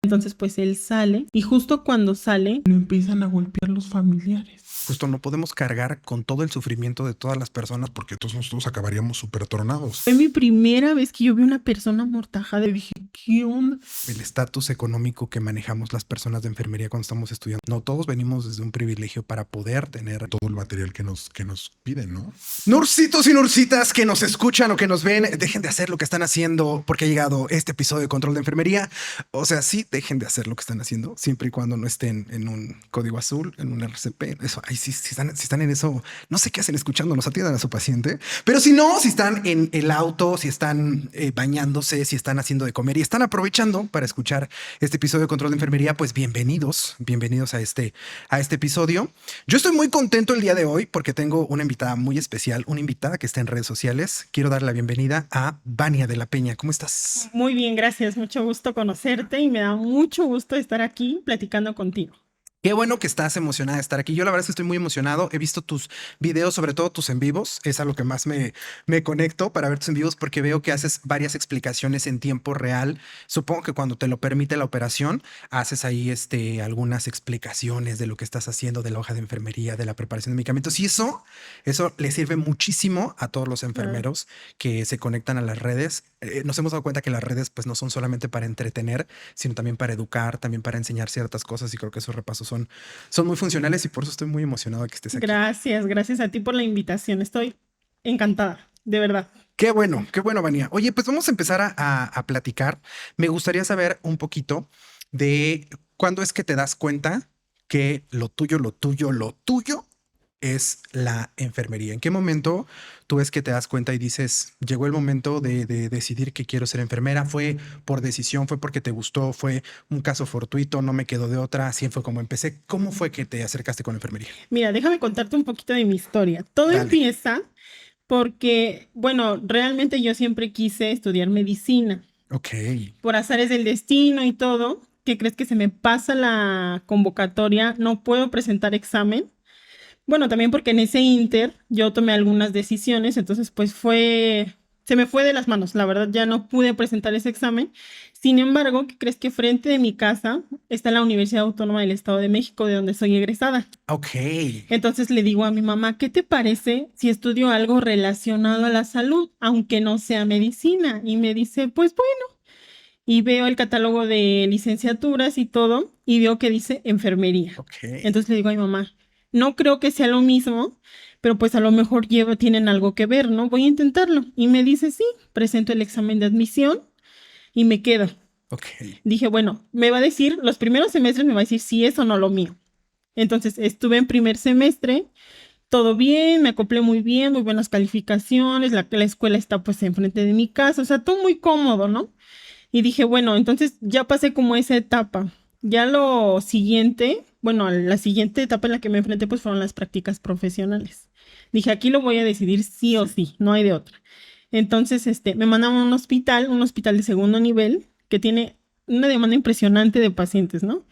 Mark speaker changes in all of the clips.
Speaker 1: Entonces, pues él sale y justo cuando sale, lo empiezan a golpear los familiares.
Speaker 2: Justo no podemos cargar con todo el sufrimiento de todas las personas porque todos nosotros acabaríamos súper tronados.
Speaker 1: Fue mi primera vez que yo vi una persona amortajada y dije, ¿qué onda?
Speaker 2: El estatus económico que manejamos las personas de enfermería cuando estamos estudiando. No todos venimos desde un privilegio para poder tener todo el material que nos piden, ¿no? Nursitos y nursitas que nos escuchan o que nos ven, dejen de hacer lo que están haciendo porque ha llegado este episodio de Control de Enfermería. O sea, sí, dejen de hacer lo que están haciendo, siempre y cuando no estén en un código azul, en un RCP. Eso, ahí sí, si están en eso, no sé qué hacen escuchando, nos atiendan a su paciente. Pero si no, si están en el auto, si están bañándose, si están haciendo de comer y están aprovechando para escuchar este episodio de Control de Enfermería, pues bienvenidos a este episodio. Yo estoy muy contento el día de hoy porque tengo una invitada muy especial, una invitada que está en redes sociales. Quiero darle la bienvenida a Vania de la Peña. ¿Cómo estás?
Speaker 1: Muy bien, gracias. Mucho gusto conocerte y me da mucho gusto estar aquí platicando contigo.
Speaker 2: Qué bueno que estás emocionada de estar aquí. Yo la verdad es que estoy muy emocionado. He visto tus videos, sobre todo tus en vivos. Es a lo que más me conecto para ver tus en vivos porque veo que haces varias explicaciones en tiempo real. Supongo que cuando te lo permite la operación, haces ahí algunas explicaciones de lo que estás haciendo, de la hoja de enfermería, de la preparación de medicamentos. Y eso le sirve muchísimo a todos los enfermeros que se conectan a las redes. Nos hemos dado cuenta que las redes pues no son solamente para entretener, sino también para educar, también para enseñar ciertas cosas y creo que esos repasos son muy funcionales y por eso estoy muy emocionado de que estés aquí.
Speaker 1: Gracias a ti por la invitación. Estoy encantada, de verdad.
Speaker 2: Qué bueno, Vania. Oye, pues vamos a empezar a platicar. Me gustaría saber un poquito de cuándo es que te das cuenta que lo tuyo es la enfermería. ¿En qué momento tú ves que te das cuenta y dices, llegó el momento de decidir que quiero ser enfermera? ¿Fue por decisión? ¿Fue porque te gustó? ¿Fue un caso fortuito? ¿No me quedó de otra? Así fue como empecé. ¿Cómo fue que te acercaste con la enfermería?
Speaker 1: Mira, déjame contarte un poquito de mi historia. Todo
Speaker 2: Dale.
Speaker 1: empieza porque, bueno, realmente yo siempre quise estudiar medicina.
Speaker 2: Ok.
Speaker 1: Por azares del destino y todo, ¿qué crees? Que se me pasa la convocatoria? No puedo presentar examen. Bueno, también porque en ese inter yo tomé algunas decisiones, entonces pues se me fue de las manos, la verdad ya no pude presentar ese examen. Sin embargo, ¿qué crees? Que frente de mi casa está la Universidad Autónoma del Estado de México, de donde soy egresada.
Speaker 2: Ok.
Speaker 1: Entonces le digo a mi mamá, ¿qué te parece si estudio algo relacionado a la salud, aunque no sea medicina? Y me dice, pues bueno, y veo el catálogo de licenciaturas y todo, y veo que dice enfermería.
Speaker 2: Ok.
Speaker 1: Entonces le digo a mi mamá, no creo que sea lo mismo, pero pues a lo mejor tienen algo que ver, ¿no? Voy a intentarlo. Y me dice, sí, presento el examen de admisión y me quedo.
Speaker 2: Ok.
Speaker 1: Dije, bueno, me va a decir, los primeros semestres me va a decir si es o no lo mío. Entonces estuve en primer semestre, todo bien, me acoplé muy bien, muy buenas calificaciones, la escuela está pues enfrente de mi casa, o sea, todo muy cómodo, ¿no? Y dije, bueno, entonces ya pasé como esa etapa. Ya lo siguiente, bueno, la siguiente etapa en la que me enfrenté pues fueron las prácticas profesionales. Dije, aquí lo voy a decidir sí o sí, no hay de otra. Entonces, me mandaron a un hospital de segundo nivel, que tiene una demanda impresionante de pacientes, ¿no?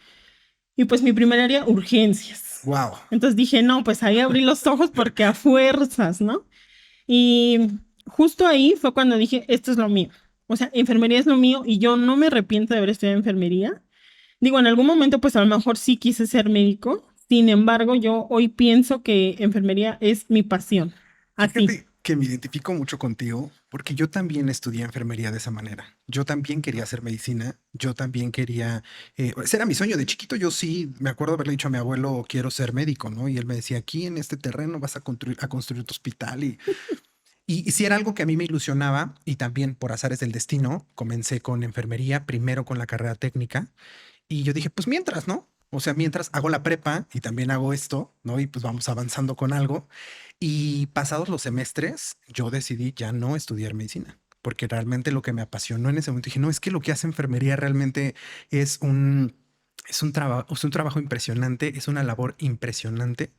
Speaker 1: Y pues mi primer área, urgencias.
Speaker 2: Wow.
Speaker 1: Entonces dije, no, pues ahí abrí los ojos porque a fuerzas, ¿no? Y justo ahí fue cuando dije, esto es lo mío. O sea, enfermería es lo mío y yo no me arrepiento de haber estudiado enfermería. Digo, en algún momento, pues a lo mejor sí quise ser médico. Sin embargo, yo hoy pienso que enfermería es mi pasión. Así.
Speaker 2: Fíjate que me identifico mucho contigo porque yo también estudié enfermería de esa manera. Yo también quería hacer medicina. Yo también quería, ese era mi sueño de chiquito. Yo sí me acuerdo haberle dicho a mi abuelo, quiero ser médico, ¿no? Y él me decía, aquí en este terreno vas a construir tu hospital y sí era algo que a mí me ilusionaba y también por azares del destino comencé con enfermería, primero con la carrera técnica y yo dije, pues mientras, ¿no? O sea, mientras hago la prepa y también hago esto, ¿no? Y pues vamos avanzando con algo. Y pasados los semestres, yo decidí ya no estudiar medicina, porque realmente lo que me apasionó en ese momento, dije, no, es que lo que hace enfermería realmente es es un trabajo impresionante, es una labor impresionante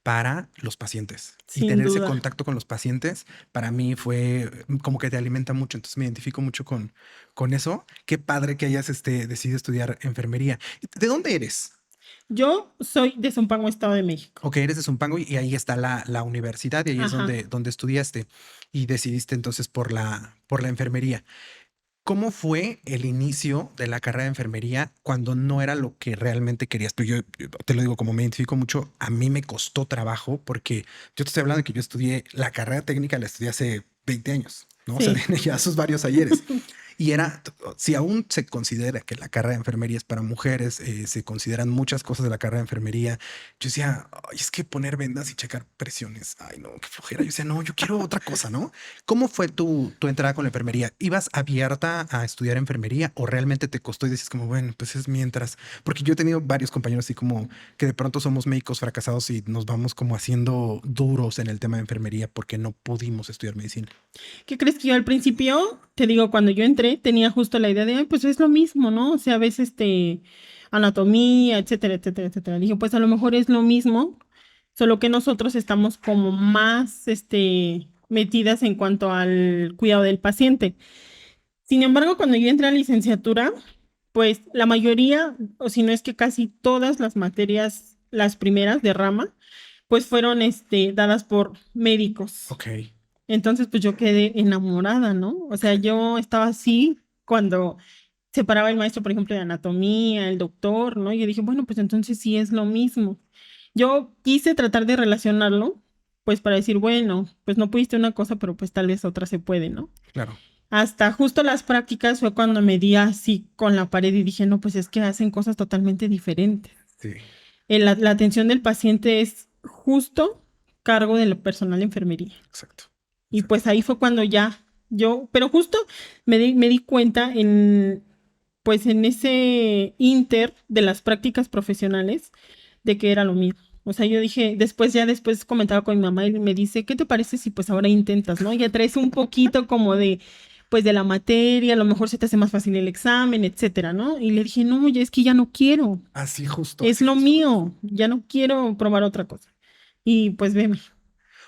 Speaker 2: para los pacientes. Y
Speaker 1: Sin
Speaker 2: tener ese
Speaker 1: duda.
Speaker 2: contacto con los pacientes, para mí fue como que te alimenta mucho. Entonces me identifico mucho con eso. Qué padre que hayas decidido estudiar enfermería. ¿De dónde eres?
Speaker 1: Yo soy de Zumpango, Estado de México.
Speaker 2: Ok, eres de Zumpango y ahí está la universidad y ahí es
Speaker 1: Ajá.
Speaker 2: donde estudiaste y decidiste entonces por la enfermería. ¿Cómo fue el inicio de la carrera de enfermería cuando no era lo que realmente querías? Pero yo te lo digo, como me identifico mucho, a mí me costó trabajo porque yo te estoy hablando de que yo estudié la carrera técnica, la estudié hace 20 años, ¿no? O sea,
Speaker 1: Sí.
Speaker 2: tiene ya sus varios ayeres. Y era, si aún se considera que la carrera de enfermería es para mujeres, se consideran muchas cosas de la carrera de enfermería. Yo decía, "Ay, es que poner vendas y checar presiones, ay no, qué flojera". Yo decía, no, yo quiero otra cosa, ¿no? ¿Cómo fue tu entrada con la enfermería? ¿Ibas abierta a estudiar enfermería o realmente te costó y dices como, bueno, pues es mientras? Porque yo he tenido varios compañeros así como que de pronto somos médicos fracasados y nos vamos como haciendo duros en el tema de enfermería porque no pudimos estudiar medicina.
Speaker 1: ¿Qué crees que yo al principio, te digo, cuando yo entré, tenía justo la idea de, "Ay, pues es lo mismo, ¿no? O sea, a veces anatomía, etcétera, etcétera, etcétera". Dije, pues a lo mejor es lo mismo, solo que nosotros estamos como más, metidas en cuanto al cuidado del paciente. Sin embargo, cuando yo entré a licenciatura, pues la mayoría, o si no es que casi todas las materias, las primeras de rama, pues fueron, dadas por médicos.
Speaker 2: Ok.
Speaker 1: Entonces, pues yo quedé enamorada, ¿no? O sea, yo estaba así cuando se paraba el maestro, por ejemplo, de anatomía, el doctor, ¿no? Yo dije, bueno, pues entonces sí es lo mismo. Yo quise tratar de relacionarlo, pues para decir, bueno, pues no pudiste una cosa, pero pues tal vez otra se puede, ¿no?
Speaker 2: Claro.
Speaker 1: Hasta justo las prácticas fue cuando me di así con la pared y dije, no, pues es que hacen cosas totalmente diferentes.
Speaker 2: Sí,
Speaker 1: La atención del paciente es justo cargo del personal de enfermería.
Speaker 2: exacto.
Speaker 1: Y
Speaker 2: Exacto.
Speaker 1: pues ahí fue cuando ya yo, pero justo me di cuenta pues en ese inter de las prácticas profesionales de que era lo mío. O sea, yo dije, después comentaba con mi mamá y me dice, ¿qué te parece si pues ahora intentas, ¿no? Ya traes un poquito como pues de la materia, a lo mejor se te hace más fácil el examen, etcétera, ¿no? Y le dije, no, ya es que ya no quiero,
Speaker 2: Así justo,
Speaker 1: es
Speaker 2: así
Speaker 1: lo
Speaker 2: justo.
Speaker 1: mío, ya no quiero probar otra cosa. Y pues veme.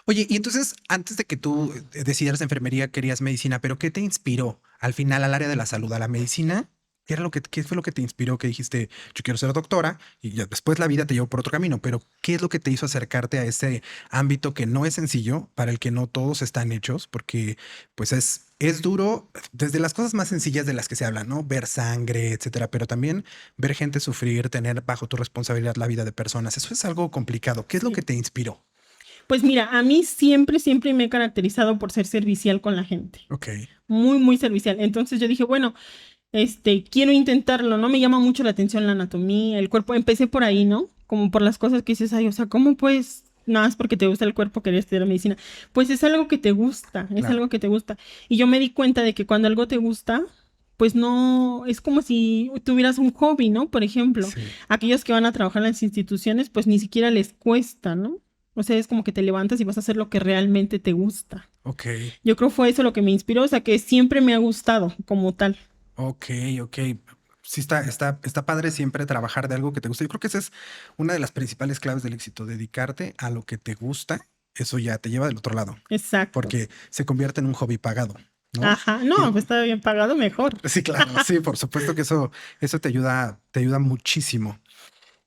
Speaker 2: Oye, y entonces, antes de que tú decidieras enfermería, querías medicina, pero ¿qué te inspiró al final al área de la salud, a la medicina? ¿Qué fue lo que te inspiró? Que dijiste, yo quiero ser doctora y ya después la vida te llevó por otro camino, pero ¿qué es lo que te hizo acercarte a ese ámbito que no es sencillo, para el que no todos están hechos? Porque pues es duro desde las cosas más sencillas de las que se habla, ¿no? Ver sangre, etcétera, pero también ver gente sufrir, tener bajo tu responsabilidad la vida de personas. Eso es algo complicado. ¿Qué es lo que
Speaker 1: Sí.
Speaker 2: te inspiró?
Speaker 1: Pues mira, a mí siempre, siempre me he caracterizado por ser servicial con la gente,
Speaker 2: Ok.
Speaker 1: muy, muy servicial. Entonces yo dije, bueno, quiero intentarlo, ¿no? Me llama mucho la atención la anatomía, el cuerpo. Empecé por ahí, ¿no? Como por las cosas que dices, ay, o sea, ¿cómo puedes, nada más porque te gusta el cuerpo, querer estudiar medicina? Pues es algo que te gusta, es
Speaker 2: Claro.
Speaker 1: algo que te gusta. Y yo me di cuenta de que cuando algo te gusta, pues no, es como si tuvieras un hobby, ¿no? Por ejemplo,
Speaker 2: Sí.
Speaker 1: aquellos que van a trabajar en las instituciones, pues ni siquiera les cuesta, ¿no? O sea, es como que te levantas y vas a hacer lo que realmente te gusta.
Speaker 2: Ok.
Speaker 1: Yo creo fue eso lo que me inspiró, o sea, que siempre me ha gustado como tal.
Speaker 2: Ok. Ok. Sí, está padre siempre trabajar de algo que te gusta. Yo creo que esa es una de las principales claves del éxito, dedicarte a lo que te gusta. Eso ya te lleva del otro lado,
Speaker 1: Exacto.
Speaker 2: porque se convierte en un hobby pagado, ¿no?
Speaker 1: Ajá, no,
Speaker 2: Y
Speaker 1: pues está bien pagado, mejor.
Speaker 2: sí, claro, sí, por supuesto que eso te ayuda muchísimo.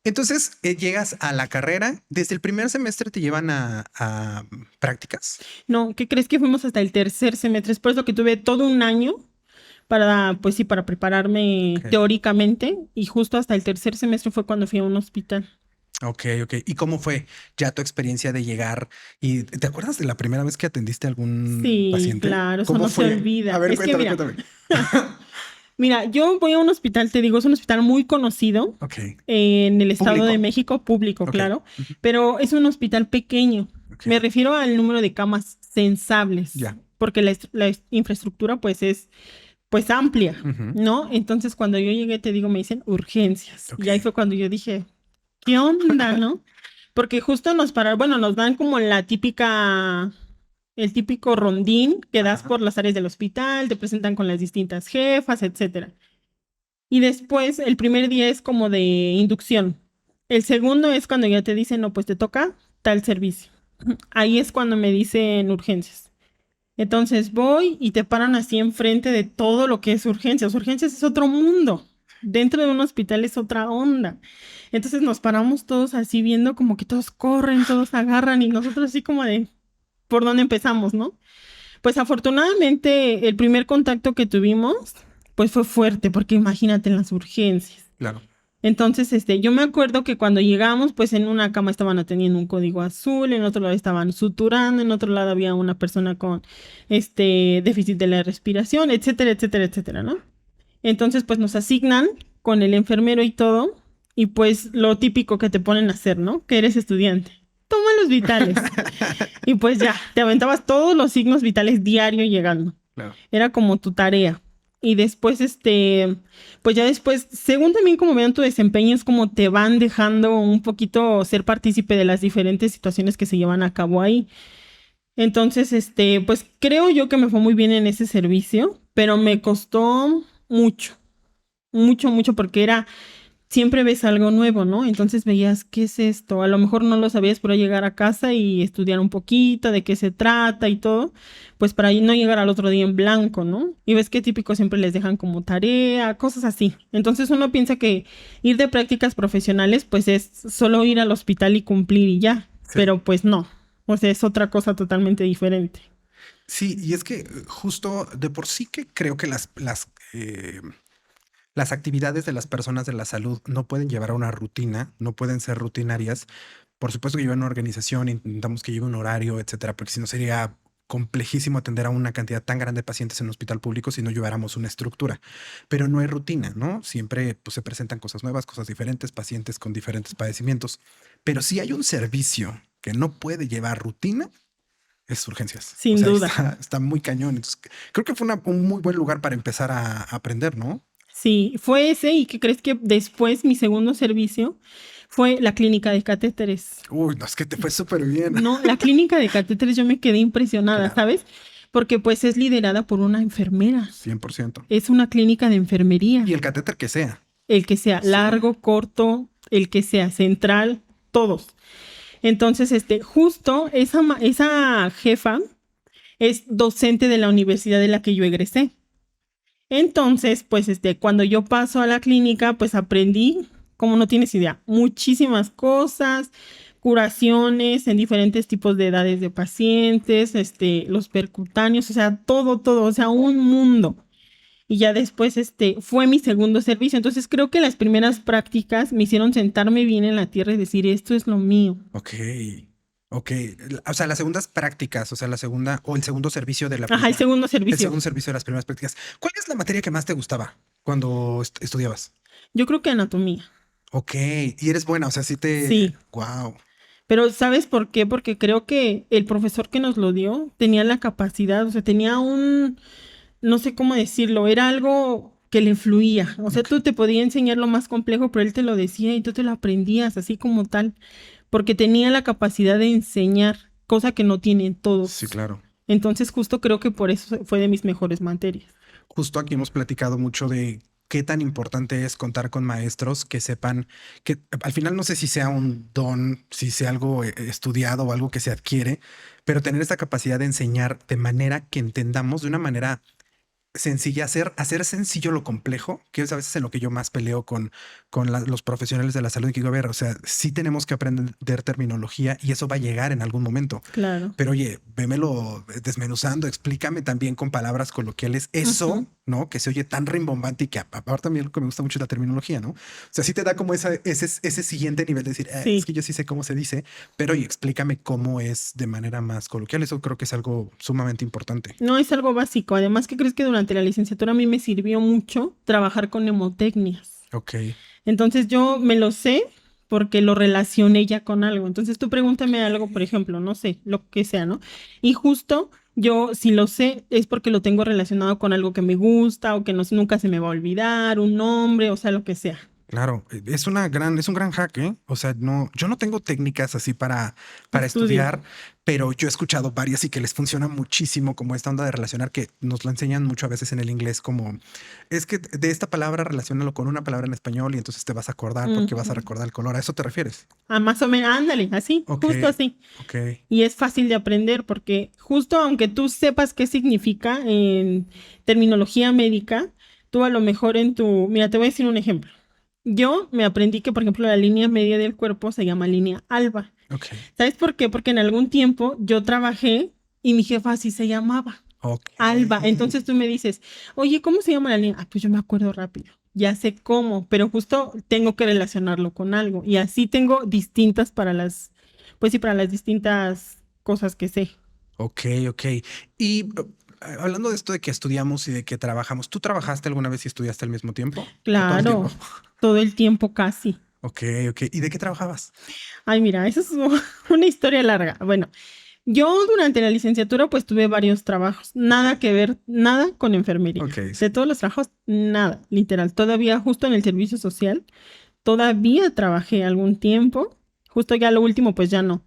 Speaker 2: Entonces, llegas a la carrera, desde el primer semestre te llevan a prácticas.
Speaker 1: No, ¿qué crees que fuimos hasta el tercer semestre? Es por eso que tuve todo un año para, pues sí, para prepararme
Speaker 2: Ok.
Speaker 1: teóricamente y justo hasta el tercer semestre fue cuando fui a un hospital.
Speaker 2: Ok, ok. ¿Y cómo fue ya tu experiencia de llegar? ¿Y te acuerdas de la primera vez que atendiste a algún
Speaker 1: Sí,
Speaker 2: paciente?
Speaker 1: claro, eso
Speaker 2: ¿Cómo
Speaker 1: no se
Speaker 2: fue? A
Speaker 1: olvida.
Speaker 2: ver,
Speaker 1: Es que
Speaker 2: cuéntame,
Speaker 1: mira,
Speaker 2: cuéntame.
Speaker 1: mira, yo voy a un hospital, te digo, es un hospital muy conocido
Speaker 2: Ok,
Speaker 1: en el Estado de
Speaker 2: público.
Speaker 1: México, público,
Speaker 2: Ok,
Speaker 1: claro,
Speaker 2: ujú,
Speaker 1: pero es un hospital pequeño.
Speaker 2: ok,
Speaker 1: Me refiero al número de camas sensables,
Speaker 2: ya.
Speaker 1: porque la infraestructura pues es pues amplia,
Speaker 2: Ujú,
Speaker 1: ¿no? Entonces cuando yo llegué, te digo, me dicen urgencias.
Speaker 2: ok,
Speaker 1: Y ahí fue cuando yo dije, ¿qué onda, no? Porque justo bueno, nos dan como el típico rondín que das
Speaker 2: ajá,
Speaker 1: por las áreas del hospital, te presentan con las distintas jefas, etcétera. Y después el primer día es como de inducción. El segundo es cuando ya te dicen, no, pues te toca tal servicio. Ahí es cuando me dicen urgencias. Entonces voy y te paran así enfrente de todo lo que es urgencias. Urgencias es otro mundo. Dentro de un hospital es otra onda. Entonces nos paramos todos así viendo como que todos corren, todos agarran y nosotros así como de por dónde empezamos, ¿no? Pues afortunadamente el primer contacto que tuvimos pues fue fuerte, porque imagínate en las urgencias.
Speaker 2: Claro.
Speaker 1: Entonces, yo me acuerdo que cuando llegamos, pues en una cama estaban atendiendo un código azul, en otro lado estaban suturando, en otro lado había una persona con déficit de la respiración, etcétera, etcétera, etcétera, ¿no? Entonces, pues nos asignan con el enfermero y todo, y pues lo típico que te ponen a hacer, ¿no? Que eres estudiante. Toma los vitales. Y pues ya, te aventabas todos los signos vitales diario llegando.
Speaker 2: Claro.
Speaker 1: Era como tu tarea. Y después, pues ya después, según también como vean tu desempeño, es como te van dejando un poquito ser partícipe de las diferentes situaciones que se llevan a cabo ahí. Entonces, pues creo yo que me fue muy bien en ese servicio, pero me costó mucho, mucho, mucho, porque siempre ves algo nuevo, ¿no? Entonces veías, ¿qué es esto? A lo mejor no lo sabías, pero llegar a casa y estudiar un poquito de qué se trata y todo, pues para no llegar al otro día en blanco, ¿no? Y ves que típico siempre les dejan como tarea, cosas así. Entonces uno piensa que ir de prácticas profesionales, pues es solo ir al hospital y cumplir y ya,
Speaker 2: Sí.
Speaker 1: pero pues no. O sea, es otra cosa totalmente diferente.
Speaker 2: Sí, y es que justo de por sí que creo que las actividades de las personas de la salud no pueden llevar a una rutina, no pueden ser rutinarias. Por supuesto que lleva una organización, intentamos que lleve un horario, etcétera, porque si no sería complejísimo atender a una cantidad tan grande de pacientes en un hospital público si no lleváramos una estructura. Pero no hay rutina, ¿no? Siempre pues, se presentan cosas nuevas, cosas diferentes, pacientes con diferentes padecimientos. Pero si hay un servicio que no puede llevar rutina, es urgencias. O
Speaker 1: Sin
Speaker 2: sea,
Speaker 1: duda.
Speaker 2: está muy cañón. Entonces, creo que fue un muy buen lugar para empezar a aprender, ¿no?
Speaker 1: Sí, fue ese. ¿Y qué crees? Que después mi segundo servicio fue la clínica de catéteres?
Speaker 2: Uy, no, es que te fue súper bien.
Speaker 1: No, la clínica de catéteres yo me quedé impresionada,
Speaker 2: Claro,
Speaker 1: ¿sabes? Porque pues es liderada por una enfermera.
Speaker 2: 100%.
Speaker 1: Es una clínica de enfermería.
Speaker 2: Y el catéter que sea.
Speaker 1: El que sea
Speaker 2: Sí.
Speaker 1: largo, corto, el que sea central, todos. Entonces, justo esa jefa es docente de la universidad de la que yo egresé. Entonces, pues, cuando yo paso a la clínica, pues aprendí, como no tienes idea, muchísimas cosas, curaciones en diferentes tipos de edades de pacientes, los percutáneos, o sea, todo, todo, o sea, un mundo. Y ya después, fue mi segundo servicio. Entonces, creo que las primeras prácticas me hicieron sentarme bien en la tierra y decir, esto es lo mío.
Speaker 2: Ok. Ok. O sea, las segundas prácticas, o sea, la segunda o el segundo servicio de la
Speaker 1: Ajá, el
Speaker 2: primera,
Speaker 1: segundo
Speaker 2: el
Speaker 1: servicio.
Speaker 2: segundo servicio de las primeras prácticas. ¿Cuál es la materia que más te gustaba cuando estudiabas?
Speaker 1: Yo creo que anatomía.
Speaker 2: Ok. Y eres buena, o sea, sí te.
Speaker 1: Sí.
Speaker 2: Wow.
Speaker 1: Pero ¿sabes por qué? Porque creo que el profesor que nos lo dio tenía la capacidad, o sea, tenía no sé cómo decirlo, era algo que le fluía. O sea,
Speaker 2: Ok.
Speaker 1: tú te podía enseñar lo más complejo, pero él te lo decía y tú te lo aprendías así como tal, porque tenía la capacidad de enseñar, cosa que no tienen
Speaker 2: Sí,
Speaker 1: todos.
Speaker 2: claro.
Speaker 1: Entonces, justo creo que por eso fue de mis mejores materias.
Speaker 2: Justo aquí hemos platicado mucho de qué tan importante es contar con maestros que sepan que al final no sé si sea un don, si sea algo estudiado o algo que se adquiere, pero tener esta capacidad de enseñar de manera que entendamos de una manera sencilla, hacer sencillo lo complejo, que es a veces en lo que yo más peleo con los profesionales de la salud. Y que digo, a ver, o sea, sí tenemos que aprender terminología y eso va a llegar en algún momento.
Speaker 1: Claro.
Speaker 2: Pero oye, vémelo desmenuzando, explícame también con palabras coloquiales eso, ¿no? Que se oye tan rimbombante y que aparte también lo que me gusta mucho es la terminología, ¿no? O sea, sí te da como ese siguiente nivel de decir,
Speaker 1: Sí.
Speaker 2: es que yo sí sé cómo se dice, pero oye, explícame cómo es de manera más coloquial. Eso creo que es algo sumamente importante.
Speaker 1: No, es algo básico. Además, ¿qué crees? Que durante la licenciatura a mí me sirvió mucho trabajar con mnemotecnias.
Speaker 2: Ok.
Speaker 1: Entonces yo me lo sé porque lo relacioné ya con algo. Entonces tú pregúntame algo, por ejemplo, no sé, lo que sea, ¿no? Y justo yo, si lo sé, es porque lo tengo relacionado con algo que me gusta o que no, nunca se me va a olvidar, un nombre, o sea, lo que sea.
Speaker 2: Claro, es un gran hack, ¿eh? O sea, no, yo no tengo técnicas así para
Speaker 1: Estudia.
Speaker 2: estudiar, pero yo he escuchado varias y que les funciona muchísimo, como esta onda de relacionar, que nos lo enseñan mucho a veces en el inglés, como es que de esta palabra relaciónalo con una palabra en español y entonces te vas a acordar porque vas a recordar el color. ¿A eso te refieres?
Speaker 1: Ah, más o menos, ándale, así,
Speaker 2: Ok,
Speaker 1: justo así.
Speaker 2: ok,
Speaker 1: Y es fácil de aprender porque justo aunque tú sepas qué significa en terminología médica, tú a lo mejor mira, te voy a decir un ejemplo. Yo me aprendí que, por ejemplo, la línea media del cuerpo se llama línea alba.
Speaker 2: ok.
Speaker 1: ¿Sabes por qué? Porque en algún tiempo yo trabajé y mi jefa así se llamaba.
Speaker 2: Ok.
Speaker 1: Alba. Entonces tú me dices, oye, ¿cómo se llama la línea? Ah, pues yo me acuerdo rápido. Ya sé cómo, pero justo tengo que relacionarlo con algo. Y así tengo distintas para las, pues sí, para las distintas cosas que sé.
Speaker 2: Ok, ok. Y hablando de esto de que estudiamos y de que trabajamos, ¿tú trabajaste alguna vez y estudiaste al mismo tiempo? ¿O todo el tiempo?
Speaker 1: Claro, todo el tiempo casi.
Speaker 2: Ok, ok. ¿Y de qué trabajabas?
Speaker 1: Ay, mira, eso es una historia larga. Bueno, yo durante la licenciatura pues tuve varios trabajos, nada que ver, nada con enfermería.
Speaker 2: Ok,
Speaker 1: De
Speaker 2: sí.
Speaker 1: todos los trabajos, nada, literal. Todavía justo en el servicio social, todavía trabajé algún tiempo, justo ya lo último pues ya no.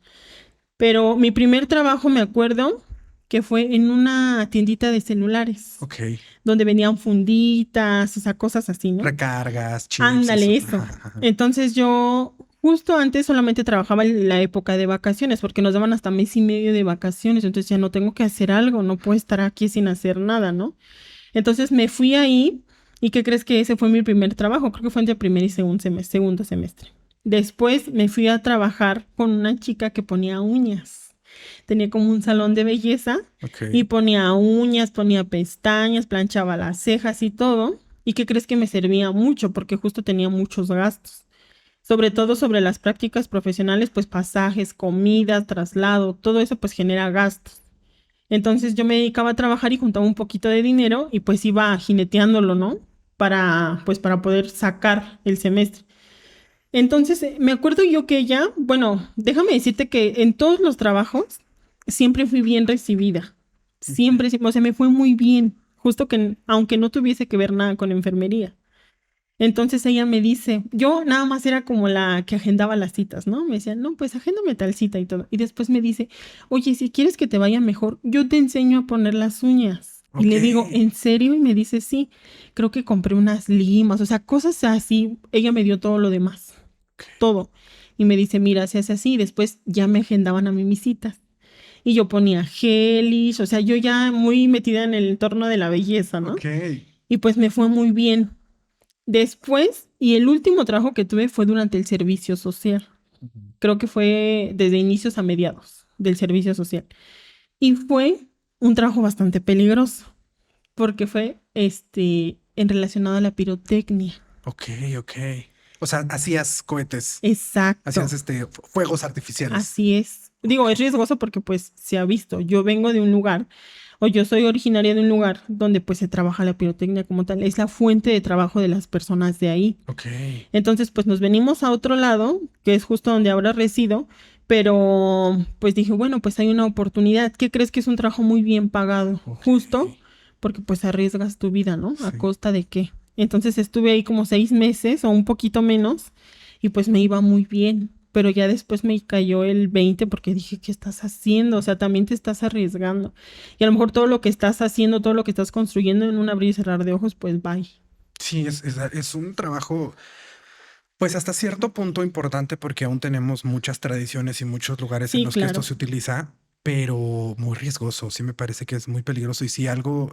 Speaker 1: Pero mi primer trabajo me acuerdo que fue en una tiendita de celulares,
Speaker 2: Ok.
Speaker 1: donde venían funditas, o sea, cosas así, ¿no?
Speaker 2: Recargas, chips, eso.
Speaker 1: Ándale,
Speaker 2: Ajá,
Speaker 1: eso.
Speaker 2: ajá.
Speaker 1: Entonces yo justo antes solamente trabajaba en la época de vacaciones, porque nos daban hasta mes y medio de vacaciones, entonces ya no tengo que hacer algo, no puedo estar aquí sin hacer nada, ¿no? Entonces me fui ahí y ¿qué crees que ese fue mi primer trabajo? Creo que fue entre primer y segundo semestre. Después me fui a trabajar con una chica que ponía uñas. Tenía como un salón de belleza y
Speaker 2: Ok.
Speaker 1: ponía uñas, ponía pestañas, planchaba las cejas y todo. ¿Y qué crees que me servía mucho? Porque justo tenía muchos gastos. Sobre todo sobre las prácticas profesionales, pues pasajes, comida, traslado, todo eso pues genera gastos. Entonces yo me dedicaba a trabajar y juntaba un poquito de dinero y pues iba jineteándolo, ¿no? Pues para poder sacar el semestre. Entonces me acuerdo yo que ella, bueno, déjame decirte que en todos los trabajos siempre fui bien recibida. Siempre, o sea, me fue muy bien, justo que aunque no tuviese que ver nada con enfermería. Entonces ella me dice, yo nada más era como la que agendaba las citas, ¿no? Me decía, no, pues agéndame tal cita y todo. Y después me dice, oye, si quieres que te vaya mejor, yo te enseño a poner las uñas. Y
Speaker 2: Ok.
Speaker 1: le digo, ¿en serio? Y me dice, sí, creo que compré unas limas, o sea, cosas así. Ella me dio todo lo demás, todo. Y me dice, mira, se hace así. Y después ya me agendaban a mí mis citas. Y yo ponía gelis, o sea, yo ya muy metida en el entorno de la belleza, ¿no?
Speaker 2: Ok.
Speaker 1: Y pues me fue muy bien. Después, y el último trabajo que tuve fue durante el servicio social.
Speaker 2: Ujú.
Speaker 1: Creo que fue desde inicios a mediados del servicio social. Y fue un trabajo bastante peligroso, porque fue en relacionado a la pirotecnia.
Speaker 2: Ok, ok. O sea, hacías cohetes, hacías
Speaker 1: Exacto,
Speaker 2: fuegos artificiales.
Speaker 1: así es. Digo, es riesgoso porque pues se ha visto. Yo vengo de un lugar, o yo soy originaria de un lugar donde pues se trabaja la pirotecnia como tal. Es la fuente de trabajo de las personas de ahí.
Speaker 2: Ok,
Speaker 1: Entonces, pues nos venimos a otro lado, que es justo donde ahora resido, pero pues dije, bueno, pues hay una oportunidad. ¿Qué crees que es un trabajo muy bien pagado?
Speaker 2: ok.
Speaker 1: Justo porque pues arriesgas tu vida, ¿no? ¿A
Speaker 2: Sí.
Speaker 1: costa de qué? Entonces estuve ahí como 6 meses o un poquito menos y pues me iba muy bien. Pero ya después me cayó el 20 porque dije, ¿qué estás haciendo? O sea, también te estás arriesgando. Y a lo mejor todo lo que estás haciendo, todo lo que estás construyendo en un abrir y cerrar de ojos, pues bye.
Speaker 2: Sí, es un trabajo, pues hasta cierto punto importante porque aún tenemos muchas tradiciones y muchos lugares en
Speaker 1: Sí,
Speaker 2: los que esto
Speaker 1: claro,
Speaker 2: se utiliza, pero muy riesgoso. Sí me parece que es muy peligroso y si algo,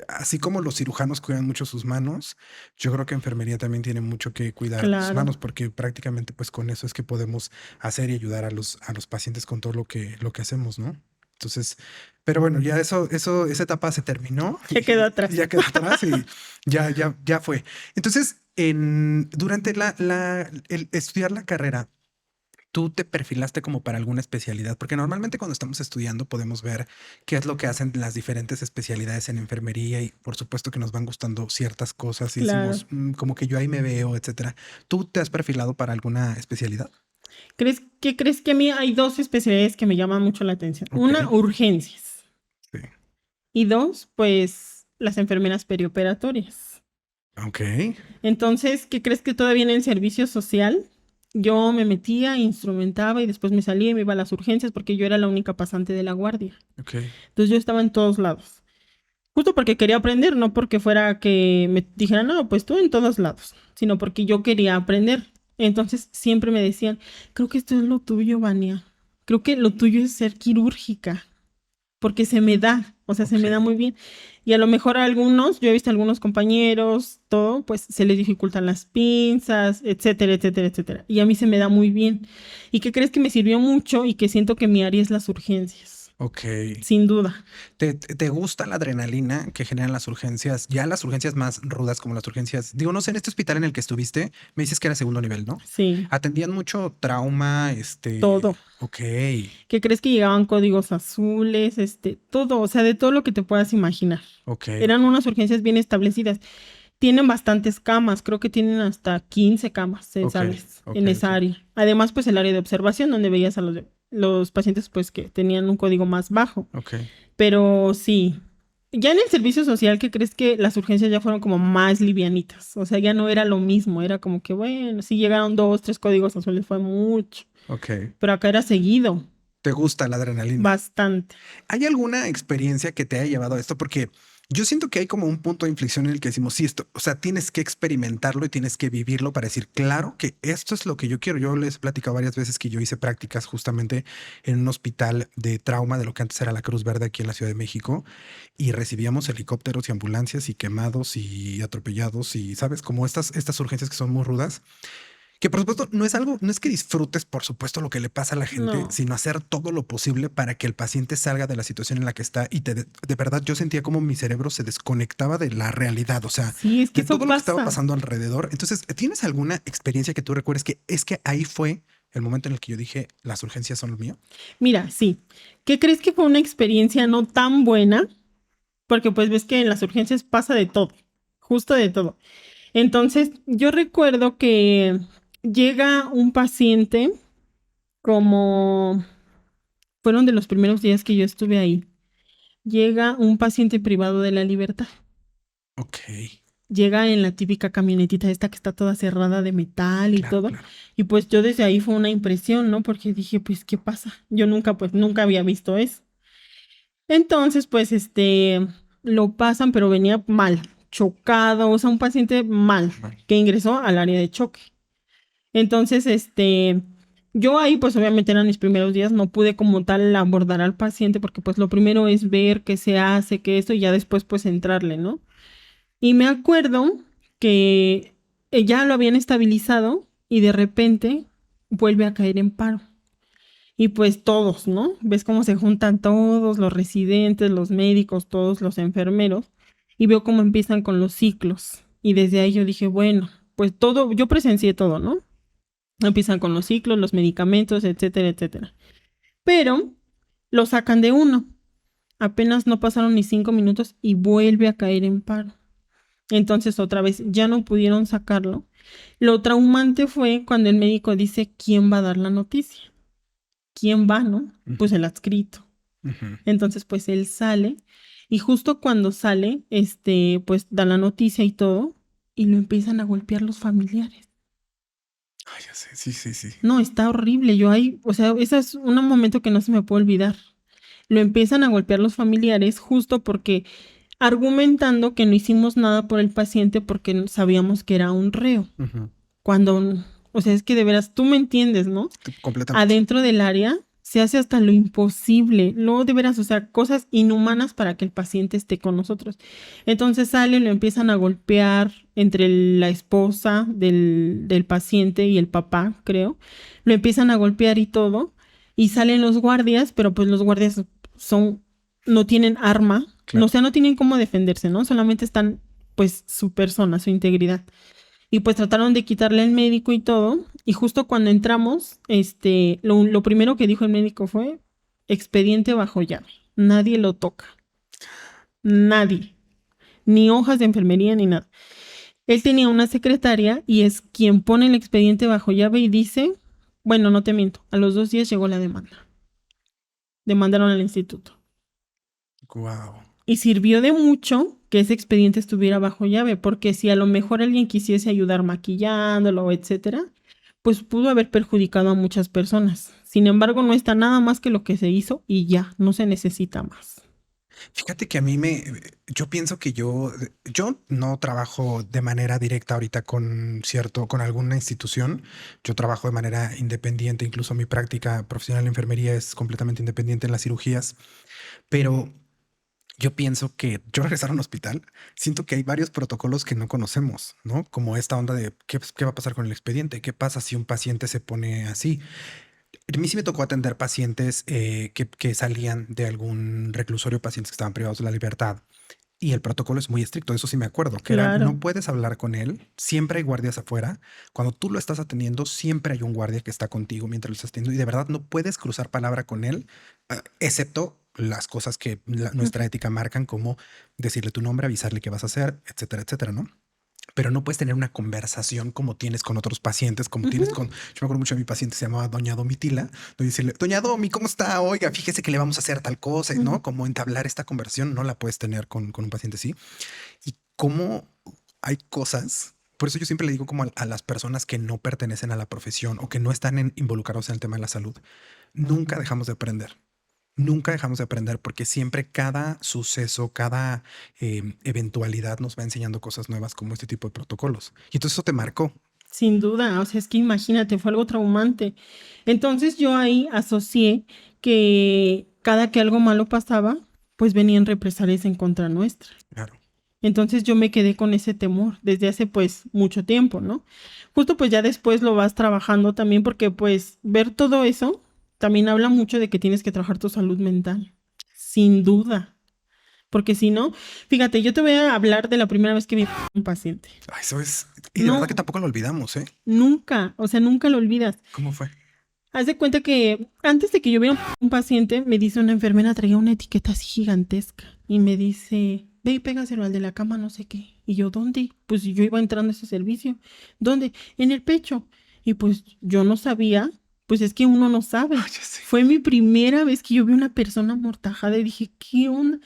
Speaker 2: así como los cirujanos cuidan mucho sus manos, yo creo que enfermería también tiene mucho que cuidar sus
Speaker 1: claro.
Speaker 2: manos porque prácticamente pues con eso es que podemos hacer y ayudar a los pacientes con todo lo que hacemos, ¿no? Entonces, pero bueno, ya esa etapa se terminó
Speaker 1: Ya quedó
Speaker 2: y
Speaker 1: atrás.
Speaker 2: ya quedó atrás y ya fue. Entonces, durante el estudiar la carrera, ¿tú te perfilaste como para alguna especialidad? Porque normalmente cuando estamos estudiando podemos ver qué es lo que hacen las diferentes especialidades en enfermería y por supuesto que nos van gustando ciertas cosas y
Speaker 1: Claro.
Speaker 2: decimos, como que yo ahí me veo, etcétera. ¿Tú te has perfilado para alguna especialidad?
Speaker 1: ¿Qué crees que a mí hay dos especialidades que me llaman mucho la atención?
Speaker 2: Ok,
Speaker 1: Una, urgencias.
Speaker 2: sí.
Speaker 1: Y dos, pues las enfermeras perioperatorias.
Speaker 2: Ok,
Speaker 1: Entonces, ¿qué crees que todavía en el servicio social? Yo me metía, instrumentaba y después me salía y me iba a las urgencias porque yo era la única pasante de la guardia.
Speaker 2: ok,
Speaker 1: Entonces yo estaba en todos lados. Justo porque quería aprender, no porque fuera que me dijeran, no, pues tú en todos lados, sino porque yo quería aprender. Entonces siempre me decían, creo que esto es lo tuyo, Vania. Creo que lo tuyo es ser quirúrgica, porque se me da, o sea, se
Speaker 2: ok.
Speaker 1: me da muy bien. Y a lo mejor a algunos, yo he visto a algunos compañeros, todo, pues se les dificultan las pinzas, etcétera, etcétera, etcétera. Y a mí se me da muy bien. ¿Y qué crees que me sirvió mucho y que siento que mi área es las urgencias?
Speaker 2: Ok.
Speaker 1: sin duda.
Speaker 2: ¿Te gusta la adrenalina que generan las urgencias? Ya las urgencias más rudas, como las urgencias, digo, no sé, en este hospital en el que estuviste, me dices que era segundo nivel, ¿no?
Speaker 1: Sí,
Speaker 2: Atendían mucho trauma,
Speaker 1: todo.
Speaker 2: ok,
Speaker 1: ¿Qué crees que llegaban códigos azules? Todo, o sea, de todo lo que te puedas imaginar.
Speaker 2: ok,
Speaker 1: Eran
Speaker 2: ok,
Speaker 1: unas urgencias bien establecidas. Tienen bastantes camas, creo que tienen hasta 15 camas,
Speaker 2: ok,
Speaker 1: ¿sabes?
Speaker 2: ok,
Speaker 1: En
Speaker 2: ok,
Speaker 1: esa área. Además, pues el área de observación, donde veías a los pacientes, pues que tenían un código más bajo.
Speaker 2: ok,
Speaker 1: Pero sí, ya en el servicio social, ¿qué crees que las urgencias ya fueron como más livianitas? O sea, ya no era lo mismo, era como que, bueno, sí llegaron dos, tres códigos azules, fue mucho.
Speaker 2: ok.
Speaker 1: Pero acá era seguido,
Speaker 2: ¿Te gusta la adrenalina?
Speaker 1: bastante.
Speaker 2: ¿Hay alguna experiencia que te haya llevado a esto? Porque yo siento que hay como un punto de inflexión en el que decimos, sí, esto, o sea, tienes que experimentarlo y tienes que vivirlo para decir, claro que esto es lo que yo quiero. Yo les he platicado varias veces que yo hice prácticas justamente en un hospital de trauma de lo que antes era la Cruz Verde aquí en la Ciudad de México y recibíamos helicópteros y ambulancias y quemados y atropellados y, ¿sabes? Como estas urgencias que son muy rudas. Que por supuesto no es algo, no es que disfrutes, por supuesto, lo que le pasa a la gente,
Speaker 1: No,
Speaker 2: sino hacer todo lo posible para que el paciente salga de la situación en la que está y de verdad yo sentía como mi cerebro se desconectaba de la realidad, o sea,
Speaker 1: sí, es que
Speaker 2: de
Speaker 1: eso
Speaker 2: todo lo que estaba
Speaker 1: pasa.
Speaker 2: pasando alrededor. Entonces, ¿tienes alguna experiencia que tú recuerdes que es que ahí fue el momento en el que yo dije, las urgencias son lo mío?
Speaker 1: Mira, sí. ¿Qué crees que fue una experiencia no tan buena? Porque pues ves que en las urgencias pasa de todo, justo de todo. Entonces, yo recuerdo que llega un paciente como fueron de los primeros días que yo estuve ahí. Llega un paciente privado de la libertad.
Speaker 2: Ok,
Speaker 1: Llega en la típica camionetita esta que está toda cerrada de metal y
Speaker 2: claro,
Speaker 1: todo.
Speaker 2: claro.
Speaker 1: Y pues yo desde ahí fue una impresión, ¿no? Porque dije, pues, ¿qué pasa? Yo nunca, pues, nunca había visto eso. Entonces, pues, lo pasan, pero venía mal, chocado, o sea, un paciente mal,
Speaker 2: Vale.
Speaker 1: que ingresó al área de choque. Entonces, yo ahí, pues, obviamente eran mis primeros días, no pude como tal abordar al paciente, porque pues lo primero es ver qué se hace, qué esto, y ya después, pues, entrarle, ¿no? Y me acuerdo que ya lo habían estabilizado y de repente vuelve a caer en paro. Y pues todos, ¿no? Ves cómo se juntan todos, los residentes, los médicos, todos los enfermeros, y veo cómo empiezan con los ciclos. Y desde ahí yo dije, bueno, pues todo, yo presencié todo, ¿no? Empiezan con los ciclos, los medicamentos, etcétera, etcétera. Pero lo sacan de uno. Apenas no pasaron ni 5 minutos y vuelve a caer en paro. Entonces otra vez ya no pudieron sacarlo. Lo traumante fue cuando el médico dice quién va a dar la noticia. ¿Quién va, no? Pues
Speaker 2: Ujú,
Speaker 1: el adscrito.
Speaker 2: ujú.
Speaker 1: Entonces, pues él sale y justo cuando sale, pues da la noticia y todo y lo empiezan a golpear los familiares.
Speaker 2: Ay, ya sé, sí, sí, sí.
Speaker 1: No, está horrible. Yo ahí, o sea, ese es un momento que no se me puede olvidar. Lo empiezan a golpear los familiares justo porque argumentando que no hicimos nada por el paciente porque sabíamos que era un reo.
Speaker 2: Ujú,
Speaker 1: Cuando, o sea, es que de veras tú me entiendes, ¿no?
Speaker 2: completamente.
Speaker 1: Adentro del área se hace hasta lo imposible, no de veras, o sea, cosas inhumanas para que el paciente esté con nosotros. Entonces salen, lo empiezan a golpear entre la esposa del paciente y el papá, creo. Lo empiezan a golpear y todo. Y salen los guardias, pero pues los guardias son, no tienen arma, no, o
Speaker 2: Claro.
Speaker 1: sea, no tienen cómo defenderse, ¿no? Solamente están, pues, su persona, su integridad. Y pues trataron de quitarle al médico y todo. Y justo cuando entramos, lo primero que dijo el médico fue expediente bajo llave. Nadie lo toca. Nadie. Ni hojas de enfermería ni nada. Él tenía una secretaria y es quien pone el expediente bajo llave y dice, bueno, no te miento, a los 2 días llegó la demanda. Demandaron al instituto.
Speaker 2: Wow.
Speaker 1: Y sirvió de mucho que ese expediente estuviera bajo llave, porque si a lo mejor alguien quisiese ayudar maquillándolo, etcétera, pues pudo haber perjudicado a muchas personas. Sin embargo, no está nada más que lo que se hizo y ya, no se necesita más.
Speaker 2: Fíjate que a yo pienso que yo no trabajo de manera directa ahorita con alguna institución. Yo trabajo de manera independiente, incluso mi práctica profesional en enfermería es completamente independiente en las cirugías, pero yo pienso que yo regresar a un hospital, siento que hay varios protocolos que no conocemos, ¿no? Como esta onda de qué va a pasar con el expediente, qué pasa si un paciente se pone así. A mí sí me tocó atender pacientes que salían de algún reclusorio, pacientes que estaban privados de la libertad. Y el protocolo es muy estricto, eso sí me acuerdo, que era no
Speaker 1: Claro.
Speaker 2: puedes hablar con él, siempre hay guardias afuera. Cuando tú lo estás atendiendo, siempre hay un guardia que está contigo mientras lo estás atendiendo y de verdad no puedes cruzar palabra con él, excepto las cosas que nuestra ética marcan, como decirle tu nombre, avisarle qué vas a hacer, etcétera, etcétera, ¿no? Pero no puedes tener una conversación como tienes con otros pacientes, como tienes
Speaker 1: Ujú,
Speaker 2: con, yo me acuerdo mucho de mi paciente, se llamaba Doña Domitila, de decirle, Doña Domi, ¿cómo está? Oiga, fíjese que le vamos a hacer tal cosa,
Speaker 1: ujú.
Speaker 2: ¿no? Como entablar esta conversación, no la puedes tener con un paciente así. Y cómo hay cosas, por eso yo siempre le digo como a las personas que no pertenecen a la profesión o que no están involucrados en el tema de la salud, nunca dejamos de aprender. Nunca dejamos de aprender porque siempre cada suceso, cada eventualidad nos va enseñando cosas nuevas como este tipo de protocolos. Y entonces eso te marcó.
Speaker 1: Sin duda, o sea, es que imagínate, fue algo traumante. Entonces yo ahí asocié que cada que algo malo pasaba, pues venían represalias en contra nuestra.
Speaker 2: Claro.
Speaker 1: Entonces yo me quedé con ese temor desde hace pues mucho tiempo, ¿no? Justo pues ya después lo vas trabajando también porque pues ver todo eso también habla mucho de que tienes que trabajar tu salud mental, sin duda. Porque si no, fíjate, yo te voy a hablar de la primera vez que vi a un paciente.
Speaker 2: Ah, eso es. Y de verdad que
Speaker 1: No,
Speaker 2: tampoco lo olvidamos, ¿eh?
Speaker 1: nunca, o sea, nunca lo olvidas.
Speaker 2: ¿Cómo fue?
Speaker 1: Haz de cuenta que antes de que yo viera un paciente, me dice una enfermera, traía una etiqueta así gigantesca y me dice, ve y pégaselo al de la cama, no sé qué. Y yo, ¿dónde? Pues yo iba entrando a ese servicio. ¿Dónde? En el pecho. Y pues yo no sabía, pues es que uno no
Speaker 2: Ah,
Speaker 1: sabe.
Speaker 2: ya sé.
Speaker 1: Fue mi primera vez que yo vi una persona amortajada y dije, ¿qué onda?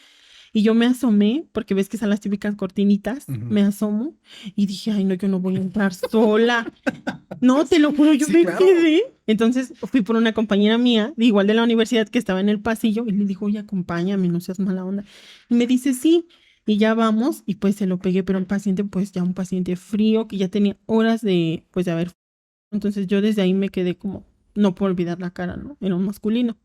Speaker 1: Y yo me asomé, porque ves que son las típicas cortinitas,
Speaker 2: Ujú.
Speaker 1: me asomo y dije, ay, no, yo no voy a entrar sola. No, te lo juro, yo
Speaker 2: Sí,
Speaker 1: me
Speaker 2: claro.
Speaker 1: quedé. Entonces fui por una compañera mía, de igual de la universidad, que estaba en el pasillo, y le dijo, oye, acompáñame, no seas mala onda. Y me dice, sí, y ya vamos, y pues se lo pegué, pero un paciente, pues ya un paciente frío, que ya tenía horas de, pues de haber. Entonces yo desde ahí me quedé como, no puedo olvidar la cara, ¿no? Era un masculino.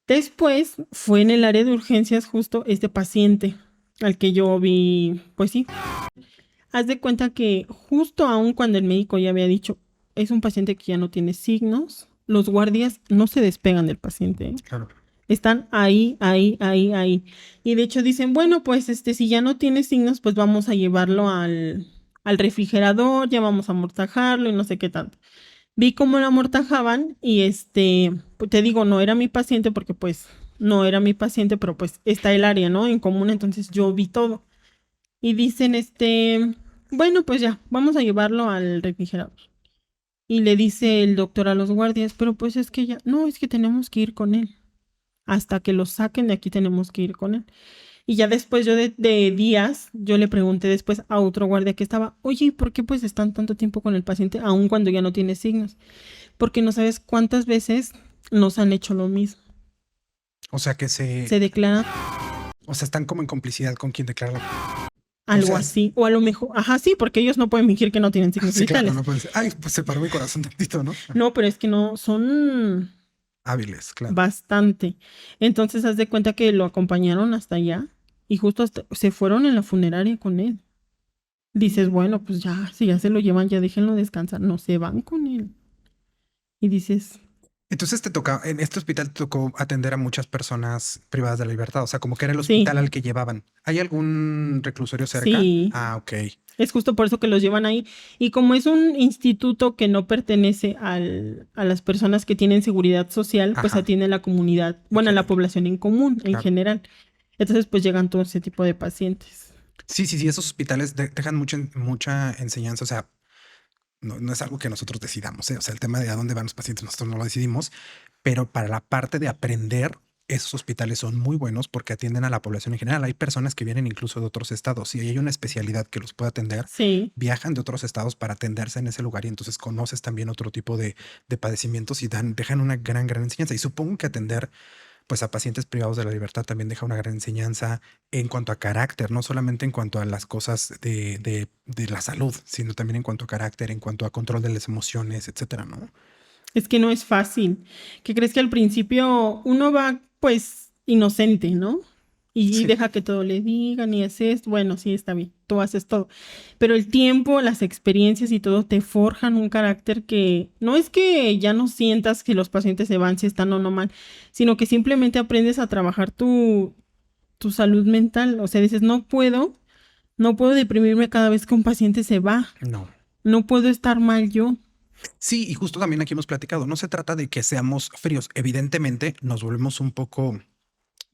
Speaker 1: Después fue en el área de urgencias justo este paciente al que yo vi, pues sí, haz de cuenta que justo aún cuando el médico ya había dicho, es un paciente que ya no tiene signos, los guardias no se despegan del paciente, ¿eh?
Speaker 2: Claro.
Speaker 1: Están ahí, ahí, ahí, ahí. Y de hecho dicen, bueno, pues si ya no tiene signos, pues vamos a llevarlo al refrigerador, ya vamos a amortajarlo y no sé qué tanto. Vi cómo lo amortajaban y pues, te digo, no era mi paciente porque pues no era mi paciente, pero pues está el área, ¿no? En común, entonces yo vi todo. Y dicen, bueno, pues ya, vamos a llevarlo al refrigerador. Y le dice el doctor a los guardias, pero pues es que ya, no, es que tenemos que ir con él. Hasta que lo saquen de aquí tenemos que ir con él. Y ya después yo de días, yo le pregunté después a otro guardia que estaba, oye, ¿y por qué pues están tanto tiempo con el paciente aun cuando ya no tiene signos? Porque no sabes cuántas veces nos han hecho lo mismo.
Speaker 2: O sea que
Speaker 1: Se declaran
Speaker 2: o sea, están como en complicidad con quien declara o
Speaker 1: algo
Speaker 2: sea,
Speaker 1: así, o a lo mejor, ajá, sí, porque ellos no pueden fingir que no tienen signos
Speaker 2: sí, claro,
Speaker 1: vitales.
Speaker 2: no puede ser. Ay, pues se paró mi corazón tantito, ¿no?
Speaker 1: No, pero es que no, son
Speaker 2: Hábiles, claro.
Speaker 1: bastante. Entonces, haz de cuenta que lo acompañaron hasta allá y justo se fueron en la funeraria con él. Dices, bueno, pues ya, si ya se lo llevan, ya déjenlo descansar. No se van con él. Y dices,
Speaker 2: Entonces te toca, en este hospital te tocó atender a muchas personas privadas de la libertad, o sea, como que era el hospital
Speaker 1: sí,
Speaker 2: al que llevaban. ¿Hay algún reclusorio cerca?
Speaker 1: sí.
Speaker 2: Ah, ok.
Speaker 1: Es justo por eso que los llevan ahí. Y como es un instituto que no pertenece a las personas que tienen seguridad social, pues
Speaker 2: Ajá,
Speaker 1: atiende a la comunidad, bueno, a
Speaker 2: ok,
Speaker 1: la población en común, en
Speaker 2: claro.
Speaker 1: general. Entonces, pues llegan todo ese tipo de pacientes.
Speaker 2: Sí, sí, sí, esos hospitales dejan mucha enseñanza, o sea, no es algo que nosotros decidamos, ¿eh? O sea, el tema de a dónde van los pacientes, nosotros no lo decidimos, pero para la parte de aprender, esos hospitales son muy buenos porque atienden a la población en general. Hay personas que vienen incluso de otros estados. Si hay una especialidad que los puede atender,
Speaker 1: Sí.
Speaker 2: viajan de otros estados para atenderse en ese lugar y entonces conoces también otro tipo de padecimientos y dejan una gran enseñanza. Y supongo que atender pues a pacientes privados de la libertad también deja una gran enseñanza en cuanto a carácter, no solamente en cuanto a las cosas de la salud, sino también en cuanto a carácter, en cuanto a control de las emociones, etcétera, ¿no?
Speaker 1: Es que no es fácil. ¿Qué crees que al principio uno va, pues, inocente, ¿no? y
Speaker 2: Sí,
Speaker 1: deja que todo le digan y haces, bueno, sí, está bien, tú haces todo. Pero el tiempo, las experiencias y todo te forjan un carácter que no es que ya no sientas que los pacientes se van si están o no mal, sino que simplemente aprendes a trabajar tu salud mental. O sea, dices, no puedo deprimirme cada vez que un paciente se va,
Speaker 2: no.
Speaker 1: no puedo estar mal yo.
Speaker 2: Sí, y justo también aquí hemos platicado, no se trata de que seamos fríos, evidentemente nos volvemos un poco,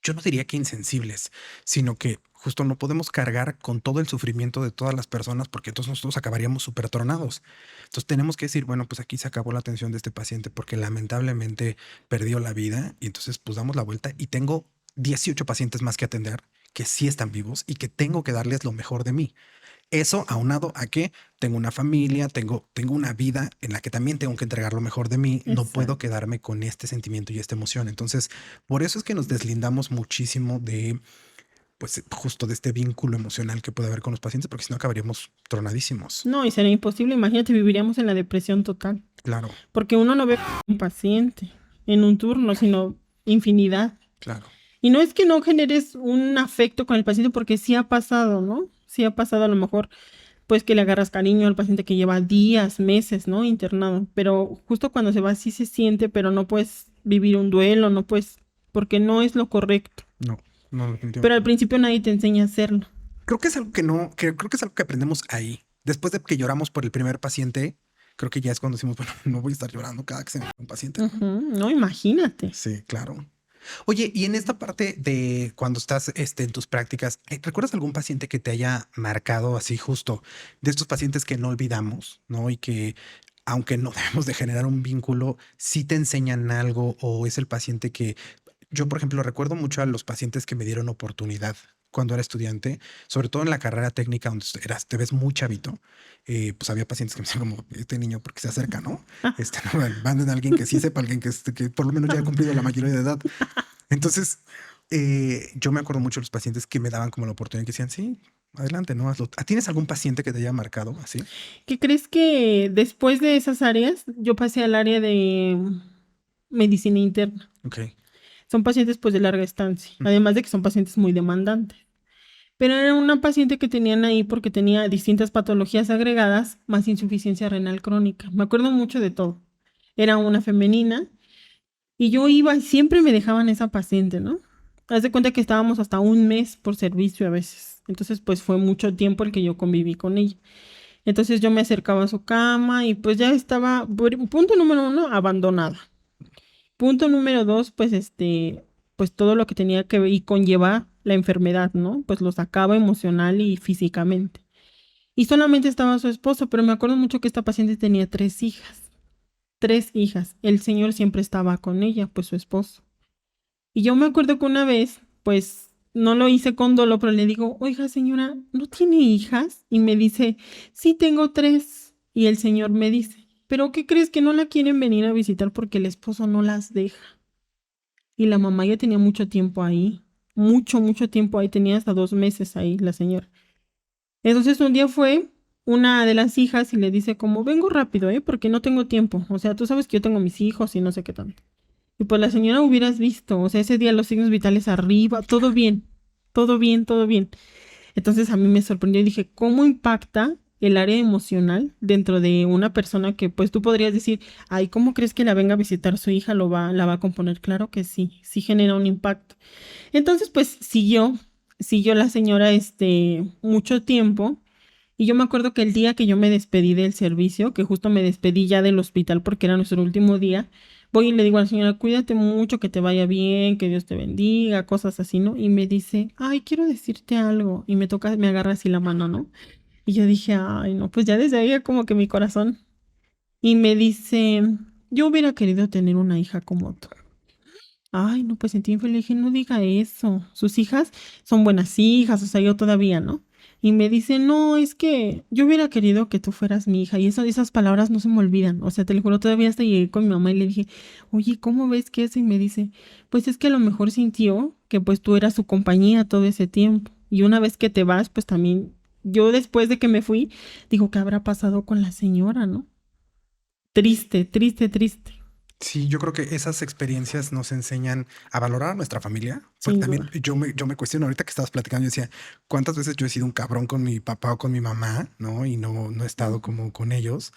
Speaker 2: yo no diría que insensibles, sino que justo no podemos cargar con todo el sufrimiento de todas las personas porque entonces nosotros acabaríamos súper tronados. Entonces tenemos que decir, bueno, pues aquí se acabó la atención de este paciente porque lamentablemente perdió la vida y entonces pues damos la vuelta y tengo 18 pacientes más que atender que sí están vivos y que tengo que darles lo mejor de mí. Eso aunado a que tengo una familia, tengo una vida en la que también tengo que entregar lo mejor de mí, no puedo
Speaker 1: Exacto.
Speaker 2: quedarme con este sentimiento y esta emoción. Entonces, por eso es que nos deslindamos muchísimo de, pues, justo de este vínculo emocional que puede haber con los pacientes, porque si no acabaríamos tronadísimos.
Speaker 1: No, y sería imposible, imagínate, viviríamos en la depresión total,
Speaker 2: Claro,
Speaker 1: porque uno no ve un paciente en un turno, sino infinidad.
Speaker 2: claro.
Speaker 1: Y no es que no generes un afecto con el paciente, porque sí ha pasado, ¿no? Sí ha pasado a lo mejor, pues que le agarras cariño al paciente que lleva días, meses, ¿no? Internado, pero justo cuando se va sí se siente, pero no puedes vivir un duelo, no puedes, porque no es lo correcto.
Speaker 2: No, no,
Speaker 1: Pero al
Speaker 2: definitivamente.
Speaker 1: principio nadie te enseña a hacerlo.
Speaker 2: Creo que es algo que no, que creo que es algo que aprendemos ahí. Después de que lloramos por el primer paciente, creo que ya es cuando decimos, bueno, no voy a estar llorando cada que se me va un paciente, ¿no?
Speaker 1: Ujú, no, imagínate.
Speaker 2: Sí, claro. Oye, y en esta parte de cuando estás en tus prácticas, ¿recuerdas algún paciente que te haya marcado así justo de estos pacientes que no olvidamos, ¿no? Y que aunque no debemos de generar un vínculo, sí te enseñan algo o es el paciente que yo, por ejemplo, recuerdo mucho a los pacientes que me dieron oportunidad cuando era estudiante, sobre todo en la carrera técnica donde te ves muy chavito, pues había pacientes que me decían como, este niño, porque se acerca, ¿no? No, manden a alguien que sí sepa, alguien que por lo menos ya ha cumplido la mayoría de edad. Entonces, yo me acuerdo mucho de los pacientes que me daban como la oportunidad que decían, sí, adelante, no hazlo. ¿Tienes algún paciente que te haya marcado así?
Speaker 1: ¿Qué crees que después de esas áreas, yo pasé al área de medicina interna?
Speaker 2: Ok.
Speaker 1: Son pacientes pues de larga estancia,
Speaker 2: Mm.
Speaker 1: además de que son pacientes muy demandantes. Pero era una paciente que tenían ahí porque tenía distintas patologías agregadas, más insuficiencia renal crónica. Me acuerdo mucho de todo. Era una femenina y yo iba y siempre me dejaban esa paciente, ¿no? Haz de cuenta que estábamos hasta un mes por servicio a veces. Entonces, pues fue mucho tiempo el que yo conviví con ella. Entonces yo me acercaba a su cama y pues ya estaba, punto número uno, abandonada. Punto número dos, pues pues todo lo que tenía que ver y conlleva la enfermedad, ¿no? Pues lo sacaba emocional y físicamente. Y solamente estaba su esposo, pero me acuerdo mucho que esta paciente tenía tres hijas. Tres hijas. El señor siempre estaba con ella, pues su esposo. Y yo me acuerdo que una vez, pues no lo hice con dolo, pero le digo, oiga señora, ¿no tiene hijas? Y me dice, sí, tengo tres. Y el señor me dice, ¿pero qué crees que no la quieren venir a visitar porque el esposo no las deja? Y la mamá ya tenía mucho tiempo ahí, mucho, mucho tiempo ahí, tenía hasta 2 meses ahí la señora. Entonces un día fue una de las hijas y le dice como, vengo rápido, porque no tengo tiempo. O sea, tú sabes que yo tengo mis hijos y no sé qué tanto. Y pues la señora hubieras visto, o sea, ese día los signos vitales arriba, todo bien, todo bien, todo bien. Entonces a mí me sorprendió y dije, ¿cómo impacta el área emocional dentro de una persona que pues tú podrías decir, ay, ¿cómo crees que la venga a visitar su hija? La va a componer. Claro que sí, sí genera un impacto. Entonces pues siguió la señora mucho tiempo. Y yo me acuerdo que el día que yo me despedí del servicio, que justo me despedí ya del hospital porque era nuestro último día, voy y le digo a la señora, cuídate mucho, que te vaya bien, que Dios te bendiga, cosas así, ¿no? Y me dice, ay, quiero decirte algo. Y me toca, me agarra así la mano, ¿no? Y yo dije, ay, no, pues ya desde ahí como que mi corazón. Y me dice, yo hubiera querido tener una hija como tú. Ay, no, pues sentí infeliz. Le dije, no diga eso. Sus hijas son buenas hijas, o sea, yo todavía, ¿no? Y me dice, no, es que yo hubiera querido que tú fueras mi hija. Y esas palabras no se me olvidan. O sea, te lo juro, todavía hasta llegué con mi mamá y le dije, oye, ¿cómo ves que eso? Y me dice, pues es que a lo mejor sintió que pues tú eras su compañía todo ese tiempo. Y una vez que te vas, pues también, yo después de que me fui, digo, ¿qué habrá pasado con la señora, no? Triste, triste, triste.
Speaker 2: Sí, yo creo que esas experiencias nos enseñan a valorar a nuestra familia, porque
Speaker 1: sin
Speaker 2: también
Speaker 1: duda.
Speaker 2: yo me cuestiono ahorita que estabas platicando, yo decía, ¿cuántas veces yo he sido un cabrón con mi papá o con mi mamá, ¿no? Y no he estado
Speaker 1: Ujú.
Speaker 2: como con ellos.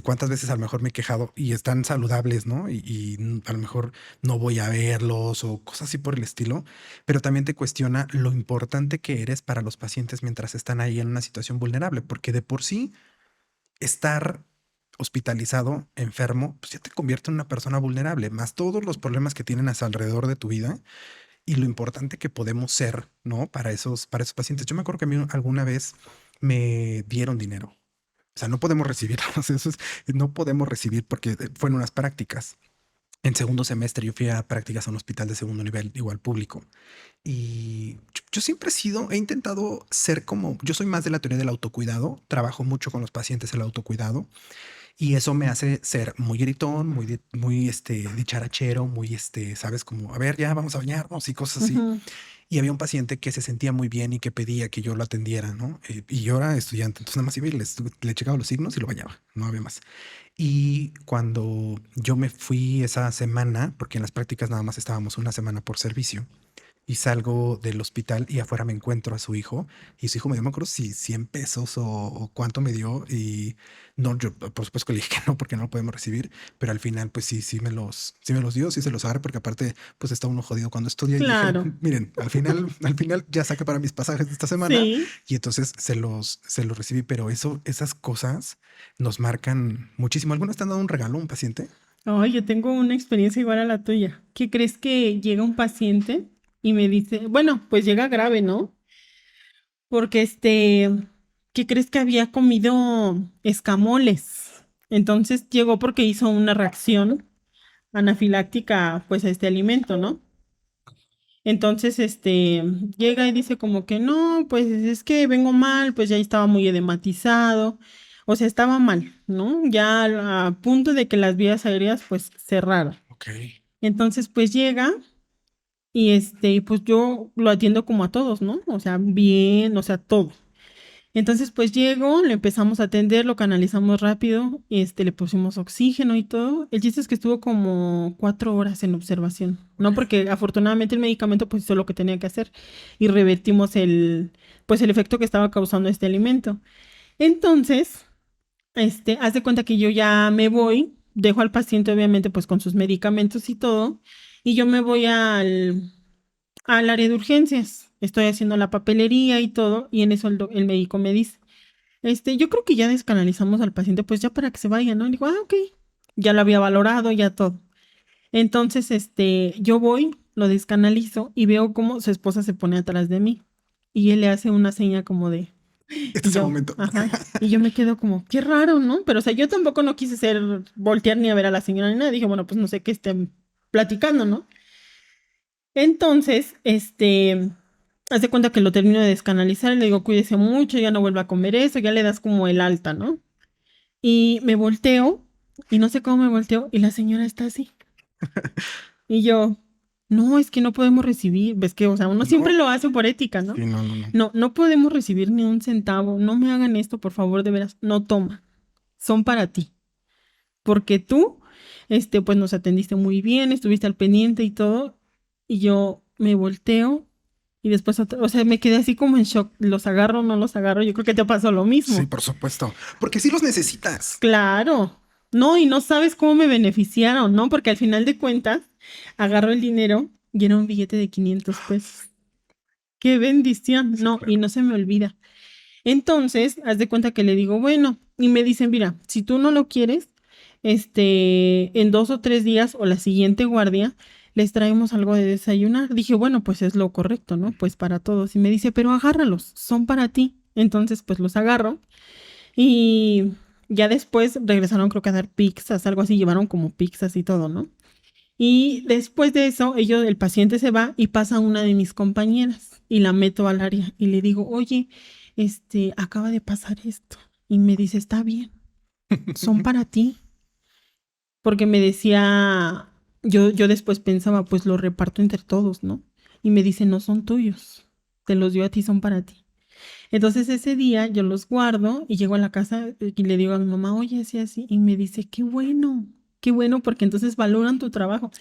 Speaker 2: ¿Cuántas veces a lo mejor me he quejado y están saludables, ¿no? A lo mejor no voy a verlos o cosas así por el estilo, pero también te cuestiona lo importante que eres para los pacientes mientras están ahí en una situación vulnerable, porque de por sí estar hospitalizado, enfermo, pues ya te convierte en una persona vulnerable, más todos los problemas que tienen a su alrededor de tu vida y lo importante que podemos ser, ¿no? Para esos pacientes. Yo me acuerdo que a mí alguna vez me dieron dinero. O sea, no podemos recibirlo. O sea, no podemos recibir porque fueron unas prácticas. En segundo semestre yo fui a prácticas a un hospital de segundo nivel, igual público. Y yo siempre he intentado ser como, yo soy más de la teoría del autocuidado, trabajo mucho con los pacientes el autocuidado y eso me hace ser muy gritón, muy dicharachero, muy sabes, como, a ver, ya vamos a bañarnos y cosas así.
Speaker 1: Ujú.
Speaker 2: Y había un paciente que se sentía muy bien y que pedía que yo lo atendiera, ¿no? Y yo era estudiante, entonces nada más iba y le checaba los signos y lo bañaba, no había más. Y cuando yo me fui esa semana, porque en las prácticas nada más estábamos una semana por servicio, y salgo del hospital y afuera me encuentro a su hijo y su hijo me dio, no me acuerdo si 100 pesos o cuánto me dio y no, yo por supuesto que le dije que no porque no lo podemos recibir, pero al final pues sí, sí me los dio, sí se los agarré porque aparte pues está uno jodido cuando estudia y dije,
Speaker 1: Claro,
Speaker 2: miren, al final ya saqué para mis pasajes de esta semana
Speaker 1: sí.
Speaker 2: y entonces se los recibí, pero esas cosas nos marcan muchísimo. ¿Alguna vez te han dado un regalo a un paciente?
Speaker 1: Ay, yo tengo una experiencia igual a la tuya. ¿Qué crees que llega un paciente y me dice, bueno, pues llega grave, ¿no? Porque ¿qué crees que había comido escamoles? Entonces llegó porque hizo una reacción anafiláctica, pues, a este alimento, ¿no? Entonces, llega y dice como que no, pues es que vengo mal, pues ya estaba muy edematizado, o sea, estaba mal, ¿no? Ya a punto de que las vías aéreas, pues, cerraron.
Speaker 2: Ok.
Speaker 1: Entonces, pues llega y pues yo lo atiendo como a todos, ¿no? O sea, bien, o sea, todo. Entonces, pues llego, le empezamos a atender, lo canalizamos rápido, le pusimos oxígeno y todo. El chiste es que estuvo como 4 horas en observación, ¿no?
Speaker 2: Ok.
Speaker 1: Porque afortunadamente el medicamento pues hizo lo que tenía que hacer y revertimos pues el efecto que estaba causando este alimento. Entonces, haz de cuenta que yo ya me voy, dejo al paciente obviamente pues con sus medicamentos y todo, y yo me voy al área de urgencias. Estoy haciendo la papelería y todo, y en eso el médico me dice, yo creo que ya descanalizamos al paciente, pues ya para que se vaya, ¿no? Y digo, ok, ya lo había valorado, ya todo. Entonces, yo voy, lo descanalizo y veo cómo su esposa se pone atrás de mí y él le hace una seña como de,
Speaker 2: Este
Speaker 1: y
Speaker 2: es el
Speaker 1: yo,
Speaker 2: momento.
Speaker 1: ajá, y yo me quedo como, qué raro, ¿no? Pero, o sea, yo tampoco no quise voltear ni a ver a la señora ni nada, dije, bueno, pues no sé qué estén platicando, ¿no? Entonces, haz de cuenta que lo termino de descanalizar y le digo, cuídese mucho, ya no vuelva a comer eso, ya le das como el alta, ¿no? Y me volteo, y no sé cómo me volteo, y la señora está así. Y yo, no, es que no podemos recibir, ves que, o sea, uno siempre
Speaker 2: No,
Speaker 1: lo hace por ética, ¿no?
Speaker 2: sí, no, no, no.
Speaker 1: No, no podemos recibir ni un centavo, no me hagan esto, por favor, de veras, no toma, son para ti, porque tú, pues nos atendiste muy bien, estuviste al pendiente y todo, y yo me volteo. Y después, o sea, me quedé así como en shock. ¿Los agarro o no los agarro? Yo creo que te pasó lo
Speaker 2: Sí,
Speaker 1: mismo.
Speaker 2: por supuesto. Porque sí los necesitas.
Speaker 1: Claro. No, y no sabes cómo me beneficiaron, ¿no? Porque al final de cuentas, agarro el dinero y era un billete de 500 pesos. ¡Qué bendición!
Speaker 2: Sí,
Speaker 1: No, y
Speaker 2: claro.
Speaker 1: no se me olvida. Entonces, haz de cuenta que le digo, bueno, y me dicen, mira, si tú no lo quieres, en 2 o 3 días o la siguiente guardia, les traemos algo de desayunar. Dije, bueno, pues es lo correcto, ¿no? Pues para todos. Y me dice, pero agárralos, son para ti. Entonces, pues los agarro y ya después regresaron, creo que a dar pizzas, algo así, llevaron como pizzas y todo, ¿no? Y después de eso, el paciente se va y pasa una de mis compañeras y la meto al área y le digo, oye, acaba de pasar esto. Y me dice, está bien, son para ti. Porque me decía, yo después pensaba, pues lo reparto entre todos, ¿no? Y me dice, no son tuyos, te los dio a ti, son para ti. Entonces ese día yo los guardo y llego a la casa y le digo a mi mamá, oye, así, así. Y me dice, qué bueno. qué bueno, porque entonces valoran tu trabajo,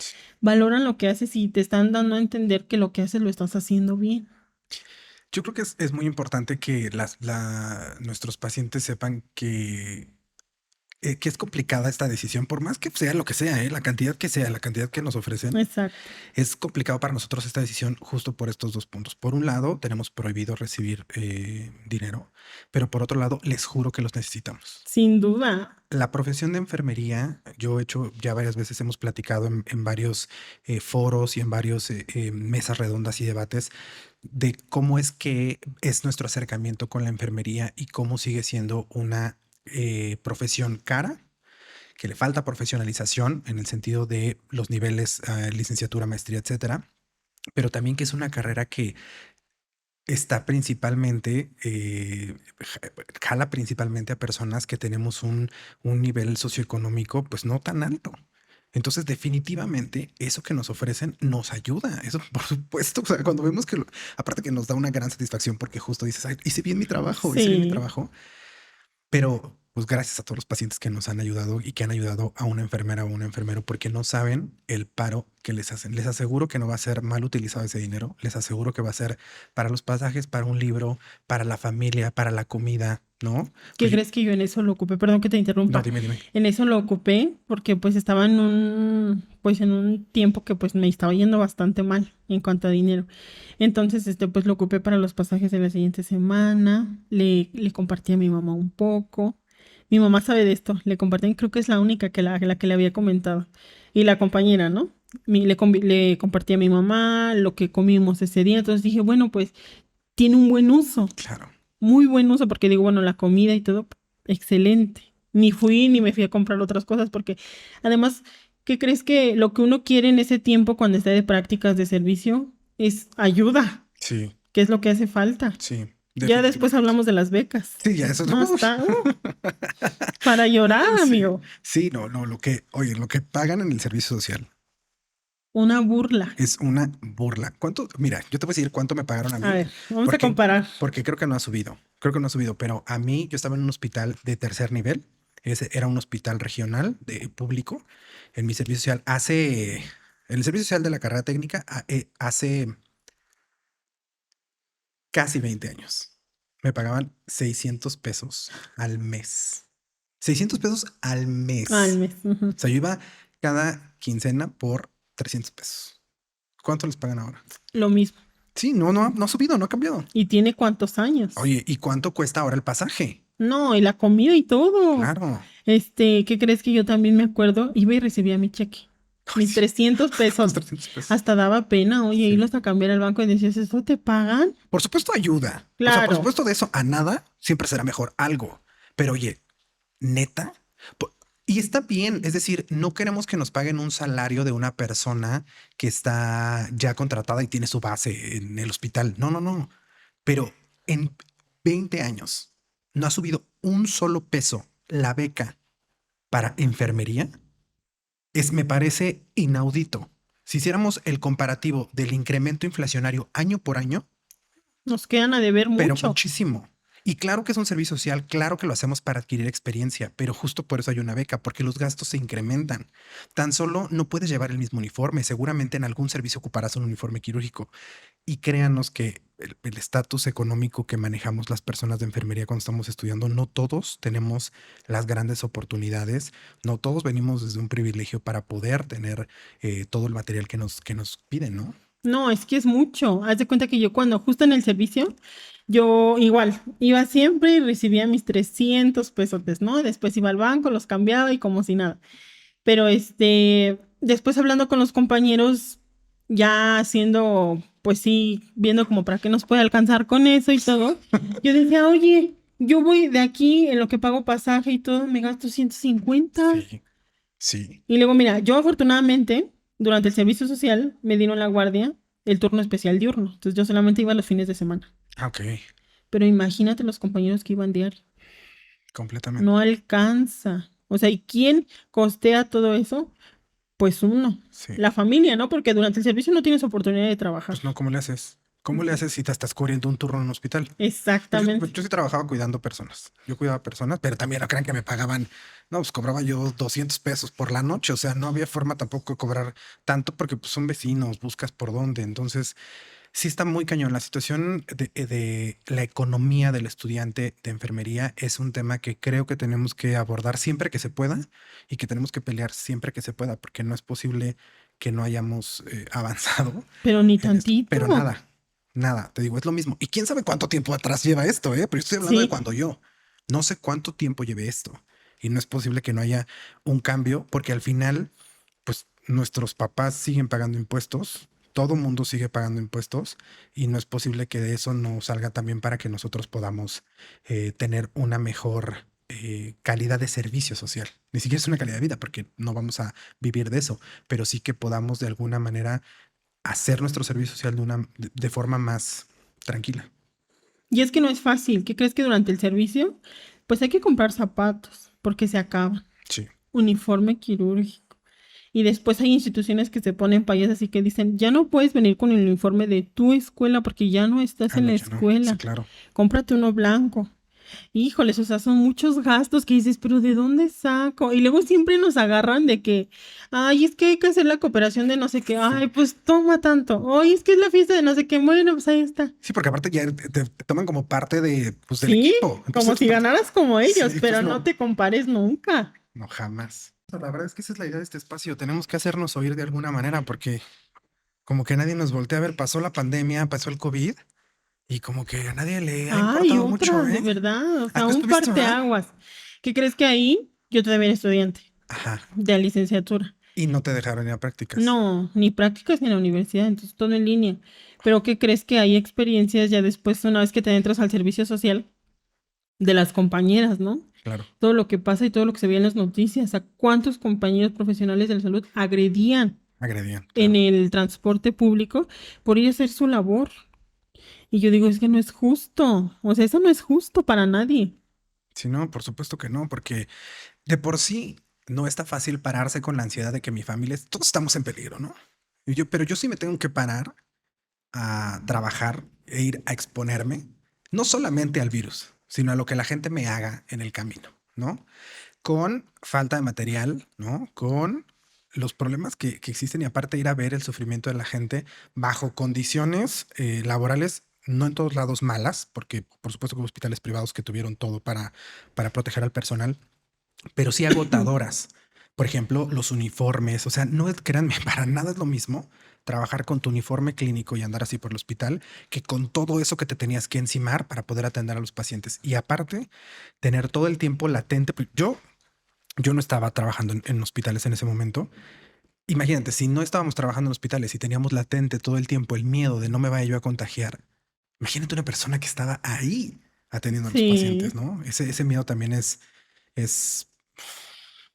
Speaker 1: valoran lo que haces y te están dando a entender que lo que haces lo estás haciendo bien.
Speaker 2: Yo creo que es muy importante que nuestros pacientes sepan que es complicada esta decisión, por más que sea lo que sea, la cantidad que sea, la cantidad que nos ofrecen.
Speaker 1: Exacto.
Speaker 2: Es complicado para nosotros esta decisión justo por estos dos puntos. Por un lado, tenemos prohibido recibir dinero, pero por otro lado, les juro que los necesitamos.
Speaker 1: Sin duda.
Speaker 2: La profesión de enfermería, yo he hecho ya varias veces, hemos platicado en varios foros y en varios mesas redondas y debates de cómo es que es nuestro acercamiento con la enfermería y cómo sigue siendo una profesión cara, que le falta profesionalización en el sentido de los niveles, licenciatura, maestría, etcétera, pero también que es una carrera que está principalmente, jala principalmente a personas que tenemos un nivel socioeconómico pues no tan alto. Entonces, definitivamente, eso que nos ofrecen nos ayuda. Eso, por supuesto, o sea, cuando vemos que, aparte que nos da una gran satisfacción porque justo dices, "Ay, hice bien mi
Speaker 1: Sí.
Speaker 2: trabajo", pero pues gracias a todos los pacientes que nos han ayudado y que han ayudado a una enfermera o un enfermero porque no saben el paro que les hacen. Les aseguro que no va a ser mal utilizado ese dinero. Les aseguro que va a ser para los pasajes, para un libro, para la familia, para la comida, ¿no?
Speaker 1: ¿Qué
Speaker 2: Oye,
Speaker 1: crees que yo en eso lo ocupé? Perdón que te
Speaker 2: no,
Speaker 1: interrumpa.
Speaker 2: dime.
Speaker 1: En eso lo ocupé porque pues estaba pues en un tiempo que pues me estaba yendo bastante mal en cuanto a dinero. Entonces, pues lo ocupé para los pasajes de la siguiente semana. Le compartí a mi mamá un poco. Mi mamá sabe de esto. Le compartí, creo que es la única la que le había comentado. Y la compañera, ¿no? Le compartí a mi mamá lo que comimos ese día. Entonces dije, bueno, pues tiene un buen uso,
Speaker 2: claro.
Speaker 1: muy buen uso, porque digo, bueno, la comida y todo, excelente. Ni fui ni me fui a comprar otras cosas, porque además, ¿qué crees que lo que uno quiere en ese tiempo cuando está de prácticas de servicio es ayuda,
Speaker 2: Sí,
Speaker 1: que es lo que hace falta?
Speaker 2: sí,
Speaker 1: Ya después
Speaker 2: definitivamente.
Speaker 1: hablamos de las becas.
Speaker 2: Sí, ya eso es.
Speaker 1: No, está para llorar,
Speaker 2: Sí,
Speaker 1: amigo.
Speaker 2: sí, no, oye, lo que pagan en el servicio social
Speaker 1: Una burla.
Speaker 2: es una burla. ¿Cuánto? Mira, yo te voy a decir cuánto me pagaron a
Speaker 1: A
Speaker 2: mí,
Speaker 1: ver, vamos a
Speaker 2: porque,
Speaker 1: comparar.
Speaker 2: porque creo que no ha subido. Creo que no ha subido, pero a mí yo estaba en un hospital de tercer nivel. Ese era un hospital regional de público en mi servicio social. En el servicio social de la carrera técnica, hace casi 20 años. Me pagaban 600 pesos al mes. 600 pesos al
Speaker 1: Al
Speaker 2: mes.
Speaker 1: mes. Ujú.
Speaker 2: O sea, yo iba cada quincena por 300 pesos. ¿Cuánto les pagan ahora?
Speaker 1: Lo mismo.
Speaker 2: Sí, no ha subido, no ha cambiado.
Speaker 1: ¿Y tiene cuántos años?
Speaker 2: Oye, ¿y cuánto cuesta ahora el pasaje?
Speaker 1: No, y la comida y todo.
Speaker 2: Claro.
Speaker 1: ¿Qué crees que yo también me acuerdo? Iba y recibía mi cheque,
Speaker 2: Ay,
Speaker 1: mis
Speaker 2: sí,
Speaker 1: 300
Speaker 2: los
Speaker 1: pesos.
Speaker 2: 300 pesos.
Speaker 1: Hasta daba pena, oye,
Speaker 2: Sí.
Speaker 1: irlos a cambiar al banco y decías, ¿eso te pagan?
Speaker 2: Por supuesto, ayuda. O sea, por
Speaker 1: Claro,
Speaker 2: supuesto, de eso a nada siempre será mejor algo. Pero oye, neta. Po- Y está bien, es decir, no queremos que nos paguen un salario de una persona que está ya contratada y tiene su base en el hospital. No. Pero en 20 años no ha subido un solo peso la beca para enfermería. Me parece inaudito. Si hiciéramos el comparativo del incremento inflacionario año por año,
Speaker 1: nos quedan a deber
Speaker 2: pero
Speaker 1: mucho.
Speaker 2: muchísimo. Y claro que es un servicio social, claro que lo hacemos para adquirir experiencia, pero justo por eso hay una beca, porque los gastos se incrementan. Tan solo no puedes llevar el mismo uniforme, seguramente en algún servicio ocuparás un uniforme quirúrgico. Y créanos que el estatus económico que manejamos las personas de enfermería cuando estamos estudiando, no todos tenemos las grandes oportunidades, no todos venimos desde un privilegio para poder tener todo el material que nos piden, ¿no?
Speaker 1: No, es que es mucho. Haz de cuenta que yo cuando justo en el servicio, yo igual iba siempre y recibía mis 300 pesos, ¿no? Después iba al banco, los cambiaba y como si nada. Pero después hablando con los compañeros, ya haciendo, pues sí, viendo como para qué nos puede alcanzar con eso y todo, yo decía, oye, yo voy de aquí en lo que pago pasaje y todo, me gasto 150.
Speaker 2: Sí, sí.
Speaker 1: Y luego, mira, yo afortunadamente, durante el servicio social, me dieron la guardia, el turno especial diurno. Entonces yo solamente iba los fines de semana.
Speaker 2: Ok,
Speaker 1: Pero imagínate los compañeros que iban diario.
Speaker 2: completamente.
Speaker 1: No alcanza. O sea, ¿y quién costea todo eso? Pues uno,
Speaker 2: Sí.
Speaker 1: la familia, ¿no? Porque durante el servicio no tienes oportunidad de trabajar.
Speaker 2: Pues no, ¿cómo le haces? ¿Cómo le haces si te estás cubriendo un turno en un hospital? Pues
Speaker 1: Exactamente.
Speaker 2: yo sí trabajaba cuidando personas. Yo cuidaba personas, pero también no crean que me pagaban. No, pues cobraba yo 200 pesos por la noche. O sea, no había forma tampoco de cobrar tanto porque pues, son vecinos, buscas por dónde. Entonces, sí está muy cañón. La situación de la economía del estudiante de enfermería es un tema que creo que tenemos que abordar siempre que se pueda y que tenemos que pelear siempre que se pueda, porque no es posible que no hayamos avanzado
Speaker 1: Pero ni
Speaker 2: en esto.
Speaker 1: tantito.
Speaker 2: Pero nada, nada, te digo, es lo mismo. Y quién sabe cuánto tiempo atrás lleva esto, ¿eh? Pero yo estoy hablando de
Speaker 1: Sí.
Speaker 2: cuando yo. No sé cuánto tiempo lleve esto. Y no es posible que no haya un cambio, porque al final pues nuestros papás siguen pagando impuestos, todo mundo sigue pagando impuestos y no es posible que de eso no salga también para que nosotros podamos tener una mejor calidad de servicio social. Ni siquiera es una calidad de vida porque no vamos a vivir de eso, pero sí que podamos de alguna manera hacer nuestro servicio social de forma más tranquila.
Speaker 1: Y es que no es fácil. ¿Qué crees que durante el servicio? Pues hay que comprar zapatos porque se acaban.
Speaker 2: Sí.
Speaker 1: Uniforme quirúrgico. Y después hay instituciones que se ponen payasas y que dicen, ya no puedes venir con el uniforme de tu escuela porque ya no estás
Speaker 2: Ah,
Speaker 1: en
Speaker 2: no,
Speaker 1: la
Speaker 2: ya no. Sí,
Speaker 1: escuela.
Speaker 2: claro.
Speaker 1: Cómprate uno blanco. Híjoles, o sea, son muchos gastos que dices, pero ¿de dónde saco? Y luego siempre nos agarran de que, ay, es que hay que hacer la cooperación de no sé qué,
Speaker 2: Sí.
Speaker 1: ay, pues toma tanto, ay, es que es la fiesta de no sé qué, bueno, pues ahí está.
Speaker 2: Sí, porque aparte ya te toman como parte de, pues, del
Speaker 1: Sí,
Speaker 2: equipo. Entonces
Speaker 1: como
Speaker 2: eres
Speaker 1: si
Speaker 2: parte.
Speaker 1: ganaras como ellos,
Speaker 2: Sí, pues
Speaker 1: pero no
Speaker 2: no.
Speaker 1: te compares nunca.
Speaker 2: No, jamás. La verdad es que esa es la idea de este espacio. Tenemos que hacernos oír de alguna manera porque como que nadie nos voltea a ver. Pasó la pandemia, pasó el COVID y como que a nadie le ha
Speaker 1: Ay,
Speaker 2: importado mucho,
Speaker 1: otra, de
Speaker 2: ¿eh?
Speaker 1: verdad, o
Speaker 2: Ah,
Speaker 1: sea,
Speaker 2: tú
Speaker 1: un
Speaker 2: estuviste, ¿verdad?
Speaker 1: parteaguas. ¿Qué crees que ahí? Yo también estudiante
Speaker 2: Ajá.
Speaker 1: de licenciatura.
Speaker 2: Y no te dejaron ir a prácticas.
Speaker 1: No, ni prácticas ni en la universidad, entonces todo en línea. Pero ¿qué crees que hay experiencias ya después, una vez que te entras al servicio social de las compañeras, ¿no?
Speaker 2: Claro.
Speaker 1: Todo lo que pasa y todo lo que se ve en las noticias, a cuántos compañeros profesionales de la salud agredían
Speaker 2: Agredían,
Speaker 1: en
Speaker 2: claro.
Speaker 1: el transporte público por ir a hacer su labor. Y yo digo, es que no es justo, o sea, eso no es justo para nadie.
Speaker 2: Si no, por supuesto que no, porque de por sí no está fácil pararse con la ansiedad de que mi familia, todos estamos en peligro, ¿no? Pero yo sí me tengo que parar a trabajar e ir a exponerme, no solamente al virus, sino a lo que la gente me haga en el camino, ¿no? Con falta de material, ¿no? Con los problemas que existen y aparte ir a ver el sufrimiento de la gente bajo condiciones laborales, no en todos lados malas, porque por supuesto que hubo hospitales privados que tuvieron todo para proteger al personal, pero sí agotadoras. Por ejemplo, los uniformes, o sea, no es, créanme, para nada es lo mismo trabajar con tu uniforme clínico y andar así por el hospital que con todo eso que te tenías que encimar para poder atender a los pacientes. Y aparte, tener todo el tiempo latente. Pues yo no estaba trabajando en hospitales en ese momento. Imagínate, si no estábamos trabajando en hospitales y teníamos latente todo el tiempo el miedo de no me vaya yo a contagiar, imagínate una persona que estaba ahí atendiendo a los pacientes,
Speaker 1: Sí.
Speaker 2: ¿no? Ese miedo también es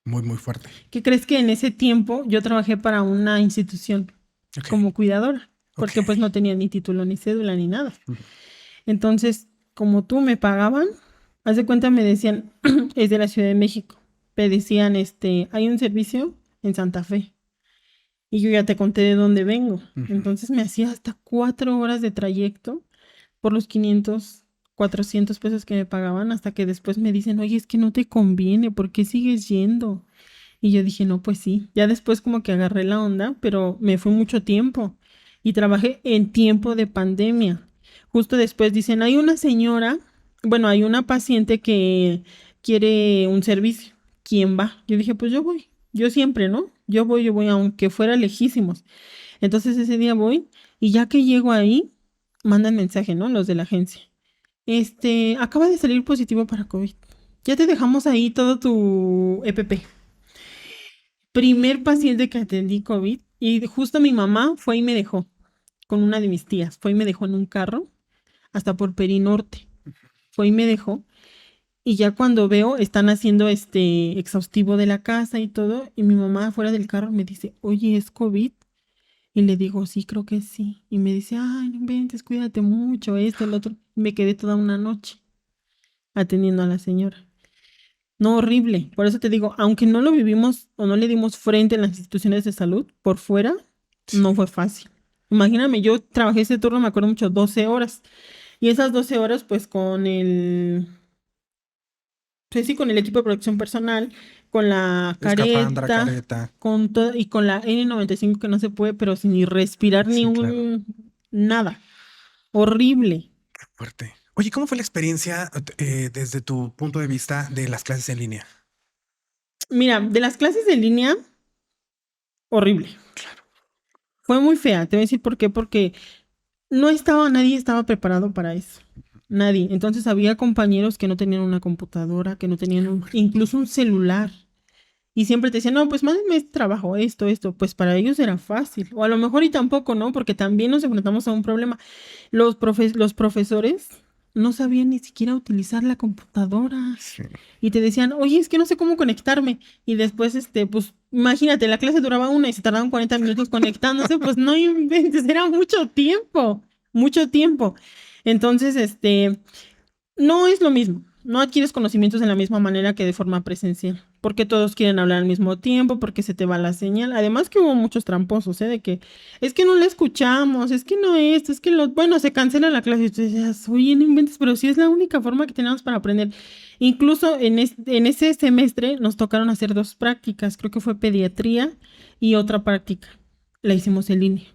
Speaker 2: muy, muy fuerte.
Speaker 1: ¿Qué crees que en ese tiempo yo trabajé para una institución
Speaker 2: Ok,
Speaker 1: como cuidadora?
Speaker 2: ok.
Speaker 1: Porque pues no tenía ni título, ni cédula, ni nada.
Speaker 2: Ujú.
Speaker 1: Entonces, como tú me pagaban, haz de cuenta me decían, es de la Ciudad de México. Me decían, hay un servicio en Santa Fe. Y yo ya te conté de dónde vengo.
Speaker 2: Ujú.
Speaker 1: Entonces me hacía hasta 4 horas de trayecto por los 500, 400 pesos que me pagaban hasta que después me dicen, oye, es que no te conviene, ¿por qué sigues yendo? Y yo dije, no, pues sí. Ya después como que agarré la onda, pero me fue mucho tiempo. Y trabajé en tiempo de pandemia. Justo después dicen, hay una señora, bueno, hay una paciente que quiere un servicio. ¿Quién va? Yo dije, pues yo voy. Yo siempre, ¿no? Yo voy, aunque fuera lejísimos. Entonces ese día voy y ya que llego ahí, mandan mensaje, ¿no? Los de la agencia. Acaba de salir positivo para COVID. Ya te dejamos ahí todo tu EPP. Primer paciente que atendí COVID y justo mi mamá fue y me dejó con una de mis tías. Fue y me dejó en un carro hasta por Perinorte. Fue y me dejó. Y ya cuando veo, están haciendo este exhaustivo de la casa y todo. Y mi mamá afuera del carro me dice, oye, ¿es COVID? Y le digo, sí, creo que sí. Y me dice, ay, no inventes, cuídate mucho, esto, el otro. Me quedé toda una noche atendiendo a la señora. No, horrible. Por eso te digo, aunque no lo vivimos o no le dimos frente en las instituciones de salud, por fuera, no
Speaker 2: Sí.
Speaker 1: fue fácil. Imagíname, yo trabajé ese turno, me acuerdo mucho, 12 horas. Y esas 12 horas, pues con pues sí, con el equipo de protección personal, con la
Speaker 2: Escafandra,
Speaker 1: careta,
Speaker 2: careta.
Speaker 1: con todo, y con la N95 que no se puede, pero sin ni respirar ni
Speaker 2: Sí, claro.
Speaker 1: un nada. Horrible.
Speaker 2: Fuerte. Oye, ¿cómo fue la experiencia desde tu punto de vista de las clases en línea?
Speaker 1: Mira, de las clases en línea, horrible. Fue muy fea. Te voy a decir por qué, porque nadie estaba preparado para eso. Nadie. Entonces había compañeros que no tenían una computadora, que no tenían incluso un celular. Y siempre te decían, no, pues mándenme este trabajo, esto. Pues para ellos era fácil. O a lo mejor y tampoco, ¿no? Porque también nos enfrentamos a un problema. Los profesores no sabían ni siquiera utilizar la computadora.
Speaker 2: Sí.
Speaker 1: Y te decían, oye, es que no sé cómo conectarme. Y después, pues imagínate, la clase duraba una y se tardaban 40 minutos conectándose, pues no inventes, era mucho tiempo, mucho tiempo. Entonces, no es lo mismo. No adquieres conocimientos de la misma manera que de forma presencial, porque todos quieren hablar al mismo tiempo, porque se te va la señal. Además que hubo muchos tramposos, ¿eh? De que es que no la escuchamos, es que no esto, es que bueno, se cancela la clase y tú decías, oye, no inventes, pero sí es la única forma que tenemos para aprender. Incluso en ese semestre nos tocaron hacer dos prácticas, creo que fue pediatría y otra práctica. La hicimos en línea.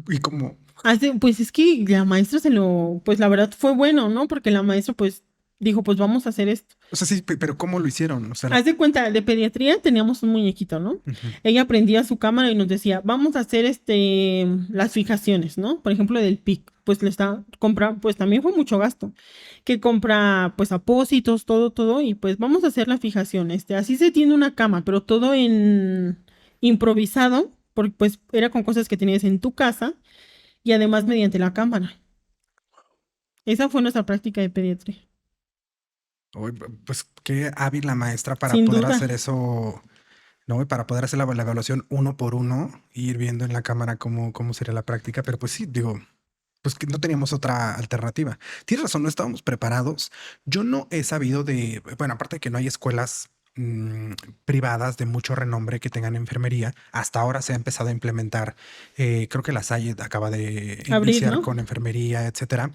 Speaker 2: Y como,
Speaker 1: Pues es que la maestra pues la verdad fue bueno, ¿no? Porque la maestra pues dijo, pues vamos a hacer esto.
Speaker 2: o sea, sí, pero ¿cómo lo hicieron? O sea,
Speaker 1: Haz de cuenta, de pediatría teníamos un muñequito, ¿no?
Speaker 2: ujú,
Speaker 1: Ella prendía su cámara y nos decía, vamos a hacer las fijaciones, ¿no? Por ejemplo, del PIC, pues pues también fue mucho gasto, que compra pues apósitos, todo, y pues vamos a hacer la fijación, así se tiene una cama, pero todo en improvisado, porque pues era con cosas que tenías en tu casa y además mediante la cámara. Esa fue nuestra práctica de pediatría.
Speaker 2: uy, pues qué hábil la maestra para
Speaker 1: Sin
Speaker 2: poder
Speaker 1: duda.
Speaker 2: hacer eso, ¿no? Y para poder hacer la evaluación uno por uno, e ir viendo en la cámara cómo sería la práctica. Pero pues sí, digo, pues que no teníamos otra alternativa. Tienes razón, no estábamos preparados. Yo no he sabido bueno, aparte de que no hay escuelas mm, privadas de mucho renombre que tengan enfermería, hasta ahora se ha empezado a implementar, creo que la Salle acaba de
Speaker 1: Abrir,
Speaker 2: iniciar
Speaker 1: ¿no?
Speaker 2: con enfermería, etcétera.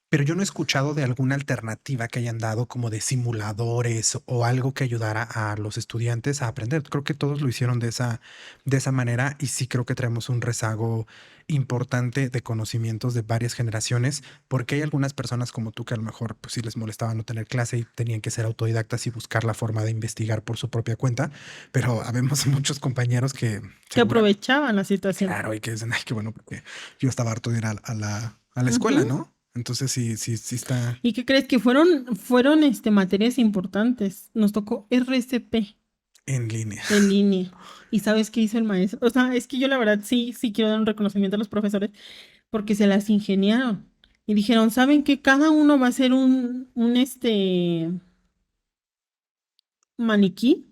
Speaker 2: Pero yo no he escuchado de alguna alternativa que hayan dado como de simuladores o algo que ayudara a los estudiantes a aprender. Creo que todos lo hicieron de esa manera y sí creo que traemos un rezago importante de conocimientos de varias generaciones, porque hay algunas personas como tú que a lo mejor pues sí les molestaba no tener clase y tenían que ser autodidactas y buscar la forma de investigar por su propia cuenta, pero habemos muchos compañeros que
Speaker 1: Que
Speaker 2: segura,
Speaker 1: aprovechaban la situación.
Speaker 2: claro, y que dicen, ay, qué bueno, porque yo estaba harto de ir a la escuela,
Speaker 1: Ujú.
Speaker 2: ¿no? Entonces sí está
Speaker 1: ¿Y qué crees? Que fueron materias importantes. Nos tocó RCP
Speaker 2: en línea.
Speaker 1: en línea. ¿Y sabes qué hizo el maestro? O sea, es que yo la verdad sí quiero dar un reconocimiento a los profesores porque se las ingeniaron. Y dijeron, ¿saben qué? Cada uno va a ser un maniquí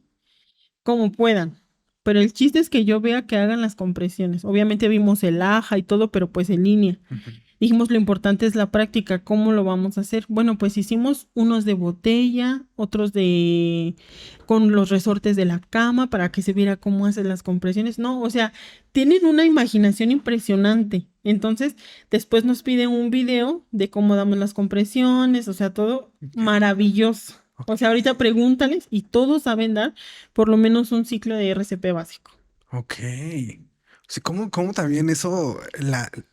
Speaker 1: como puedan. Pero el chiste es que yo vea que hagan las compresiones. Obviamente vimos el AJA y todo, pero pues en línea.
Speaker 2: Ujú.
Speaker 1: Dijimos, lo importante es la práctica, ¿cómo lo vamos a hacer? Bueno, pues hicimos unos de botella, otros con los resortes de la cama para que se viera cómo hacen las compresiones. No, o sea, tienen una imaginación impresionante. Entonces, después nos piden un video de cómo damos las compresiones, o sea, todo maravilloso. O
Speaker 2: Ok,
Speaker 1: sea, ahorita pregúntales y todos saben dar por lo menos un ciclo de RCP básico.
Speaker 2: ok. Sí, cómo también eso,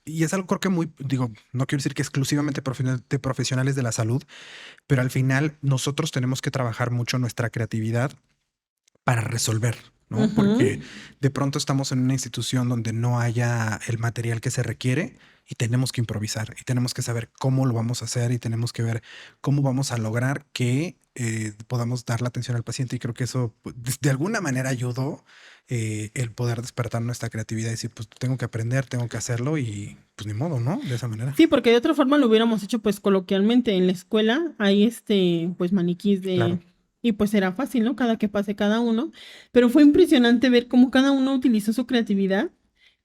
Speaker 2: y es algo creo que muy, digo, no quiero decir que exclusivamente de profesionales de la salud, pero al final nosotros tenemos que trabajar mucho nuestra creatividad para resolver, ¿no?
Speaker 1: Ujú.
Speaker 2: Porque de pronto estamos en una institución donde no haya el material que se requiere y tenemos que improvisar y tenemos que saber cómo lo vamos a hacer y tenemos que ver cómo vamos a lograr que podamos dar la atención al paciente. Y creo que eso pues, de alguna manera ayudó el poder despertar nuestra creatividad y decir, pues tengo que aprender, tengo que hacerlo y pues ni modo, ¿no? De esa manera.
Speaker 1: Sí, porque de otra forma lo hubiéramos hecho pues coloquialmente en la escuela, hay pues maniquís
Speaker 2: Claro.
Speaker 1: y pues era fácil, ¿no? Cada que pase cada uno, pero fue impresionante ver cómo cada uno utilizó su creatividad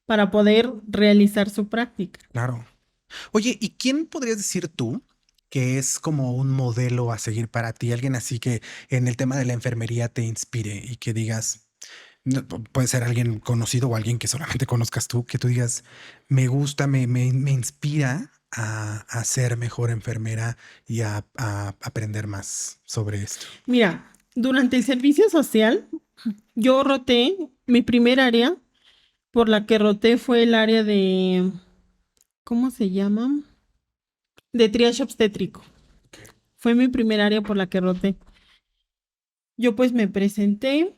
Speaker 1: para poder realizar su práctica.
Speaker 2: Claro. Oye, ¿y quién podrías decir tú que es como un modelo a seguir para ti? Alguien así que en el tema de la enfermería te inspire y que digas, Puede ser alguien conocido o alguien que solamente conozcas tú, que tú digas, me gusta, me inspira a ser mejor enfermera y a aprender más sobre esto.
Speaker 1: Mira, durante el servicio social, yo roté, mi primer área por la que roté fue el área de, ¿cómo se llama? De triage obstétrico. Fue mi primer área por la que roté. Yo pues me presenté,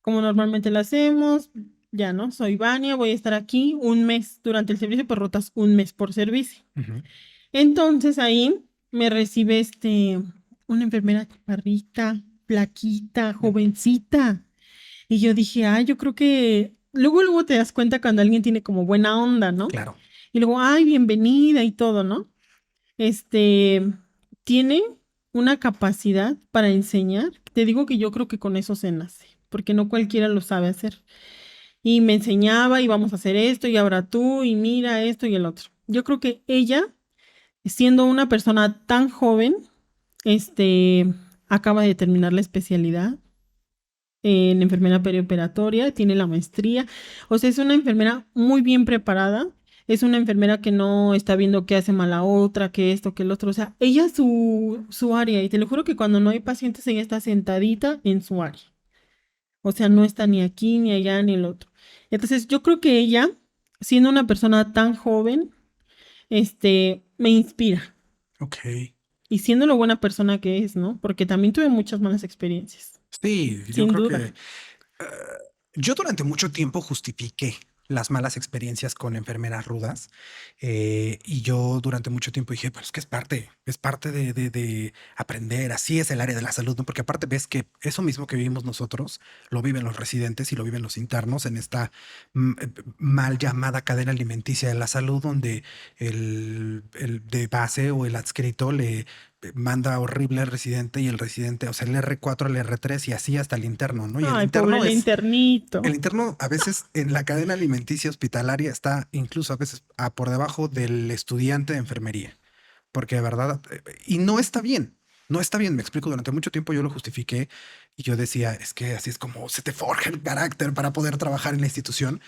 Speaker 1: como normalmente lo hacemos, ya no, soy Vania, voy a estar aquí un mes durante el servicio, pues rotas un mes por servicio.
Speaker 2: Ujú.
Speaker 1: Entonces ahí me recibe una enfermera chaparrita, flaquita, jovencita. Y yo dije, ay, yo creo que luego te das cuenta cuando alguien tiene como buena onda, ¿no?
Speaker 2: Claro.
Speaker 1: Y luego, ay, bienvenida y todo, ¿no? Este, tiene una capacidad para enseñar. Te digo que yo creo que con eso se nace, porque no cualquiera lo sabe hacer. Y me enseñaba y vamos a hacer esto y ahora tú y mira esto y el otro. Yo creo que ella, siendo una persona tan joven, acaba de terminar la especialidad en enfermera perioperatoria, tiene la maestría, o sea, es una enfermera muy bien preparada, es una enfermera que no está viendo qué hace mal a otra, que esto, que el otro, o sea, ella es su área, y te lo juro que cuando no hay pacientes, ella está sentadita en su área, o sea, no está ni aquí, ni allá, ni el otro. Entonces, yo creo que ella, siendo una persona tan joven, me inspira,
Speaker 2: Ok.
Speaker 1: y siendo lo buena persona que es, ¿no? Porque también tuve muchas malas experiencias,
Speaker 2: Sí, yo
Speaker 1: sin
Speaker 2: creo que
Speaker 1: duda.
Speaker 2: eh, yo durante mucho tiempo justifiqué las malas experiencias con enfermeras rudas y yo durante mucho tiempo dije, pues que es parte de aprender, así es el área de la salud, ¿no? Porque aparte ves que eso mismo que vivimos nosotros lo viven los residentes y lo viven los internos en esta mal llamada cadena alimenticia de la salud, donde el de base o el adscrito le manda horrible al residente y el residente, o sea, el R4 al R3 y así hasta el interno, ¿no? Y
Speaker 1: Ay, pobre el
Speaker 2: el
Speaker 1: internito.
Speaker 2: interno a veces en la cadena alimenticia hospitalaria está incluso a veces por debajo del estudiante de enfermería, porque de verdad, y no está bien, no está bien, me explico, durante mucho tiempo yo lo justifiqué y yo decía, es que así es como se te forja el carácter para poder trabajar en la institución,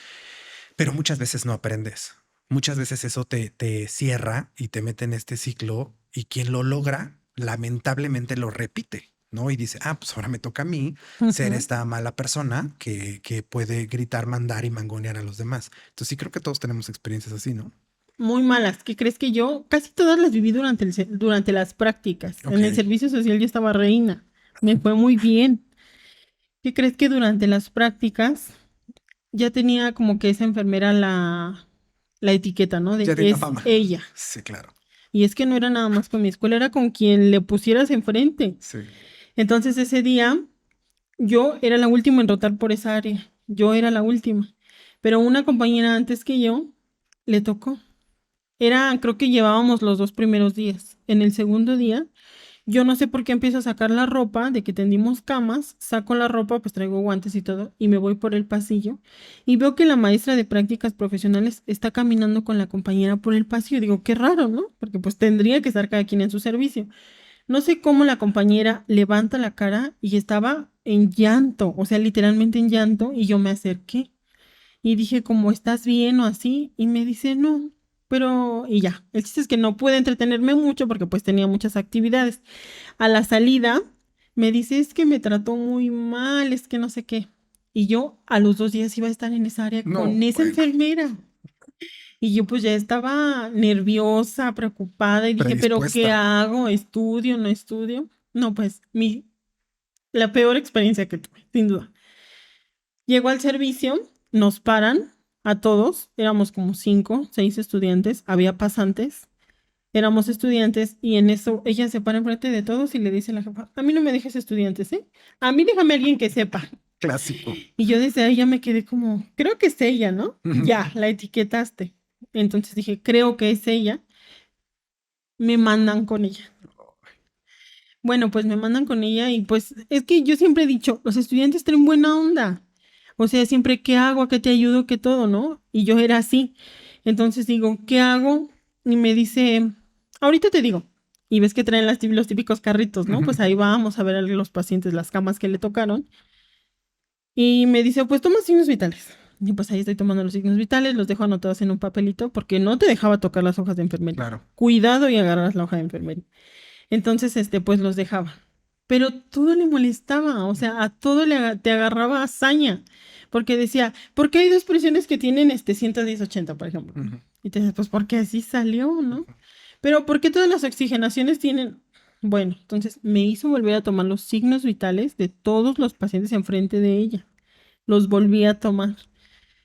Speaker 2: pero muchas veces no aprendes. Muchas veces eso te cierra y te mete en este ciclo y quien lo logra, lamentablemente lo repite, ¿no? Y dice, ah, pues ahora me toca a mí ser
Speaker 1: Ujú.
Speaker 2: esta mala persona que puede gritar, mandar y mangonear a los demás. Entonces sí creo que todos tenemos experiencias así, ¿no?
Speaker 1: Muy malas. ¿Qué crees que yo? Casi todas las viví durante las prácticas.
Speaker 2: Ok.
Speaker 1: En el servicio social yo estaba reina. Me fue muy bien. ¿Qué crees que durante las prácticas ya tenía como que esa enfermera la etiqueta, ¿no? De
Speaker 2: Ya tenía
Speaker 1: es
Speaker 2: fama.
Speaker 1: ella.
Speaker 2: Sí, claro.
Speaker 1: Y es que no era nada más con mi escuela, era con quien le pusieras enfrente.
Speaker 2: Sí.
Speaker 1: Entonces ese día yo era la última en rotar por esa área. Yo era la última. Pero una compañera antes que yo le tocó. Creo que llevábamos los 2 primeros días. En el segundo día, yo no sé por qué empiezo a sacar la ropa, de que tendimos camas, saco la ropa, pues traigo guantes y todo, y me voy por el pasillo, y veo que la maestra de prácticas profesionales está caminando con la compañera por el pasillo. Digo, qué raro, ¿no? Porque pues tendría que estar cada quien en su servicio. No sé cómo la compañera levanta la cara y estaba en llanto, o sea, literalmente en llanto, y yo me acerqué. Y dije, como estás bien o así, y me dice, no, pero, y ya. El chiste es que no pude entretenerme mucho porque pues tenía muchas actividades. A la salida, me dice, es que me trató muy mal, es que no sé qué. Y yo a los 2 días iba a estar en esa área con
Speaker 2: No,
Speaker 1: esa
Speaker 2: bueno,
Speaker 1: enfermera. Y yo pues ya estaba nerviosa, preocupada y dije, pero ¿qué
Speaker 2: predispuesta.
Speaker 1: hago? ¿Estudio? ¿No estudio? No, pues la peor experiencia que tuve, sin duda. Llego al servicio, nos paran a todos, éramos como 5, 6 estudiantes, había pasantes, éramos estudiantes y en eso ella se para enfrente de todos y le dice a la jefa, a mí no me dejes estudiantes, ¿eh? A mí déjame a alguien que sepa.
Speaker 2: Clásico.
Speaker 1: Y yo desde ahí ya me quedé como, creo que es ella, ¿no?
Speaker 2: Ujú.
Speaker 1: Ya, la etiquetaste. Entonces dije, creo que es ella, me mandan con ella. Bueno, pues me mandan con ella y pues es que yo siempre he dicho, los estudiantes traen buena onda. O sea, siempre, ¿qué hago? ¿A qué te ayudo? ¿Qué todo? ¿No? Y yo era así. Entonces digo, ¿qué hago? Y me dice, ahorita te digo. Y ves que traen los típicos carritos, ¿no?
Speaker 2: Ujú.
Speaker 1: Pues ahí vamos a ver a los pacientes, las camas que le tocaron. Y me dice, pues toma signos vitales. Y pues ahí estoy tomando los signos vitales, los dejo anotados en un papelito porque no te dejaba tocar las hojas de enfermería.
Speaker 2: Claro.
Speaker 1: Cuidado y agarras la hoja de enfermería. Entonces, pues los dejaba. Pero todo le molestaba, o sea, a todo te agarraba hazaña. Porque decía, ¿por qué hay dos presiones que tienen 110/80, por ejemplo?
Speaker 2: Ujú.
Speaker 1: Y te dices, pues porque así salió, ¿no? Pero ¿por qué todas las oxigenaciones tienen? Bueno, entonces me hizo volver a tomar los signos vitales de todos los pacientes enfrente de ella. Los volví a tomar.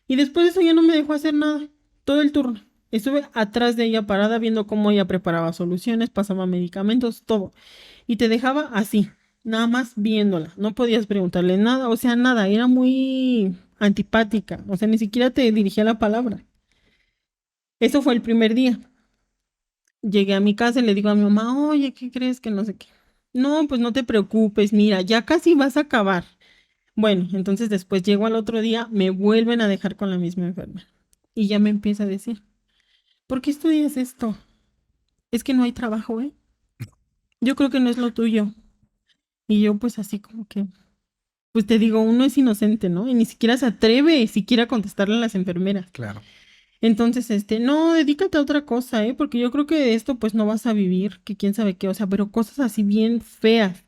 Speaker 1: Y después de eso ya no me dejó hacer nada, todo el turno. Estuve atrás de ella parada viendo cómo ella preparaba soluciones, pasaba medicamentos, todo. Y te dejaba así, nada más viéndola. No podías preguntarle nada, o sea, nada, era muy antipática, o sea, ni siquiera te dirigía la palabra. Eso fue el primer día. Llegué a mi casa y le digo a mi mamá, oye, ¿qué crees que no sé qué? No, pues no te preocupes, mira, ya casi vas a acabar. Bueno, entonces después llego al otro día, me vuelven a dejar con la misma enfermera. Y ya me empieza a decir, ¿por qué estudias esto? Es que no hay trabajo, ¿eh? Yo creo que no es lo tuyo. Y yo pues así como que, pues te digo, uno es inocente, ¿no? Y ni siquiera se atreve siquiera a contestarle a las enfermeras.
Speaker 2: Claro.
Speaker 1: Entonces, no, dedícate a otra cosa, ¿eh? Porque yo creo que de esto pues no vas a vivir, que quién sabe qué, o sea, pero cosas así bien feas.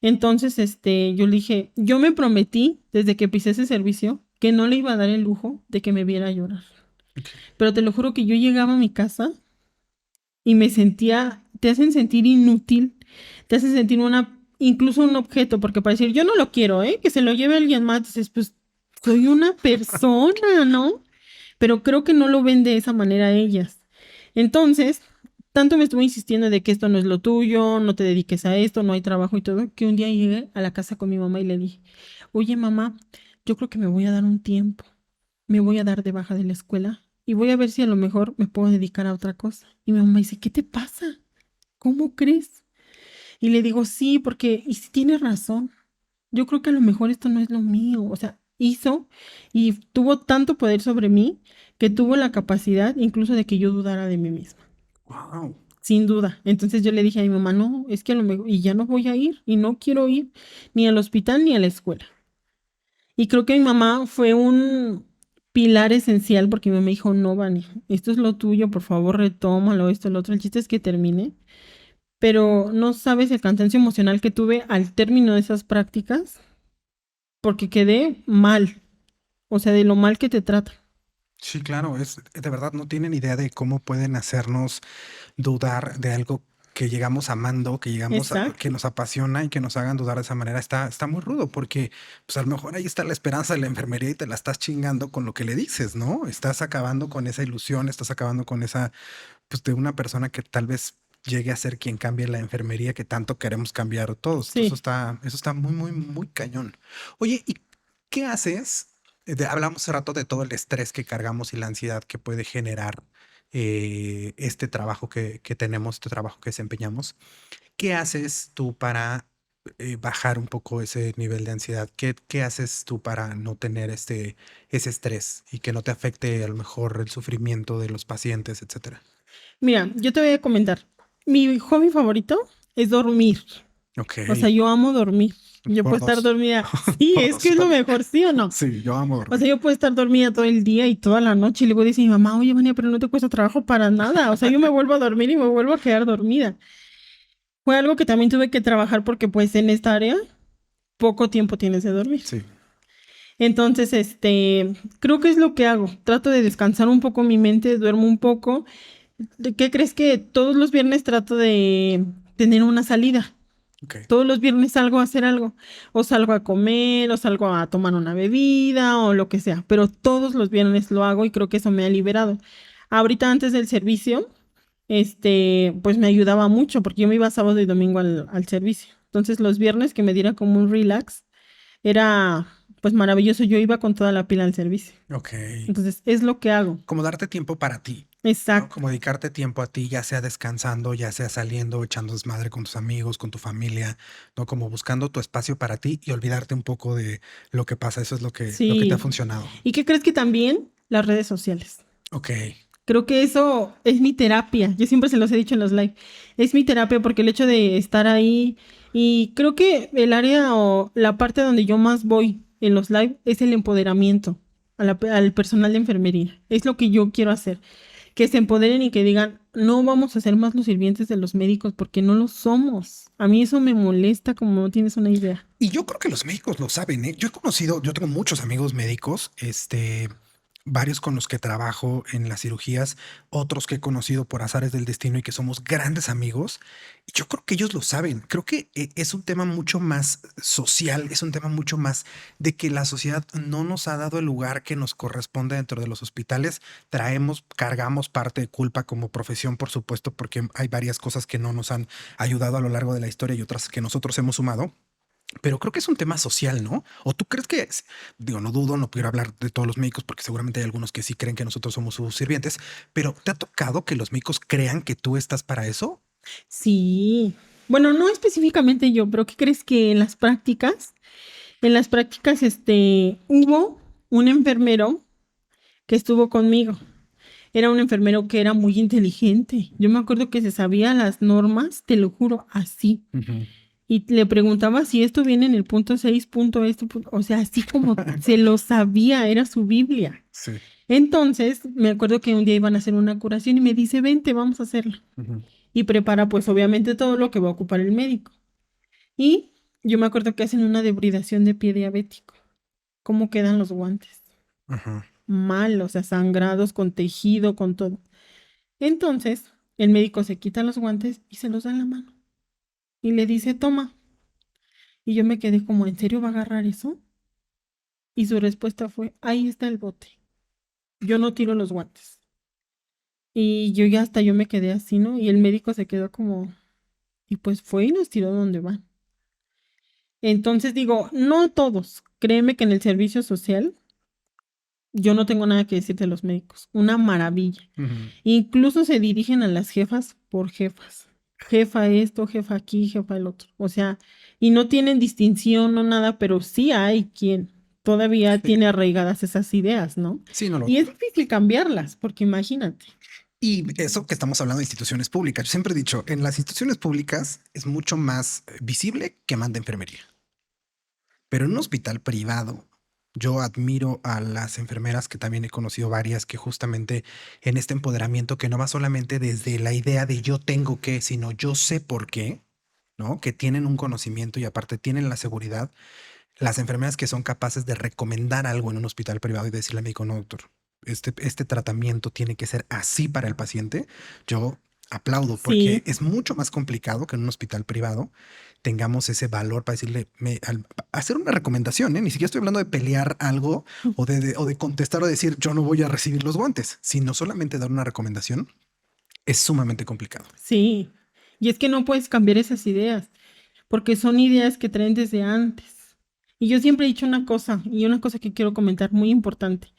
Speaker 1: Entonces, yo le dije, yo me prometí desde que pisé ese servicio que no le iba a dar el lujo de que me viera llorar.
Speaker 2: Ok.
Speaker 1: Pero te lo juro que yo llegaba a mi casa y me sentía, te hacen sentir inútil, te hacen sentir incluso un objeto, porque para decir, yo no lo quiero, ¿eh? Que se lo lleve alguien más, dices, pues soy una persona, ¿no? Pero creo que no lo ven de esa manera ellas. Entonces, tanto me estuvo insistiendo de que esto no es lo tuyo, no te dediques a esto, no hay trabajo y todo, que un día llegué a la casa con mi mamá y le dije, oye mamá, yo creo que me voy a dar un tiempo, me voy a dar de baja de la escuela y voy a ver si a lo mejor me puedo dedicar a otra cosa. Y mi mamá dice, ¿qué te pasa? ¿Cómo crees? Y le digo, sí, porque, y si tienes razón, yo creo que a lo mejor esto no es lo mío. O sea, hizo y tuvo tanto poder sobre mí que tuvo la capacidad incluso de que yo dudara de mí misma.
Speaker 2: Wow.
Speaker 1: Sin duda. Entonces yo le dije a mi mamá, no, es que a lo mejor, y ya no voy a ir, y no quiero ir ni al hospital ni a la escuela. Y creo que mi mamá fue un pilar esencial porque mi mamá dijo, no, Vani, esto es lo tuyo, por favor, retómalo, esto, lo otro. El chiste es que termine. Pero no sabes el cansancio emocional que tuve al término de esas prácticas porque quedé mal, o sea, de lo mal que te trata.
Speaker 2: Sí, claro, es de verdad no tienen idea de cómo pueden hacernos dudar de algo que llegamos amando, que llegamos a, que
Speaker 1: Exacto.
Speaker 2: nos apasiona y que nos hagan dudar de esa manera. Está muy rudo porque pues a lo mejor ahí está la esperanza de la enfermería y te la estás chingando con lo que le dices, ¿no? Estás acabando con esa ilusión, estás acabando con esa, pues de una persona que tal vez llegue a ser quien cambie la enfermería que tanto queremos cambiar todos. Entonces
Speaker 1: Sí.
Speaker 2: eso está muy, muy, muy cañón. Oye, ¿y qué haces? Hablamos hace rato de todo el estrés que cargamos y la ansiedad que puede generar este trabajo que tenemos, este trabajo que desempeñamos. ¿Qué haces tú para bajar un poco ese nivel de ansiedad? ¿Qué haces tú para no tener ese estrés y que no te afecte a lo mejor el sufrimiento de los pacientes, etcétera?
Speaker 1: Mira, yo te voy a comentar. Mi hobby favorito es dormir.
Speaker 2: Ok,
Speaker 1: O sea, yo amo dormir. Yo puedo
Speaker 2: por
Speaker 1: estar
Speaker 2: dos.
Speaker 1: dormida. Sí,
Speaker 2: Por
Speaker 1: es que
Speaker 2: dos,
Speaker 1: es
Speaker 2: yo
Speaker 1: lo
Speaker 2: también.
Speaker 1: mejor, ¿sí o no?
Speaker 2: Sí, yo amo
Speaker 1: O sea,
Speaker 2: dormir.
Speaker 1: yo puedo estar dormida todo el día y toda la noche. Y luego dice mi mamá, oye, Vania, pero no te cuesta trabajo para nada. O sea, yo me vuelvo a dormir y me vuelvo a quedar dormida. Fue algo que también tuve que trabajar porque pues en esta área poco tiempo tienes de dormir.
Speaker 2: Sí,
Speaker 1: Entonces, creo que es lo que hago. Trato de descansar un poco mi mente, duermo un poco. ¿De qué crees que todos los viernes trato de tener una salida?
Speaker 2: ok.
Speaker 1: Todos los viernes salgo a hacer algo. O salgo a comer, o salgo a tomar una bebida, o lo que sea. Pero todos los viernes lo hago y creo que eso me ha liberado. Ahorita antes del servicio, pues me ayudaba mucho porque yo me iba sábado y domingo al servicio. Entonces los viernes que me diera como un relax, era pues maravilloso. Yo iba con toda la pila al servicio.
Speaker 2: Ok.
Speaker 1: Entonces es lo que hago.
Speaker 2: Como darte tiempo para ti, ¿no?
Speaker 1: Exacto.
Speaker 2: Como dedicarte tiempo a ti, ya sea descansando, ya sea saliendo, echando desmadre con tus amigos, con tu familia, ¿no? Como buscando tu espacio para ti y olvidarte un poco de lo que pasa. Eso es lo que te ha
Speaker 1: Sí.
Speaker 2: funcionado.
Speaker 1: ¿Y qué crees que también las redes sociales?
Speaker 2: Ok,
Speaker 1: Creo que eso es mi terapia. Yo siempre se los he dicho en los live. Es mi terapia porque el hecho de estar ahí y creo que el área o la parte donde yo más voy en los live es el empoderamiento al personal de enfermería. Es lo que yo quiero hacer. Que se empoderen y que digan, no vamos a ser más los sirvientes de los médicos porque no lo somos. A mí eso me molesta como no tienes una idea.
Speaker 2: Y yo creo que los médicos lo saben, ¿eh? Yo tengo muchos amigos médicos, varios con los que trabajo en las cirugías, otros que he conocido por azares del destino y que somos grandes amigos. Y yo creo que ellos lo saben. Creo que es un tema mucho más social, es un tema mucho más de que la sociedad no nos ha dado el lugar que nos corresponde dentro de los hospitales. Cargamos parte de culpa como profesión, por supuesto, porque hay varias cosas que no nos han ayudado a lo largo de la historia y otras que nosotros hemos sumado. Pero creo que es un tema social, ¿no? ¿O tú crees que digo, no dudo, no quiero hablar de todos los médicos porque seguramente hay algunos que sí creen que nosotros somos sus sirvientes, pero ¿te ha tocado que los médicos crean que tú estás para eso?
Speaker 1: Sí. Bueno, no específicamente yo, pero ¿qué crees que en las prácticas? En las prácticas, hubo un enfermero que estuvo conmigo. Era un enfermero que era muy inteligente. Yo me acuerdo que se sabía las normas, te lo juro, así.
Speaker 2: Ujú.
Speaker 1: Y le preguntaba si esto viene en el punto 6, punto esto, o sea, así como se lo sabía, era su Biblia.
Speaker 2: Sí.
Speaker 1: Entonces, me acuerdo que un día iban a hacer una curación y me dice, vente, vamos a hacerla.
Speaker 2: Ujú.
Speaker 1: Y prepara, pues, obviamente todo lo que va a ocupar el médico. Y yo me acuerdo que hacen una debridación de pie diabético. ¿Cómo quedan los guantes?
Speaker 2: Ajá.
Speaker 1: Mal, o sea, sangrados, con tejido, con todo. Entonces, el médico se quita los guantes y se los da en la mano. Y le dice, toma. Y yo me quedé como, ¿en serio va a agarrar eso? Y su respuesta fue, ahí está el bote. Yo no tiro los guantes. Y yo ya hasta yo me quedé así, ¿no? Y el médico se quedó como, y pues fue y los tiró donde van. Entonces digo, no todos. Créeme que en el servicio social yo no tengo nada que decir de los médicos. Una maravilla.
Speaker 2: Ujú.
Speaker 1: Incluso se dirigen a las jefas por jefas. Jefa esto, jefa aquí, jefa el otro. O sea, y no tienen distinción o nada, pero sí hay quien todavía
Speaker 2: Sí.
Speaker 1: tiene arraigadas esas ideas, ¿no?
Speaker 2: Sí, no lo.
Speaker 1: Y es difícil cambiarlas, porque imagínate.
Speaker 2: Y eso que estamos hablando de instituciones públicas. Yo siempre he dicho, en las instituciones públicas es mucho más visible que manda enfermería. Pero en un hospital privado, yo admiro a las enfermeras que también he conocido varias que justamente en este empoderamiento que no va solamente desde la idea de yo tengo que, sino yo sé por qué, ¿no? Que tienen un conocimiento y aparte tienen la seguridad. Las enfermeras que son capaces de recomendar algo en un hospital privado y decirle al médico, no, doctor, este tratamiento tiene que ser así para el paciente. Yo aplaudo porque
Speaker 1: Sí,
Speaker 2: es mucho más complicado que en un hospital privado tengamos ese valor para decirle, hacer una recomendación, ¿eh? Ni siquiera estoy hablando de pelear algo o de contestar o decir yo no voy a recibir los guantes, sino solamente dar una recomendación es sumamente complicado.
Speaker 1: sí. Y es que no puedes cambiar esas ideas, porque son ideas que traen desde antes. Y yo siempre he dicho una cosa, y una cosa que quiero comentar muy importante.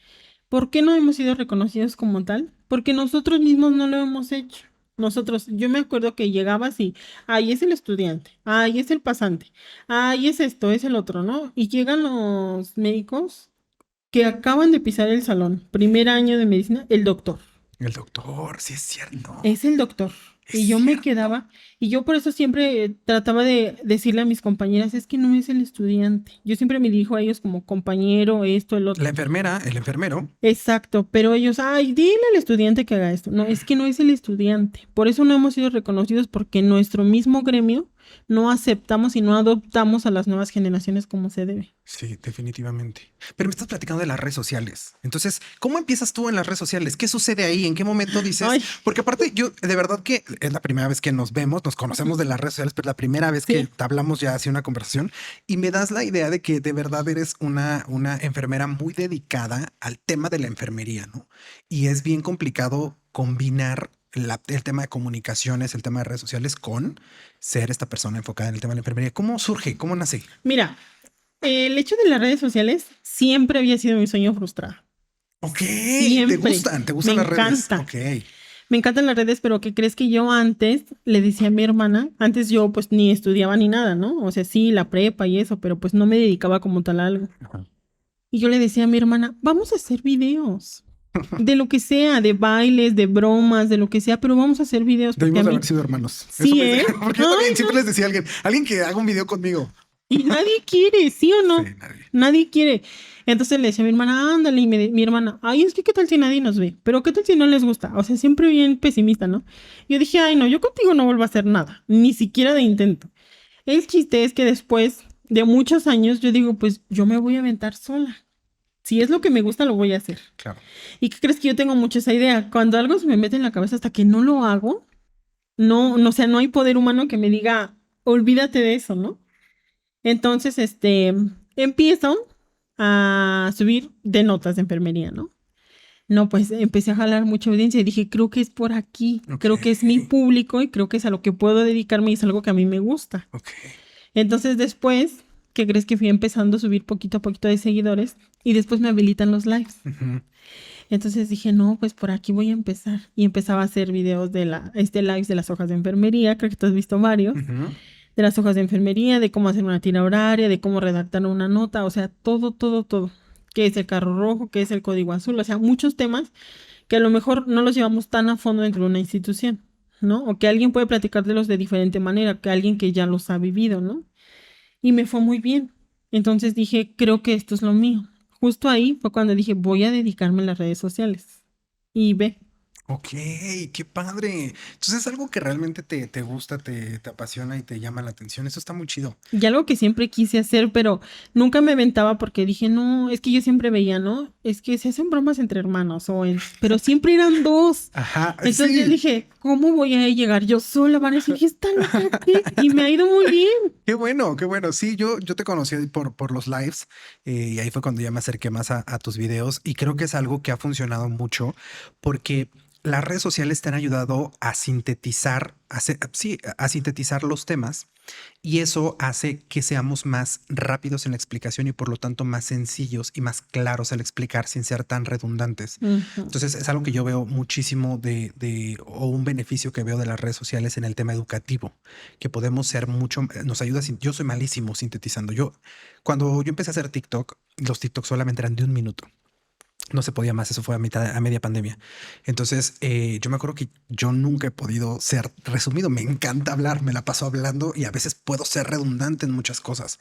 Speaker 1: ¿Por qué no hemos sido reconocidos como tal? Porque nosotros mismos no lo hemos hecho. Nosotros, yo me acuerdo que llegabas y, ahí es el estudiante, ahí es el pasante, ahí es esto, es el otro, ¿no? Y llegan los médicos que acaban de pisar el salón, primer año de medicina, el doctor.
Speaker 2: El doctor, sí es cierto,
Speaker 1: Es el doctor.
Speaker 2: es
Speaker 1: Y yo me
Speaker 2: cierto.
Speaker 1: quedaba, y yo por eso siempre trataba de decirle a mis compañeras, es que no es el estudiante. Yo siempre me dirijo a ellos como compañero, esto, el
Speaker 2: La
Speaker 1: otro.
Speaker 2: enfermera, el enfermero.
Speaker 1: Exacto, pero ellos, ay, dile al estudiante que haga esto. No, es que no es el estudiante. Por eso no hemos sido reconocidos porque en nuestro mismo gremio no aceptamos y no adoptamos a las nuevas generaciones como se debe.
Speaker 2: Sí, definitivamente. Pero me estás platicando de las redes sociales. Entonces, ¿cómo empiezas tú en las redes sociales? ¿Qué sucede ahí? ¿En qué momento dices?
Speaker 1: Ay,
Speaker 2: Porque aparte, yo de verdad que es la primera vez que nos vemos, nos conocemos de las redes sociales, pero la primera vez que
Speaker 1: sí,
Speaker 2: hablamos ya hace una conversación y me das la idea de que de verdad eres una enfermera muy dedicada al tema de la enfermería, ¿no? Y es bien complicado combinar el tema de comunicaciones, el tema de redes sociales con ser esta persona enfocada en el tema de la enfermería. ¿Cómo surge? ¿Cómo nace?
Speaker 1: mira, el hecho de las redes sociales siempre había sido mi sueño frustrado.
Speaker 2: Ok,
Speaker 1: Siempre.
Speaker 2: te
Speaker 1: Me
Speaker 2: gustan las redes.
Speaker 1: encanta.
Speaker 2: Ok.
Speaker 1: Me encantan las redes, pero ¿qué crees que yo antes le decía a mi hermana? Antes yo pues ni estudiaba ni nada, ¿no? O sea, sí, la prepa y eso, pero pues no me dedicaba como tal a algo.
Speaker 2: Ajá.
Speaker 1: Y yo le decía a mi hermana, vamos a hacer videos. De lo que sea, de bailes, de bromas, de lo que sea, pero vamos a hacer videos porque a
Speaker 2: Debimos de haber
Speaker 1: mí,
Speaker 2: sido hermanos. Eso
Speaker 1: sí,
Speaker 2: me
Speaker 1: ¿eh?
Speaker 2: porque yo
Speaker 1: Ay,
Speaker 2: también siempre
Speaker 1: no.
Speaker 2: les decía a alguien que haga un video conmigo.
Speaker 1: Y nadie quiere, ¿sí o no?
Speaker 2: Sí, nadie.
Speaker 1: Nadie quiere. Entonces le decía a mi hermana, ándale, y mi hermana, ay, es que qué tal si nadie nos ve, pero qué tal si no les gusta, o sea, siempre bien pesimista, ¿no? Yo dije, ay, no, yo contigo no vuelvo a hacer nada, ni siquiera de intento. El chiste es que después de muchos años, yo digo, pues yo me voy a aventar sola. Si es lo que me gusta, lo voy a hacer.
Speaker 2: Claro.
Speaker 1: ¿Y qué crees que yo tengo mucho esa idea? Cuando algo se me mete en la cabeza hasta que no lo hago, no, no, o sea, no hay poder humano que me diga, olvídate de eso, ¿no? Entonces, empiezo a subir de notas de enfermería, ¿no? No, pues empecé a jalar mucha audiencia y dije, creo que es por aquí,
Speaker 2: Ok.
Speaker 1: creo que es mi público y creo que es a lo que puedo dedicarme y es algo que a mí me gusta.
Speaker 2: Ok.
Speaker 1: Entonces después, ¿qué crees que fui empezando a subir poquito a poquito de seguidores y después me habilitan los lives?
Speaker 2: Ujú.
Speaker 1: Entonces dije, no, pues por aquí voy a empezar. Y empezaba a hacer videos de lives de las hojas de enfermería, creo que tú has visto varios,
Speaker 2: Ujú.
Speaker 1: de las hojas de enfermería, de cómo hacer una tira horaria, de cómo redactar una nota, o sea, todo, todo, todo. ¿Qué es el carro rojo? ¿Qué es el código azul? O sea, muchos temas que a lo mejor no los llevamos tan a fondo dentro de una institución, ¿no? O que alguien puede platicártelos de diferente manera, que alguien que ya los ha vivido, ¿no? Y me fue muy bien. Entonces dije, creo que esto es lo mío. Justo ahí fue cuando dije, voy a dedicarme a las redes sociales. Y ve,
Speaker 2: Ok, qué padre. Entonces es algo que realmente te gusta, te apasiona y te llama la atención. Eso está muy chido.
Speaker 1: y algo que siempre quise hacer, pero nunca me aventaba porque dije, no, es que yo siempre veía, ¿no? Es que se hacen bromas entre hermanos, pero siempre eran dos.
Speaker 2: Ajá,
Speaker 1: Entonces yo
Speaker 2: sí.
Speaker 1: dije, ¿cómo voy a llegar yo sola? Van a decir, ¿y esta loca qué? Y me ha ido muy bien.
Speaker 2: Qué bueno, qué bueno. Sí, yo te conocí por los lives y ahí fue cuando ya me acerqué más a tus videos y creo que es algo que ha funcionado mucho porque las redes sociales te han ayudado a sintetizar, sí, a sintetizar los temas y eso hace que seamos más rápidos en la explicación y por lo tanto más sencillos y más claros al explicar sin ser tan redundantes.
Speaker 1: Ujú.
Speaker 2: Entonces es algo que yo veo muchísimo o un beneficio que veo de las redes sociales en el tema educativo, que podemos ser mucho, nos ayuda, yo soy malísimo sintetizando. Cuando yo empecé a hacer TikTok, los TikTok solamente eran de un minuto. No se podía más, eso fue a media pandemia. Entonces, yo me acuerdo que yo nunca he podido ser resumido. Me encanta hablar, me la paso hablando y a veces puedo ser redundante en muchas cosas.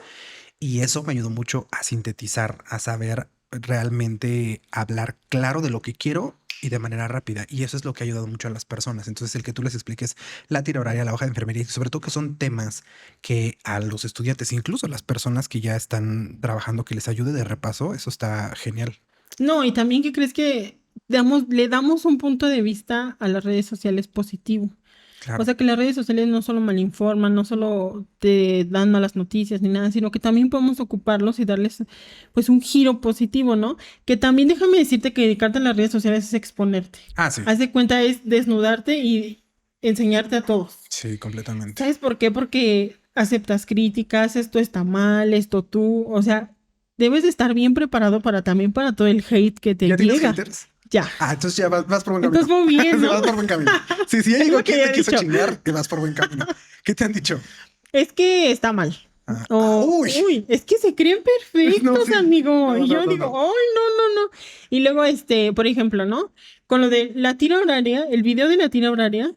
Speaker 2: Y eso me ayudó mucho a sintetizar, a saber realmente hablar claro de lo que quiero y de manera rápida. Y eso es lo que ha ayudado mucho a las personas. Entonces, el que tú les expliques la tira horaria, la hoja de enfermería, y sobre todo que son temas que a los estudiantes, incluso a las personas que ya están trabajando, que les ayude de repaso, eso está genial.
Speaker 1: No, y también que crees que le damos un punto de vista a las redes sociales positivo. O
Speaker 2: Claro.
Speaker 1: sea que las redes sociales no solo malinforman, no solo te dan malas noticias ni nada, sino que también podemos ocuparlos y darles pues un giro positivo, ¿no? Que también déjame decirte que dedicarte a las redes sociales es exponerte.
Speaker 2: Ah, sí.
Speaker 1: Haz de cuenta es desnudarte y enseñarte a todos.
Speaker 2: Sí, completamente.
Speaker 1: ¿Sabes por qué? Porque aceptas críticas, esto está mal, esto tú, o sea, debes de estar bien preparado para también para todo el hate que te
Speaker 2: ¿Ya tienes
Speaker 1: llega.
Speaker 2: haters?
Speaker 1: Ya.
Speaker 2: Ah, entonces ya vas por buen camino.
Speaker 1: Entonces muy bien,
Speaker 2: Sí,
Speaker 1: ¿no?
Speaker 2: vas por buen camino. Sí, sí, ya
Speaker 1: Es
Speaker 2: llegó
Speaker 1: lo que
Speaker 2: quien
Speaker 1: ya
Speaker 2: te
Speaker 1: he
Speaker 2: quiso
Speaker 1: dicho.
Speaker 2: chingar, que vas por buen camino. ¿Qué te han dicho?
Speaker 1: Es que está mal. O,
Speaker 2: Uy.
Speaker 1: uy, es que se creen
Speaker 2: No,
Speaker 1: perfectos,
Speaker 2: sí.
Speaker 1: amigo.
Speaker 2: No,
Speaker 1: Y
Speaker 2: no,
Speaker 1: yo
Speaker 2: no,
Speaker 1: digo,
Speaker 2: no.
Speaker 1: ay, no, no, no. Y luego, por ejemplo, ¿no? Con lo de la tira horaria, el video de la tira horaria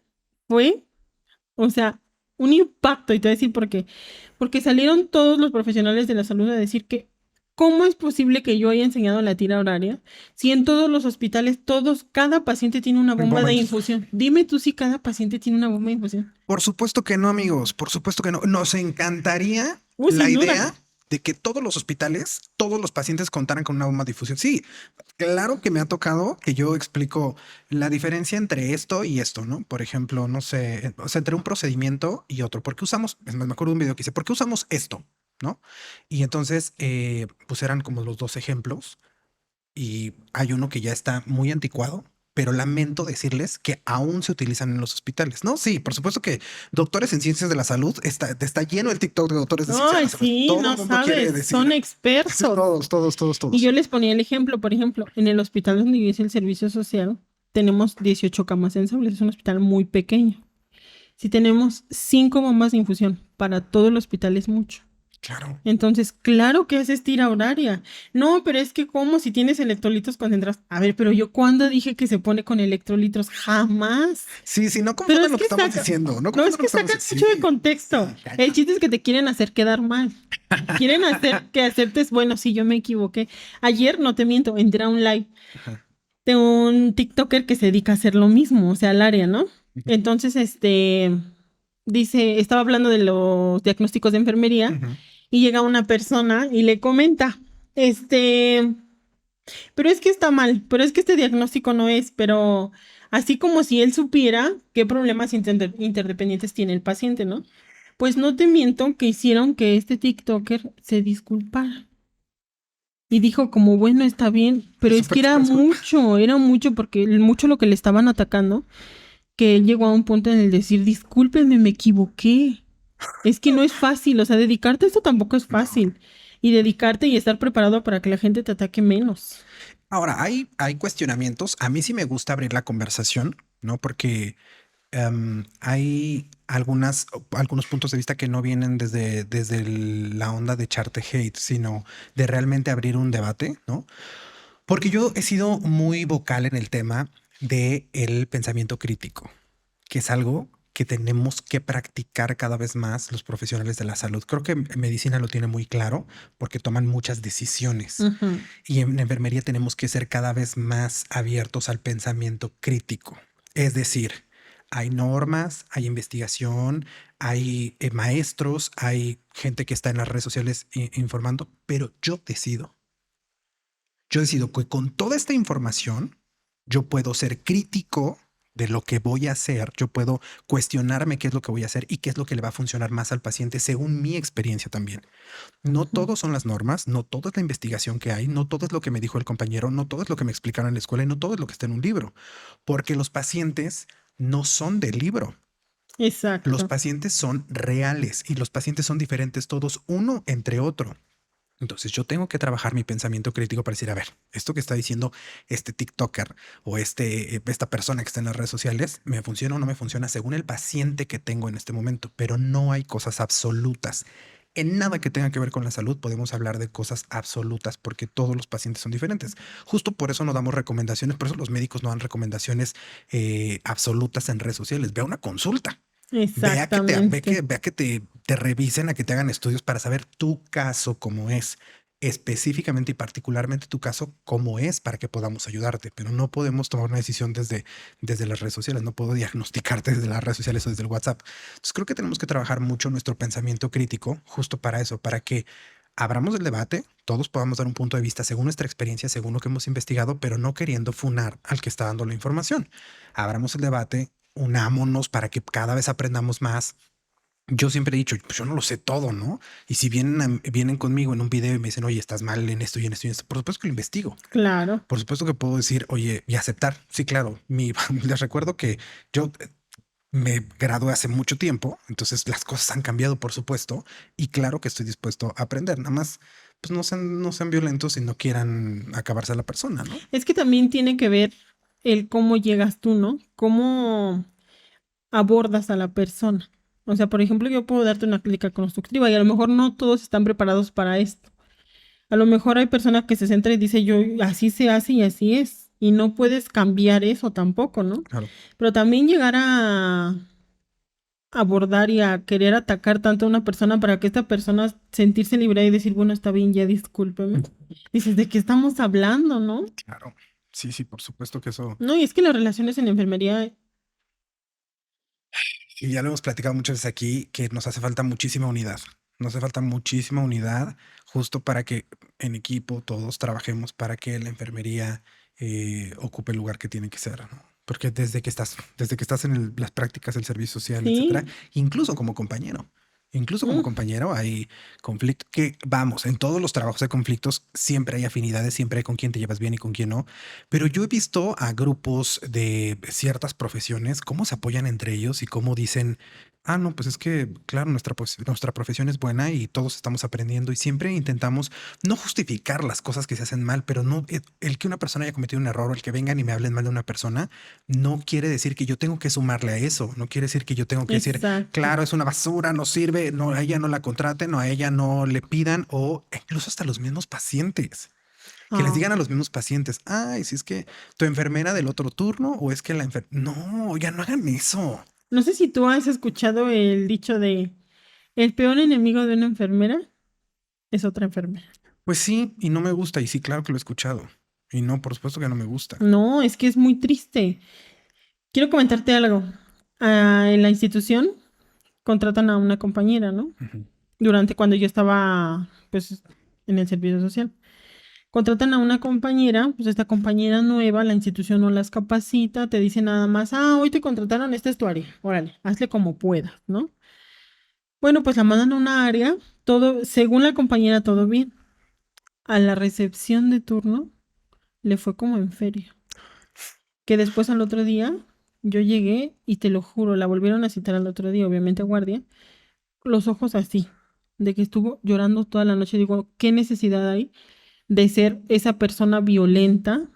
Speaker 1: fue, o sea, un impacto. Y te voy a decir por qué. Porque salieron todos los profesionales de la salud a decir que, ¿cómo es posible que yo haya enseñado la tira horaria si en todos los hospitales, cada paciente tiene una bomba de
Speaker 2: Momentos.
Speaker 1: infusión? Dime tú si cada paciente tiene una bomba de infusión.
Speaker 2: Por supuesto que no, amigos. Por supuesto que no. Nos encantaría la
Speaker 1: Sin duda.
Speaker 2: idea de que todos los hospitales, todos los pacientes contaran con una bomba de difusión. Sí, claro que me ha tocado que yo explico la diferencia entre esto y esto, ¿no? Por ejemplo, no sé, o sea, entre un procedimiento y otro. ¿Por qué usamos? Es más, me acuerdo de un video que dice, ¿por qué usamos esto? ¿No? Y entonces, pues eran como los dos ejemplos y hay uno que ya está muy anticuado, pero lamento decirles que aún se utilizan en los hospitales. No, sí, por supuesto que doctores en ciencias de la salud está lleno el TikTok de doctores de ciencias de
Speaker 1: Ay,
Speaker 2: la salud.
Speaker 1: sí,
Speaker 2: Todo
Speaker 1: no
Speaker 2: el mundo quiere
Speaker 1: sabes,
Speaker 2: decir
Speaker 1: son expertos.
Speaker 2: todos, todos, todos,
Speaker 1: Y
Speaker 2: todos.
Speaker 1: yo les ponía el ejemplo, por ejemplo, en el hospital donde yo hice el servicio social, tenemos 18 camas sensibles, es un hospital muy pequeño. Si tenemos 5 bombas de infusión, para todo el hospital es mucho.
Speaker 2: Claro.
Speaker 1: Entonces, claro que es estira horaria. No, pero es que como si tienes electrolitos concentrados. A ver, pero yo cuando dije que se pone con electrolitos, jamás.
Speaker 2: Sí, sí, no
Speaker 1: Pero
Speaker 2: confundan
Speaker 1: es
Speaker 2: lo que
Speaker 1: que
Speaker 2: estamos
Speaker 1: saca,
Speaker 2: diciendo. No
Speaker 1: no es
Speaker 2: confundan lo
Speaker 1: que
Speaker 2: que estamos
Speaker 1: sacan
Speaker 2: diciendo.
Speaker 1: mucho de
Speaker 2: Sí,
Speaker 1: contexto.
Speaker 2: sí,
Speaker 1: El
Speaker 2: cañón.
Speaker 1: chiste es que te quieren hacer quedar mal. Quieren hacer que aceptes, bueno, sí, yo me equivoqué. Ayer, no te miento, entré a un live
Speaker 2: Ajá.
Speaker 1: de un TikToker que se dedica a hacer lo mismo, o sea, al área, ¿no? Entonces, dice, estaba hablando de los diagnósticos de enfermería
Speaker 2: Ujú.
Speaker 1: y llega una persona y le comenta, pero es que está mal, pero es que este diagnóstico no es, pero así como si él supiera qué problemas interdependientes tiene el paciente, ¿no? Pues no te miento que hicieron que este TikToker se disculpara. Y dijo como, bueno, está bien, pero
Speaker 2: Es
Speaker 1: es
Speaker 2: súper
Speaker 1: que
Speaker 2: disculpa.
Speaker 1: era mucho, porque mucho lo que le estaban atacando, que él llegó a un punto en el decir, discúlpeme, me equivoqué. Es que no es fácil, o sea, dedicarte a esto tampoco es
Speaker 2: No.
Speaker 1: fácil. Y dedicarte y estar preparado para que la gente te ataque menos.
Speaker 2: Ahora, hay cuestionamientos. A mí sí me gusta abrir la conversación, ¿no? Porque hay algunos puntos de vista que no vienen desde la onda de echarte hate, sino de realmente abrir un debate, ¿no? Porque yo he sido muy vocal en el tema de el pensamiento crítico, que es algo que tenemos que practicar cada vez más los profesionales de la salud. Creo que medicina lo tiene muy claro porque toman muchas decisiones
Speaker 1: Ujú.
Speaker 2: y en enfermería tenemos que ser cada vez más abiertos al pensamiento crítico. Es decir, hay normas, hay investigación, hay maestros, hay gente que está en las redes sociales informando, pero yo decido que con toda esta información yo puedo ser crítico de lo que voy a hacer, yo puedo cuestionarme qué es lo que voy a hacer y qué es lo que le va a funcionar más al paciente según mi experiencia también. No
Speaker 1: Ujú.
Speaker 2: todo son las normas, no todo es la investigación que hay, no todo es lo que me dijo el compañero, no todo es lo que me explicaron en la escuela y no todo es lo que está en un libro, porque los pacientes no son del libro. Los
Speaker 1: Exacto.
Speaker 2: pacientes son reales y los pacientes son diferentes todos uno entre otro. Entonces yo tengo que trabajar mi pensamiento crítico para decir, a ver, esto que está diciendo este TikToker o esta persona que está en las redes sociales, ¿me funciona o no me funciona según el paciente que tengo en este momento? Pero no hay cosas absolutas. En nada que tenga que ver con la salud podemos hablar de cosas absolutas porque todos los pacientes son diferentes. Justo por eso no damos recomendaciones, por eso los médicos no dan recomendaciones absolutas en redes sociales. Ve a una consulta.
Speaker 1: Exactamente.
Speaker 2: Vea que te revisen, a que te hagan estudios para saber tu caso cómo es, específicamente y particularmente tu caso cómo es para que podamos ayudarte, pero no podemos tomar una decisión desde las redes sociales, no puedo diagnosticarte desde las redes sociales o desde el WhatsApp. Entonces creo que tenemos que trabajar mucho nuestro pensamiento crítico justo para eso, para que abramos el debate, todos podamos dar un punto de vista según nuestra experiencia, según lo que hemos investigado, pero no queriendo funar al que está dando la información. Abramos el debate, unámonos para que cada vez aprendamos más. Yo siempre he dicho, pues yo no lo sé todo, ¿no? Y si vienen conmigo en un video y me dicen, oye, estás mal en esto y en esto y en esto, por supuesto que lo investigo.
Speaker 1: Claro.
Speaker 2: Por supuesto que puedo decir, oye, y aceptar. Sí, claro. Les recuerdo que yo me gradué hace mucho tiempo, entonces las cosas han cambiado, por supuesto, y claro que estoy dispuesto a aprender. Nada más, pues no sean violentos y no quieran acabarse a la persona, ¿no?
Speaker 1: Es que también tiene que ver el cómo llegas tú, ¿no? Cómo abordas a la persona. O sea, por ejemplo, yo puedo darte una crítica constructiva y a lo mejor no todos están preparados para esto. A lo mejor hay personas que se centran y dicen, yo así se hace y así es. Y no puedes cambiar eso tampoco, ¿no?
Speaker 2: Claro.
Speaker 1: Pero también llegar a abordar y a querer atacar tanto a una persona para que esta persona sentirse libre y decir, bueno, está bien, ya discúlpeme. Dices, ¿de qué estamos hablando, no?
Speaker 2: Claro. Sí, sí, por supuesto que eso.
Speaker 1: No, y es que las relaciones en enfermería,
Speaker 2: Y ya lo hemos platicado muchas veces aquí, que nos hace falta muchísima unidad. Nos hace falta muchísima unidad justo para que en equipo todos trabajemos para que la enfermería ocupe el lugar que tiene que ser, ¿no? Porque desde que estás en las prácticas del servicio social, etcétera,
Speaker 1: sí.
Speaker 2: incluso como
Speaker 1: Mm.
Speaker 2: compañero hay conflicto que vamos, en todos los trabajos de conflictos siempre hay afinidades, siempre hay con quién te llevas bien y con quién no, pero yo he visto a grupos de ciertas profesiones cómo se apoyan entre ellos y cómo dicen, Ah, no, pues es que, claro, nuestra profesión es buena y todos estamos aprendiendo y siempre intentamos no justificar las cosas que se hacen mal, pero no, el que una persona haya cometido un error o el que vengan y me hablen mal de una persona, no quiere decir que yo tengo que sumarle a eso, no quiere decir que yo tengo que decir,
Speaker 1: Exacto.
Speaker 2: claro, es una basura, no sirve, no, a ella no la contraten o a ella no le pidan o incluso hasta los mismos pacientes. Que les
Speaker 1: Ah,
Speaker 2: digan a los mismos pacientes, ay, si es que tu enfermera del otro turno o es que la enfermera... No, ya no hagan eso.
Speaker 1: no sé si tú has escuchado el dicho de el peor enemigo de una enfermera es otra enfermera.
Speaker 2: Pues sí, y no me gusta, y sí, claro que lo he escuchado. Y no, por supuesto que no me gusta.
Speaker 1: No, es que es muy triste. Quiero comentarte algo. En la institución contratan a una compañera, ¿no?
Speaker 2: Ujú.
Speaker 1: Durante cuando yo estaba, pues, en el servicio social. Contratan a una compañera, pues esta compañera nueva, la institución no las capacita, te dice nada más, hoy te contrataron, esta es tu área, órale, hazle como puedas, ¿no? Bueno, pues la mandan a una área, todo, según la compañera, todo bien. A la recepción de turno le fue como en feria. Que después al otro día yo llegué y te lo juro, la volvieron a citar al otro día, obviamente guardia, los ojos así, de que estuvo llorando toda la noche. Digo, ¿qué necesidad hay de ser esa persona violenta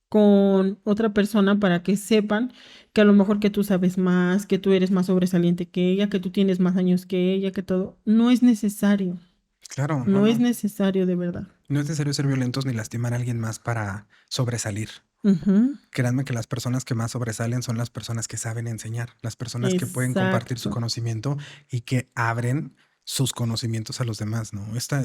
Speaker 1: con otra persona para que sepan que a lo mejor que tú sabes más, que tú eres más sobresaliente que ella, que tú tienes más años que ella, que todo? No es necesario,
Speaker 2: Claro, no,
Speaker 1: no es
Speaker 2: no.
Speaker 1: necesario de verdad.
Speaker 2: No es necesario ser violentos ni lastimar a alguien más para sobresalir.
Speaker 1: Ujú.
Speaker 2: Créanme que las personas que más sobresalen son las personas que saben enseñar, las personas que pueden compartir su
Speaker 1: Exacto.
Speaker 2: conocimiento y que abren sus conocimientos a los demás, ¿no?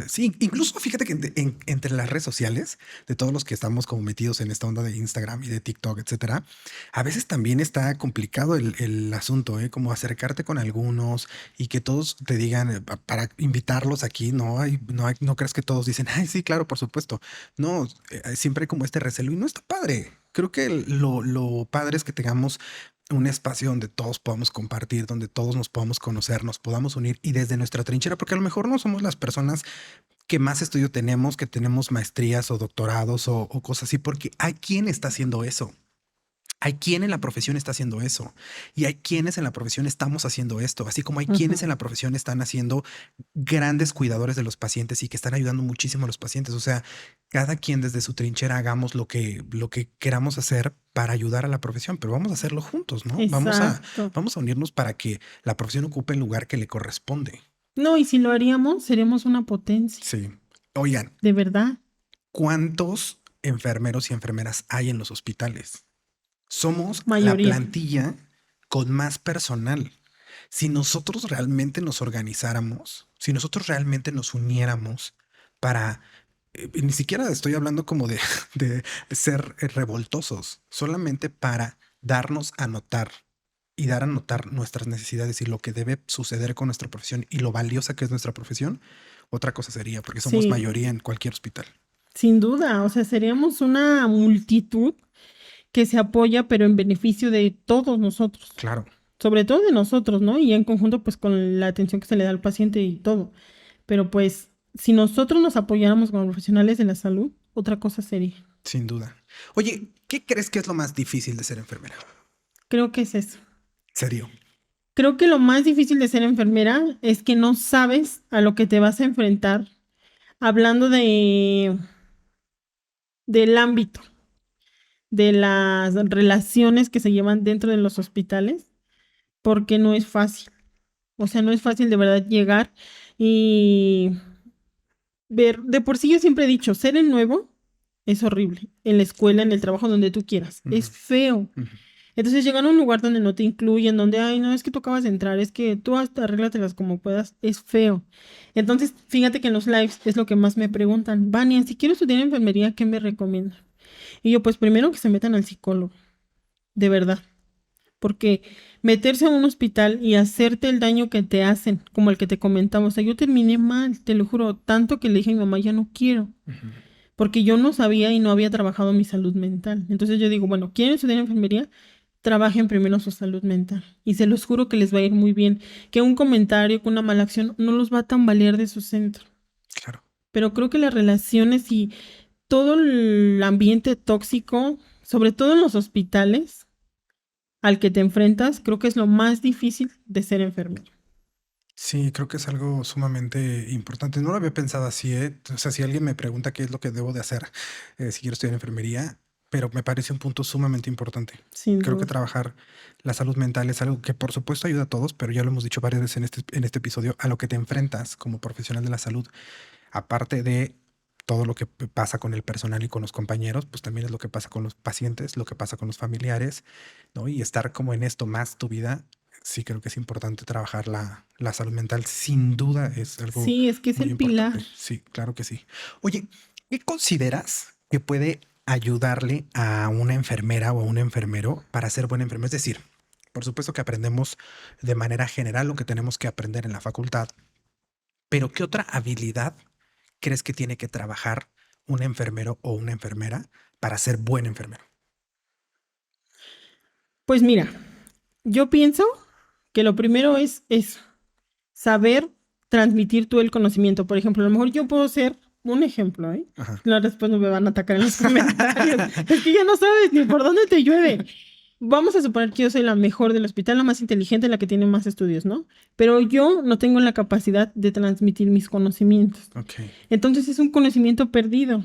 Speaker 2: Sí, incluso fíjate que entre las redes sociales, de todos los que estamos como metidos en esta onda de Instagram y de TikTok, etcétera, a veces también está complicado el asunto, ¿eh? Como acercarte con algunos y que todos te digan para invitarlos aquí, ¿no? No crees que todos dicen, ay, sí, claro, por supuesto. No, siempre hay como este recelo y no está padre. Creo que lo padre es que tengamos un espacio donde todos podamos compartir, donde todos nos podamos conocer, nos podamos unir y desde nuestra trinchera, porque a lo mejor no somos las personas que más estudio tenemos, que tenemos maestrías o doctorados o cosas así, porque hay quien está haciendo eso. Hay quien en la profesión está haciendo eso y hay quienes en la profesión estamos haciendo esto, así como hay quienes
Speaker 1: Ujú.
Speaker 2: en la profesión están haciendo grandes cuidadores de los pacientes y que están ayudando muchísimo a los pacientes. O sea, cada quien desde su trinchera hagamos lo que queramos hacer para ayudar a la profesión, pero vamos a hacerlo juntos, ¿no?
Speaker 1: Exacto.
Speaker 2: Vamos a unirnos para que la profesión ocupe el lugar que le corresponde.
Speaker 1: No, y si lo haríamos, seríamos una potencia,
Speaker 2: Sí. Oigan,
Speaker 1: de verdad.
Speaker 2: ¿cuántos enfermeros y enfermeras hay en los hospitales? Somos la
Speaker 1: Mayoría.
Speaker 2: plantilla con más personal. Si nosotros realmente nos organizáramos, si nosotros realmente nos uniéramos para, ni siquiera estoy hablando como de, de ser revoltosos, solamente para darnos a notar y dar a notar nuestras necesidades y lo que debe suceder con nuestra profesión y lo valiosa que es nuestra profesión, otra cosa sería, porque somos
Speaker 1: Sí,
Speaker 2: mayoría en cualquier hospital.
Speaker 1: sin duda. O sea, seríamos una multitud que se apoya, pero en beneficio de todos nosotros.
Speaker 2: Claro,
Speaker 1: Sobre todo de nosotros, ¿no? Y en conjunto, pues con la atención que se le da al paciente y todo. Pero pues, si nosotros nos apoyáramos como profesionales de la salud, otra cosa sería.
Speaker 2: sin duda. Oye, ¿qué crees que es lo más difícil de ser enfermera?
Speaker 1: Creo que es eso.
Speaker 2: Serio.
Speaker 1: Creo que lo más difícil de ser enfermera es que no sabes a lo que te vas a enfrentar hablando del ámbito, de las relaciones que se llevan dentro de los hospitales, porque no es fácil. O sea, no es fácil de verdad llegar y ver. De por sí yo siempre he dicho, ser el nuevo es horrible. En la escuela, en el trabajo, donde tú quieras.
Speaker 2: Ujú,
Speaker 1: Es feo.
Speaker 2: ujú.
Speaker 1: Entonces llegar a un lugar donde no te incluyen, donde, ay, no, es que tú acabas de entrar, es que tú hasta arréglatelas como puedas, es feo. Entonces, fíjate que en los lives es lo que más me preguntan, Vania, si quiero estudiar enfermería, ¿qué me recomiendas? Y yo, pues primero que se metan al psicólogo, de verdad, porque meterse a un hospital y hacerte el daño que te hacen, como el que te comentamos, o sea, yo terminé mal, te lo juro, tanto que le dije a mi mamá, ya no quiero,
Speaker 2: Ujú.
Speaker 1: porque yo no sabía y no había trabajado mi salud mental. Entonces yo digo, bueno, ¿quieren estudiar enfermería? Trabajen primero su salud mental. Y se los juro que les va a ir muy bien. Que un comentario, que una mala acción no los va a tambalear de su centro.
Speaker 2: Claro.
Speaker 1: Pero creo que las relaciones y todo el ambiente tóxico, sobre todo en los hospitales, al que te enfrentas, creo que es lo más difícil de ser enfermero.
Speaker 2: Sí, creo que es algo sumamente importante. No lo había pensado así, ¿eh? O sea, si alguien me pregunta qué es lo que debo de hacer, si quiero estudiar enfermería, pero me parece un punto sumamente importante.
Speaker 1: Sin
Speaker 2: Creo que
Speaker 1: duda.
Speaker 2: trabajar la salud mental es algo que por supuesto ayuda a todos, pero ya lo hemos dicho varias veces en este episodio, a lo que te enfrentas como profesional de la salud, aparte de todo lo que pasa con el personal y con los compañeros, pues también es lo que pasa con los pacientes, lo que pasa con los familiares, ¿no? Y estar como en esto más tu vida, sí creo que es importante trabajar la salud mental. Sin duda es algo
Speaker 1: Sí, es que es
Speaker 2: muy
Speaker 1: el pilar.
Speaker 2: importante. Sí, claro que sí. Oye, ¿qué consideras que puede ayudarle a una enfermera o a un enfermero para ser buen enfermero? Es decir, por supuesto que aprendemos de manera general lo que tenemos que aprender en la facultad, pero ¿qué otra habilidad crees que tiene que trabajar un enfermero o una enfermera para ser buen enfermero?
Speaker 1: Pues mira, yo pienso que lo primero es saber transmitir tú el conocimiento. Por ejemplo, a lo mejor yo puedo ser un ejemplo, ¿eh?
Speaker 2: Ajá.
Speaker 1: No, después no me van a atacar en los comentarios. Es que ya no sabes ni por dónde te llueve. Vamos a suponer que yo soy la mejor del hospital, la más inteligente, la que tiene más estudios, ¿no? Pero yo no tengo la capacidad de transmitir mis conocimientos.
Speaker 2: Ok,
Speaker 1: Entonces es un conocimiento perdido.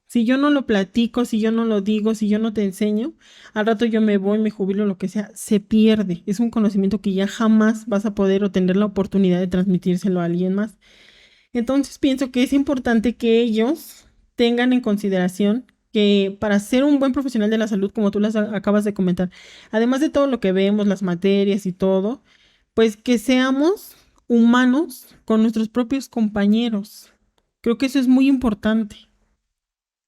Speaker 1: Si yo no lo platico, si yo no lo digo, si yo no te enseño, al rato yo me voy, me jubilo, lo que sea, se pierde. Es un conocimiento que ya jamás vas a poder o tener la oportunidad de transmitírselo a alguien más. Entonces pienso que es importante que ellos tengan en consideración que para ser un buen profesional de la salud, como tú las acabas de comentar, además de todo lo que vemos, las materias y todo, pues que seamos humanos con nuestros propios compañeros. Creo que eso es muy importante.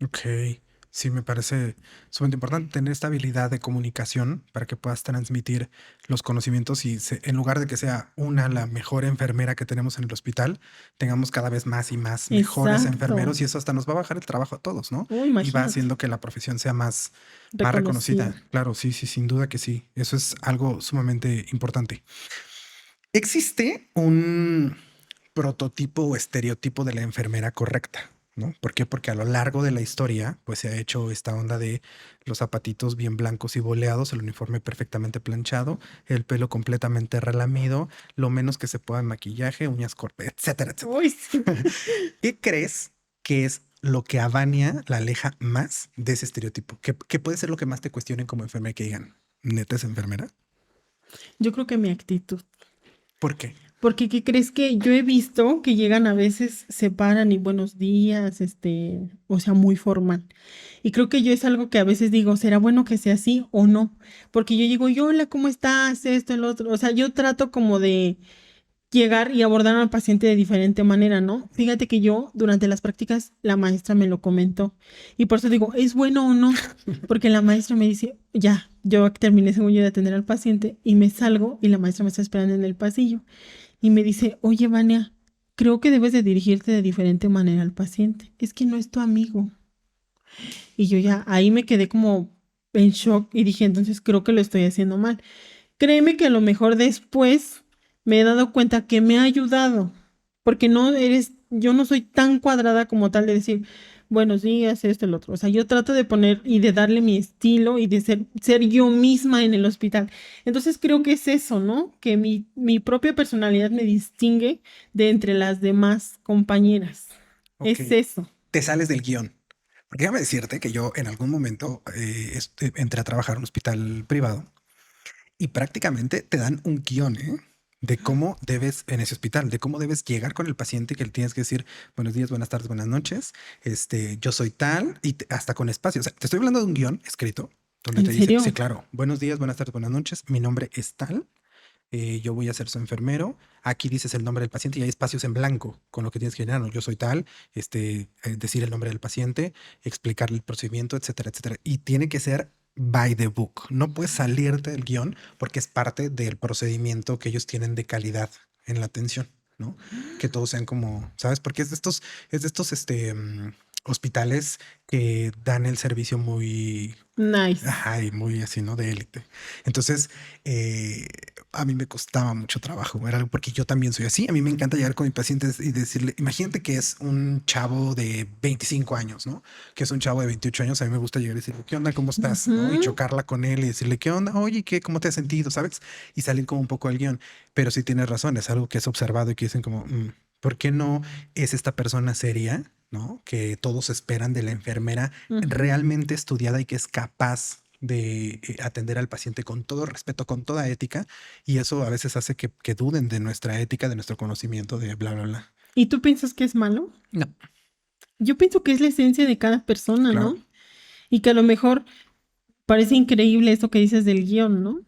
Speaker 2: ok. Sí, me parece sumamente importante tener esta habilidad de comunicación para que puedas transmitir los conocimientos y en lugar de que sea una la mejor enfermera que tenemos en el hospital, tengamos cada vez más y más mejores
Speaker 1: Exacto.
Speaker 2: enfermeros y eso hasta nos va a bajar el trabajo a todos, ¿no? Y va
Speaker 1: Imagínate,
Speaker 2: haciendo que la profesión sea más
Speaker 1: reconocida.
Speaker 2: reconocida. Claro, sí, sí, sin duda que sí. Eso es algo sumamente importante. ¿Existe un prototipo o estereotipo de la enfermera correcta? ¿No? ¿Por qué? Porque a lo largo de la historia, pues se ha hecho esta onda de los zapatitos bien blancos y boleados, el uniforme perfectamente planchado, el pelo completamente relamido, lo menos que se pueda en maquillaje, uñas cortas, etcétera, etcétera.
Speaker 1: Uy, sí.
Speaker 2: ¿Qué crees que es lo que a Vania la aleja más de ese estereotipo? ¿Qué puede ser lo que más te cuestionen como enfermera que digan, ¿neta es enfermera?
Speaker 1: Yo creo que mi actitud.
Speaker 2: ¿Por qué?
Speaker 1: Porque, ¿qué crees que yo he visto que llegan a veces, se paran y buenos días, o sea, muy formal? Y creo que yo es algo que a veces digo, ¿será bueno que sea así o no? Porque yo digo, y hola, ¿cómo estás? Esto, el otro. O sea, yo trato como de llegar y abordar al paciente de diferente manera, ¿no? Fíjate que yo durante las prácticas la maestra me lo comentó y por eso digo, ¿es bueno o no? Porque la maestra me dice, ya, yo terminé según yo de atender al paciente y me salgo y la maestra me está esperando en el pasillo y me dice, oye, Vania, creo que debes de dirigirte de diferente manera al paciente. Es que no es tu amigo. Y yo ya ahí me quedé como en shock y dije, entonces creo que lo estoy haciendo mal. Créeme que a lo mejor después me he dado cuenta que me ha ayudado, porque yo no soy tan cuadrada como tal de decir, buenos días, esto, el otro. O sea, yo trato de poner y de darle mi estilo y de ser yo misma en el hospital. Entonces creo que es eso, ¿no? Que mi propia personalidad me distingue de entre las demás compañeras.
Speaker 2: Ok,
Speaker 1: Es eso.
Speaker 2: te sales del guión. Porque déjame decirte que yo en algún momento entré a trabajar en un hospital privado y prácticamente te dan un guión, ¿eh? De cómo debes, en ese hospital, de cómo debes llegar con el paciente, que le tienes que decir buenos días, buenas tardes, buenas noches, yo soy tal, y hasta con espacio. O sea, te estoy hablando de un guión escrito donde
Speaker 1: ¿En
Speaker 2: te dice, sí,
Speaker 1: serio?
Speaker 2: claro, buenos días, buenas tardes, buenas noches, mi nombre es tal, yo voy a ser su enfermero. Aquí dices el nombre del paciente y hay espacios en blanco con lo que tienes que llenar. ¿No? Yo soy tal, decir el nombre del paciente, explicarle el procedimiento, etcétera, etcétera. Y tiene que ser by the book. No puedes salirte del guión porque es parte del procedimiento que ellos tienen de calidad en la atención, ¿no? Que todos sean como, ¿sabes? Porque es de estos hospitales que dan el servicio muy,
Speaker 1: Nice.
Speaker 2: ajá, y muy así, ¿no? De élite. Entonces, eh, a mí me costaba mucho trabajo, era algo porque yo también soy así. A mí me encanta llegar con mis pacientes y decirle, imagínate que es un chavo de 25 años, ¿no? Que es un chavo de 28 años. A mí me gusta llegar y decirle, ¿qué onda? ¿Cómo estás? ¿No? Y
Speaker 1: Ujú.
Speaker 2: chocarla con él y decirle, ¿qué onda? Oye, ¿qué? ¿Cómo te has sentido? ¿Sabes? Y salir como un poco del guión. Pero sí tienes razón, es algo que es observado y que dicen como, ¿por qué no es esta persona seria? ¿No? Que todos esperan de la enfermera
Speaker 1: Ujú.
Speaker 2: realmente estudiada y que es capaz de atender al paciente con todo respeto, con toda ética, y eso a veces hace que duden de nuestra ética, de nuestro conocimiento, de bla, bla, bla.
Speaker 1: ¿Y tú piensas que es malo?
Speaker 2: No,
Speaker 1: Yo pienso que es la esencia de cada persona,
Speaker 2: claro.
Speaker 1: ¿no? Y que a lo mejor parece increíble esto que dices del guión, ¿no?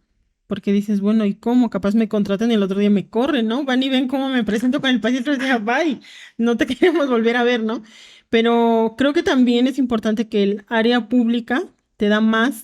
Speaker 1: Porque dices, bueno, ¿y cómo? Capaz me contratan y el otro día me corren, ¿no? Van y ven cómo me presento con el paciente y otro día, bye, no te queremos volver a ver, ¿no? Pero creo que también es importante que el área pública te da más,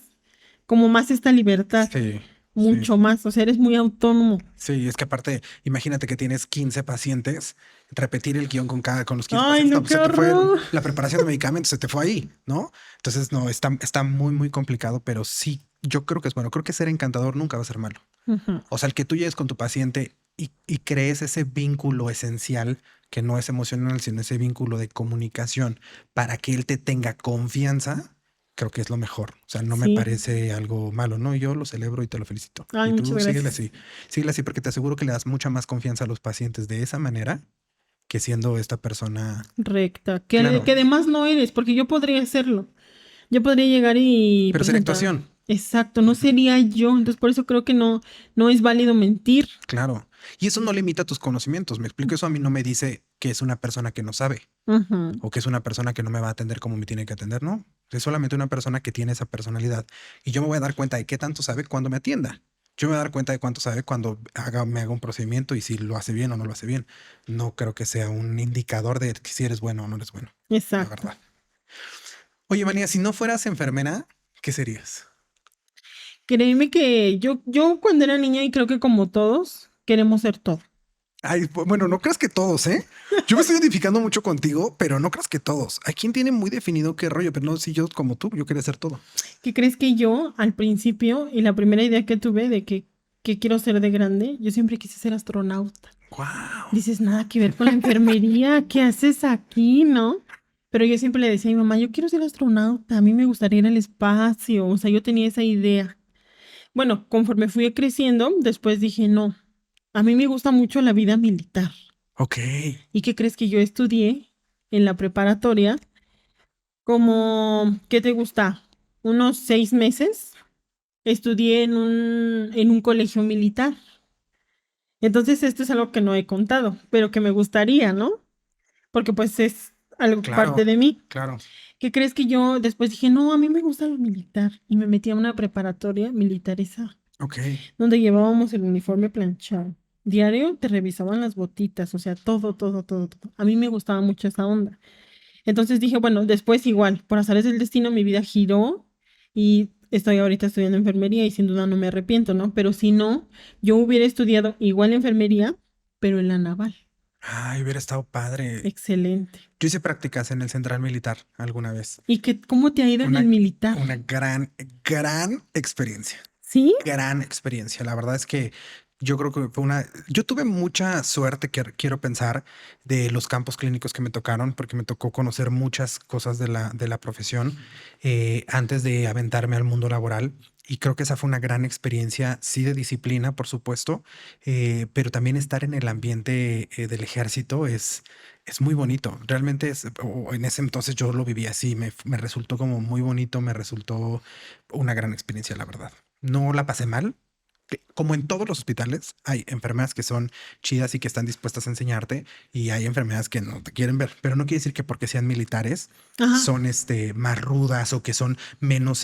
Speaker 1: como más esta libertad,
Speaker 2: Sí, sí.
Speaker 1: mucho más, o sea, eres muy autónomo.
Speaker 2: Sí, es que aparte, imagínate que tienes 15 pacientes, repetir el guión con los 15
Speaker 1: Ay,
Speaker 2: pacientes, no,
Speaker 1: no,
Speaker 2: pues
Speaker 1: qué
Speaker 2: se te fue
Speaker 1: horror.
Speaker 2: la preparación de medicamentos, se te fue ahí, ¿no? Entonces, no, está muy, muy complicado, pero sí, yo creo que es bueno, creo que ser encantador nunca va a ser malo.
Speaker 1: Ujú.
Speaker 2: O sea, el que tú llegues con tu paciente y crees ese vínculo esencial, que no es emocional, sino ese vínculo de comunicación, para que él te tenga confianza, creo que es lo mejor. O sea, no me
Speaker 1: Sí,
Speaker 2: parece algo malo, ¿no? Yo lo celebro y te lo felicito.
Speaker 1: ay,
Speaker 2: Y
Speaker 1: muchas
Speaker 2: tú
Speaker 1: gracias.
Speaker 2: síguele así, porque te aseguro que le das mucha más confianza a los pacientes de esa manera que siendo esta persona.
Speaker 1: Recta,
Speaker 2: Claro,
Speaker 1: que además no eres, porque yo podría hacerlo. Yo podría llegar y
Speaker 2: pero sería
Speaker 1: presentar.
Speaker 2: actuación.
Speaker 1: Exacto, no
Speaker 2: Ujú.
Speaker 1: sería yo. Entonces, por eso creo que no, no es válido mentir.
Speaker 2: Claro. Y eso no limita tus conocimientos. Me explico, eso a mí no me dice que es una persona que no sabe,
Speaker 1: Ujú.
Speaker 2: o que es una persona que no me va a atender como me tiene que atender, no. Es solamente una persona que tiene esa personalidad. Y yo me voy a dar cuenta de qué tanto sabe cuando me atienda. Yo me voy a dar cuenta de cuánto sabe cuando me haga un procedimiento y si lo hace bien o no lo hace bien. No creo que sea un indicador de si eres bueno o no eres bueno, la
Speaker 1: Exacto.
Speaker 2: verdad. Oye, Manía, si no fueras enfermera, ¿qué serías?
Speaker 1: Créeme que yo cuando era niña, y creo que como todos, queremos ser todo.
Speaker 2: Ay, bueno, no creas que todos, ¿eh? Yo me estoy identificando mucho contigo, pero no creas que todos. Hay quien tiene muy definido qué rollo, pero no, si yo como tú, yo quería hacer todo.
Speaker 1: ¿Qué crees que yo al principio y la primera idea que tuve de que quiero ser de grande, yo siempre quise ser astronauta?
Speaker 2: Wow.
Speaker 1: Dices, nada que ver con la enfermería, ¿qué haces aquí, no? Pero yo siempre le decía a mi mamá, yo quiero ser astronauta, a mí me gustaría ir al espacio, o sea, yo tenía esa idea. Bueno, conforme fui creciendo, después dije, no, a mí me gusta mucho la vida militar.
Speaker 2: Ok.
Speaker 1: ¿Y qué crees que yo estudié en la preparatoria? Como, ¿qué te gusta? Unos 6 meses estudié en un colegio militar. Entonces, esto es algo que no he contado, pero que me gustaría, ¿no? Porque pues es algo parte
Speaker 2: Claro,
Speaker 1: de mí.
Speaker 2: claro.
Speaker 1: ¿Qué crees que yo después dije, no, a mí me gusta lo militar? Y me metí a una preparatoria militarizada,
Speaker 2: Ok.
Speaker 1: donde llevábamos el uniforme planchado. Diario te revisaban las botitas, o sea, todo, todo, todo, todo. A mí me gustaba mucho esa onda. Entonces dije, bueno, después igual, por azares del destino, mi vida giró y estoy ahorita estudiando enfermería y sin duda no me arrepiento, ¿no? Pero si no, yo hubiera estudiado igual enfermería, pero en la naval.
Speaker 2: Ay, hubiera estado padre.
Speaker 1: Excelente.
Speaker 2: Yo hice prácticas en el Central Militar alguna vez.
Speaker 1: ¿Y qué, cómo te ha ido en el
Speaker 2: Una,
Speaker 1: militar?
Speaker 2: una gran experiencia.
Speaker 1: ¿Sí?
Speaker 2: Gran experiencia. La verdad es que yo creo que fue yo tuve mucha suerte, que quiero pensar, de los campos clínicos que me tocaron, porque me tocó conocer muchas cosas de la profesión antes de aventarme al mundo laboral. Y creo que esa fue una gran experiencia, sí, de disciplina, por supuesto, pero también estar en el ambiente del ejército es muy bonito. Realmente o en ese entonces yo lo viví así, me resultó como muy bonito, me resultó una gran experiencia, la verdad. No la pasé mal. Como en todos los hospitales, hay enfermeras que son chidas y que están dispuestas a enseñarte, y hay enfermeras que no te quieren ver, pero no quiere decir que porque sean militares
Speaker 1: Ajá.
Speaker 2: son más rudas o que son menos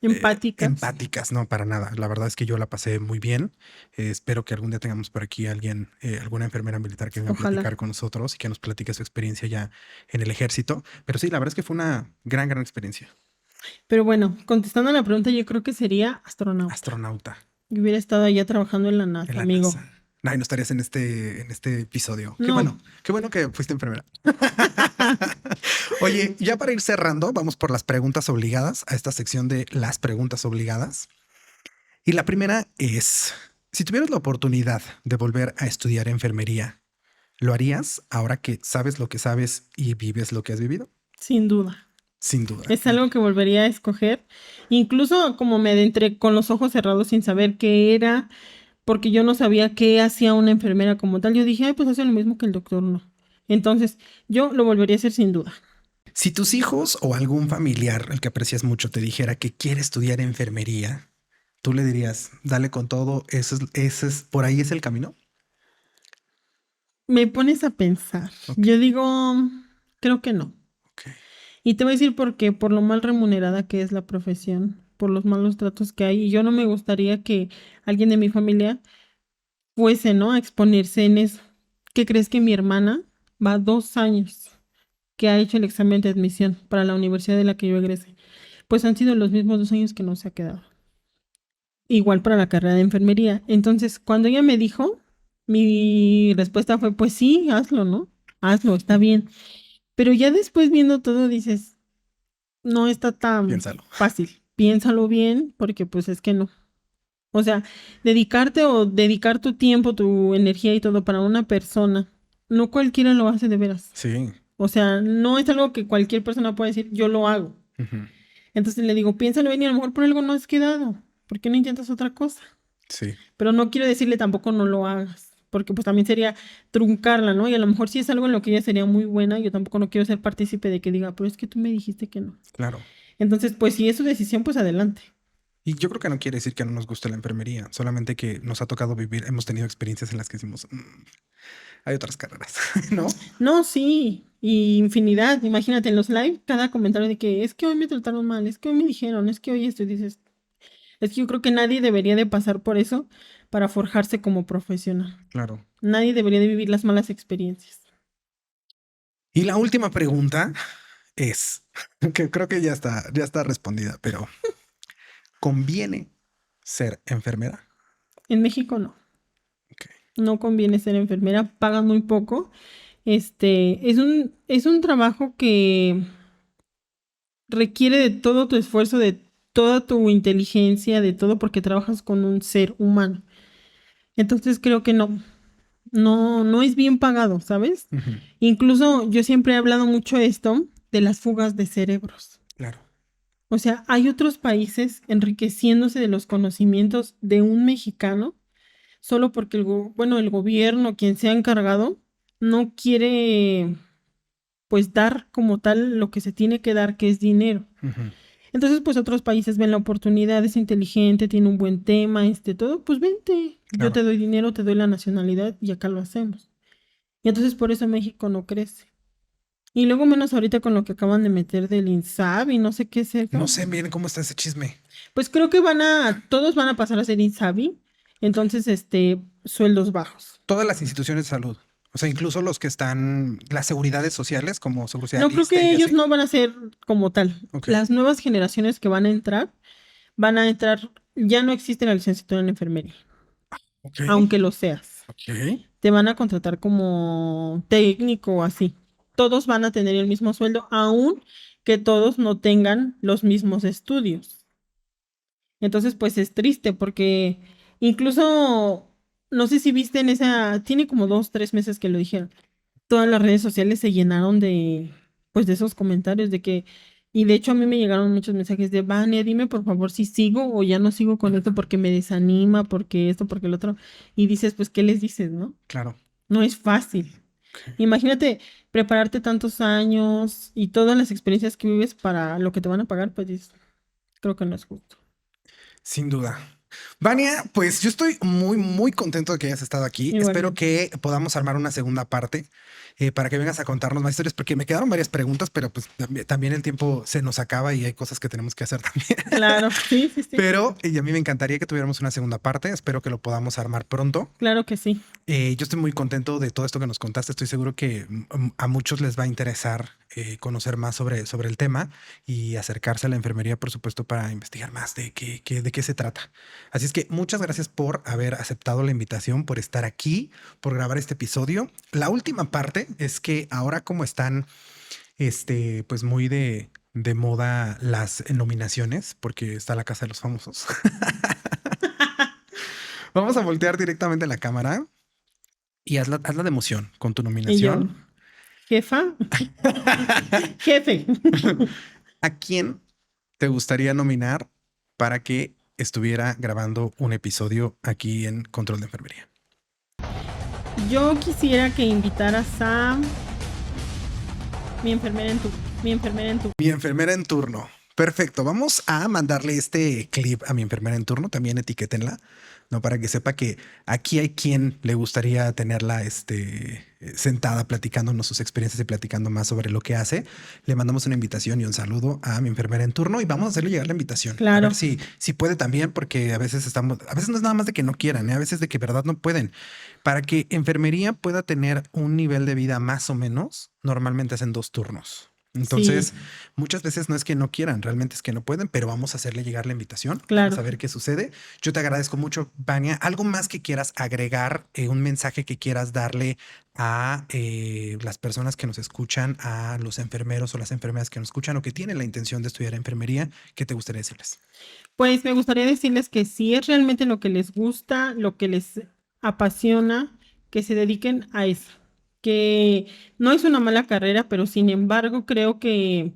Speaker 1: Empáticas.
Speaker 2: empáticas. No, para nada. La verdad es que yo la pasé muy bien. Espero que algún día tengamos por aquí alguien, alguna enfermera militar que venga a
Speaker 1: Ojalá.
Speaker 2: platicar con nosotros y que nos platique su experiencia ya en el ejército. Pero sí, la verdad es que fue una gran experiencia.
Speaker 1: Pero bueno, contestando a la pregunta, yo creo que sería astronauta.
Speaker 2: Astronauta.
Speaker 1: Yo hubiera estado allá trabajando en la
Speaker 2: En
Speaker 1: NASA,
Speaker 2: la
Speaker 1: amigo.
Speaker 2: NASA. Ay, no estarías en este episodio.
Speaker 1: No.
Speaker 2: Qué bueno que fuiste enfermera. Oye, ya para ir cerrando, vamos por las preguntas obligadas, a esta sección de las preguntas obligadas. Y la primera es, Si tuvieras la oportunidad de volver a estudiar enfermería, ¿lo harías ahora que sabes lo que sabes y vives lo que has vivido?
Speaker 1: Sin duda.
Speaker 2: Sin duda.
Speaker 1: Es algo que volvería a escoger. Incluso como me adentré con los ojos cerrados sin saber qué era, porque yo no sabía qué hacía una enfermera como tal. Yo dije, ay, pues hace lo mismo que el doctor, no. Entonces, yo lo volvería a hacer sin duda.
Speaker 2: Si tus hijos o algún familiar al que aprecias mucho te dijera que quiere estudiar enfermería, tú le dirías, dale con todo, por ahí es el camino.
Speaker 1: Me pones a pensar.
Speaker 2: Ok,
Speaker 1: Yo digo, creo que no.
Speaker 2: ok.
Speaker 1: Y te voy a decir por qué, por lo mal remunerada que es la profesión, por los malos tratos que hay. Y yo no me gustaría que alguien de mi familia fuese, ¿no? A exponerse en eso. ¿Qué crees que mi hermana va 2 años que ha hecho el examen de admisión para la universidad de la que yo egresé? Pues han sido los mismos 2 años que no se ha quedado. Igual para la carrera de enfermería. Entonces, cuando ella me dijo, mi respuesta fue, pues sí, hazlo, ¿no? Hazlo, está bien. Pero ya después viendo todo, dices, no está tan
Speaker 2: Piénsalo.
Speaker 1: fácil. Piénsalo bien, porque pues es que no. O sea, dedicarte o dedicar tu tiempo, tu energía y todo para una persona, no cualquiera lo hace de veras.
Speaker 2: Sí.
Speaker 1: O sea, no es algo que cualquier persona pueda decir, yo lo hago.
Speaker 2: Ujú.
Speaker 1: Entonces le digo, piénsalo bien y a lo mejor por algo no has quedado. ¿Por qué no intentas otra cosa?
Speaker 2: Sí,
Speaker 1: Pero no quiero decirle tampoco no lo hagas, porque pues también sería truncarla, ¿no? Y a lo mejor si es algo en lo que ella sería muy buena, yo tampoco no quiero ser partícipe de que diga, pero es que tú me dijiste que no.
Speaker 2: claro.
Speaker 1: Entonces, pues si es su decisión, pues adelante.
Speaker 2: Y yo creo que no quiere decir que no nos guste la enfermería, solamente que nos ha tocado vivir, hemos tenido experiencias en las que decimos, hay otras carreras, ¿no?
Speaker 1: No, sí, y infinidad. Imagínate en los live, cada comentario de que es que hoy me trataron mal, es que hoy me dijeron, es que hoy esto, y dices, es que yo creo que nadie debería de pasar por eso para forjarse como profesional.
Speaker 2: Claro.
Speaker 1: Nadie debería de vivir las malas experiencias.
Speaker 2: Y la última pregunta es, que creo que ya está respondida, pero ¿conviene ser enfermera?
Speaker 1: En México no,
Speaker 2: Ok.
Speaker 1: no conviene ser enfermera, pagan muy poco. Es un trabajo que requiere de todo tu esfuerzo, de toda tu inteligencia, de todo porque trabajas con un ser humano. Entonces creo que no, no es bien pagado, ¿sabes?
Speaker 2: Ujú.
Speaker 1: Incluso yo siempre he hablado mucho esto de las fugas de cerebros.
Speaker 2: Claro.
Speaker 1: O sea, hay otros países enriqueciéndose de los conocimientos de un mexicano solo porque bueno, el gobierno, quien se ha encargado, no quiere pues dar como tal lo que se tiene que dar, que es dinero.
Speaker 2: Ujú.
Speaker 1: Entonces, pues otros países ven la oportunidad, es inteligente, tiene un buen tema, todo, pues vente, yo
Speaker 2: Claro.
Speaker 1: te doy dinero, te doy la nacionalidad y acá lo hacemos. Y entonces por eso México no crece. Y luego menos ahorita con lo que acaban de meter del INSABI y no sé qué cerca,
Speaker 2: No sé bien cómo está ese chisme.
Speaker 1: pues creo que todos van a pasar a ser INSABI, entonces, sueldos bajos.
Speaker 2: Todas las instituciones de salud, o sea, incluso los que están, las seguridades sociales como Seguro Social,
Speaker 1: No creo
Speaker 2: ISSSTE
Speaker 1: que
Speaker 2: y
Speaker 1: ellos
Speaker 2: así.
Speaker 1: no van a ser como tal.
Speaker 2: Ok.
Speaker 1: Las nuevas generaciones que van a entrar, ya no existe la licenciatura en enfermería,
Speaker 2: Ok.
Speaker 1: aunque lo seas.
Speaker 2: Ok.
Speaker 1: Te van a contratar como técnico o así. Todos van a tener el mismo sueldo, aun que todos no tengan los mismos estudios. Entonces, pues es triste porque incluso, no sé si viste tiene como 2, 3 meses que lo dijeron. Todas las redes sociales se llenaron pues de esos comentarios de que, y de hecho a mí me llegaron muchos mensajes de, Vania, dime por favor si sigo o ya no sigo con esto porque me desanima, porque esto, porque el otro. Y dices, pues, ¿qué les dices, no?
Speaker 2: Claro.
Speaker 1: No es fácil.
Speaker 2: Ok.
Speaker 1: Imagínate prepararte tantos años y todas las experiencias que vives para lo que te van a pagar, pues creo que no es justo.
Speaker 2: Sin duda. Vania, pues yo estoy muy, muy contento de que hayas estado aquí. Espero
Speaker 1: Igualmente.
Speaker 2: que podamos armar una segunda parte para que vengas a contarnos más historias, porque me quedaron varias preguntas, pero pues también el tiempo se nos acaba y hay cosas que tenemos que hacer también.
Speaker 1: Claro, sí, sí, sí.
Speaker 2: Pero a mí me encantaría que tuviéramos una segunda parte. Espero que lo podamos armar pronto.
Speaker 1: Claro que sí.
Speaker 2: Yo estoy muy contento de todo esto que nos contaste. Estoy seguro que a muchos les va a interesar conocer más sobre el tema y acercarse a la enfermería, por supuesto, para investigar más de qué se trata. Así es que muchas gracias por haber aceptado la invitación, por estar aquí, por grabar este episodio. La última parte es que ahora como están, pues muy de moda las nominaciones, porque está la Casa de los Famosos. Vamos a voltear directamente la cámara y hazla de emoción con tu
Speaker 1: Y yo,
Speaker 2: nominación.
Speaker 1: jefa, jefe.
Speaker 2: ¿A quién te gustaría nominar para que estuviera grabando un episodio aquí en Control de Enfermería?
Speaker 1: Yo quisiera que invitaras a mi enfermera en tu, mi enfermera en tu.
Speaker 2: Mi enfermera en turno. Perfecto. Vamos a mandarle este clip a mi enfermera en turno. También etiquétenla, ¿no? Para que sepa que aquí hay quien le gustaría tenerla sentada platicándonos sus experiencias y platicando más sobre lo que hace. Le mandamos una invitación y un saludo a mi enfermera en turno y vamos a hacerle llegar la invitación. A ver
Speaker 1: Claro,
Speaker 2: si puede también, porque a veces a veces no es nada más de que no quieran, ¿eh? A veces de que verdad no pueden. Para que enfermería pueda tener un nivel de vida más o menos, normalmente hacen 2 turnos.
Speaker 1: sí,
Speaker 2: Entonces, muchas veces no es que no quieran, realmente es que no pueden, pero vamos a hacerle llegar la invitación. Vamos
Speaker 1: claro.
Speaker 2: a ver qué sucede. Yo te agradezco mucho, Vania. ¿Algo más que quieras agregar, un mensaje que quieras darle a las personas que nos escuchan, a los enfermeros o las enfermeras que nos escuchan o que tienen la intención de estudiar enfermería? ¿Qué te gustaría decirles?
Speaker 1: Pues me gustaría decirles que si es realmente lo que les gusta, lo que les apasiona, que se dediquen a eso. Que no es una mala carrera, pero sin embargo creo que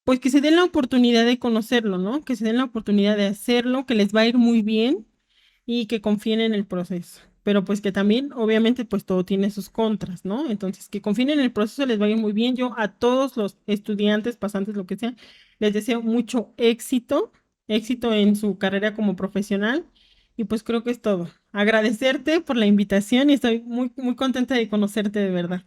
Speaker 1: pues que se den la oportunidad de conocerlo, ¿no? Que se den la oportunidad de hacerlo, que les va a ir muy bien y que confíen en el proceso. Pero pues que también, obviamente, pues todo tiene sus contras, ¿no? Entonces, que confíen en el proceso, les va a ir muy bien. Yo a todos los estudiantes, pasantes, lo que sea, les deseo mucho éxito, éxito en su carrera como profesional. Y pues creo que es todo. Agradecerte por la invitación y estoy muy, muy contenta de conocerte de verdad.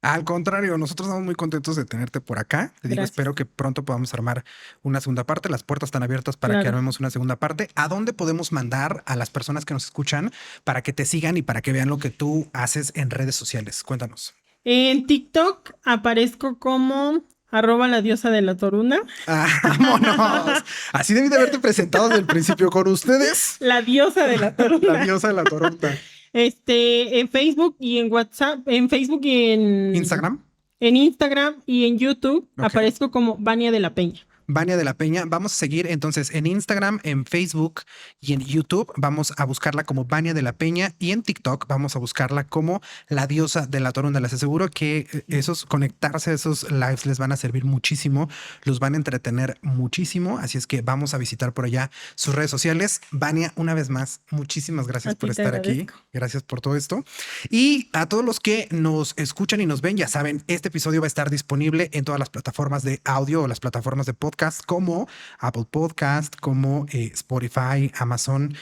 Speaker 2: Al contrario, nosotros estamos muy contentos de tenerte por acá. Te digo, espero
Speaker 1: Gracias.
Speaker 2: que pronto podamos armar una segunda parte. Las puertas están abiertas para que
Speaker 1: Claro.
Speaker 2: armemos una segunda parte. ¿A dónde podemos mandar a las personas que nos escuchan para que te sigan y para que vean lo que tú haces en redes sociales? Cuéntanos.
Speaker 1: En TikTok aparezco como @ la diosa de la toruna.
Speaker 2: Ah, vámonos. Así debí de haberte presentado desde el principio con ustedes.
Speaker 1: La diosa de la
Speaker 2: La
Speaker 1: toruna.
Speaker 2: diosa de la torta.
Speaker 1: En Facebook y en WhatsApp, en Facebook y
Speaker 2: Instagram.
Speaker 1: en Instagram y en YouTube
Speaker 2: Ok.
Speaker 1: aparezco como Vania de la Peña.
Speaker 2: Vania de la Peña. Vamos a seguir entonces en Instagram, en Facebook y en YouTube. Vamos a buscarla como Vania de la Peña y en TikTok vamos a buscarla como la diosa de la Torunda. Les aseguro que conectarse a esos lives les van a servir muchísimo, los van a entretener muchísimo. Así es que vamos a visitar por allá sus redes sociales. Vania, una vez más, muchísimas
Speaker 1: A
Speaker 2: gracias por
Speaker 1: ti te
Speaker 2: estar aquí.
Speaker 1: agradezco.
Speaker 2: Gracias por todo esto. Y a todos los que nos escuchan y nos ven, ya saben, este episodio va a estar disponible en todas las plataformas de audio o las plataformas de podcast como Apple Podcast, como Spotify, Amazon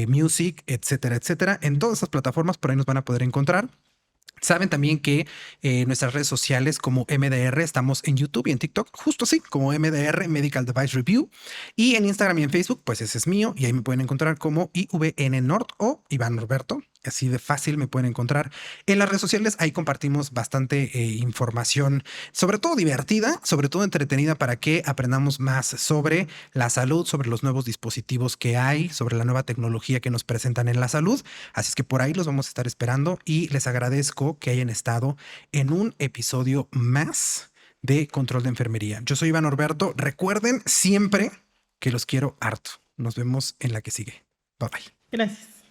Speaker 2: Music, etcétera, etcétera. En todas esas plataformas por ahí nos van a poder encontrar. Saben también que nuestras redes sociales como MDR estamos en YouTube y en TikTok, justo así como MDR Medical Device Review. Y en Instagram y en Facebook, pues ese es mío y ahí me pueden encontrar como IVN Nord o Iván Norberto. Así de fácil me pueden encontrar en las redes sociales. Ahí compartimos bastante información, sobre todo divertida, sobre todo entretenida para que aprendamos más sobre la salud, sobre los nuevos dispositivos que hay, sobre la nueva tecnología que nos presentan en la salud. Así es que por ahí los vamos a estar esperando y les agradezco que hayan estado en un episodio más de Control de Enfermería. Yo soy Iván Norberto. Recuerden siempre que los quiero harto. Nos vemos en la que sigue. Bye bye.
Speaker 1: Gracias.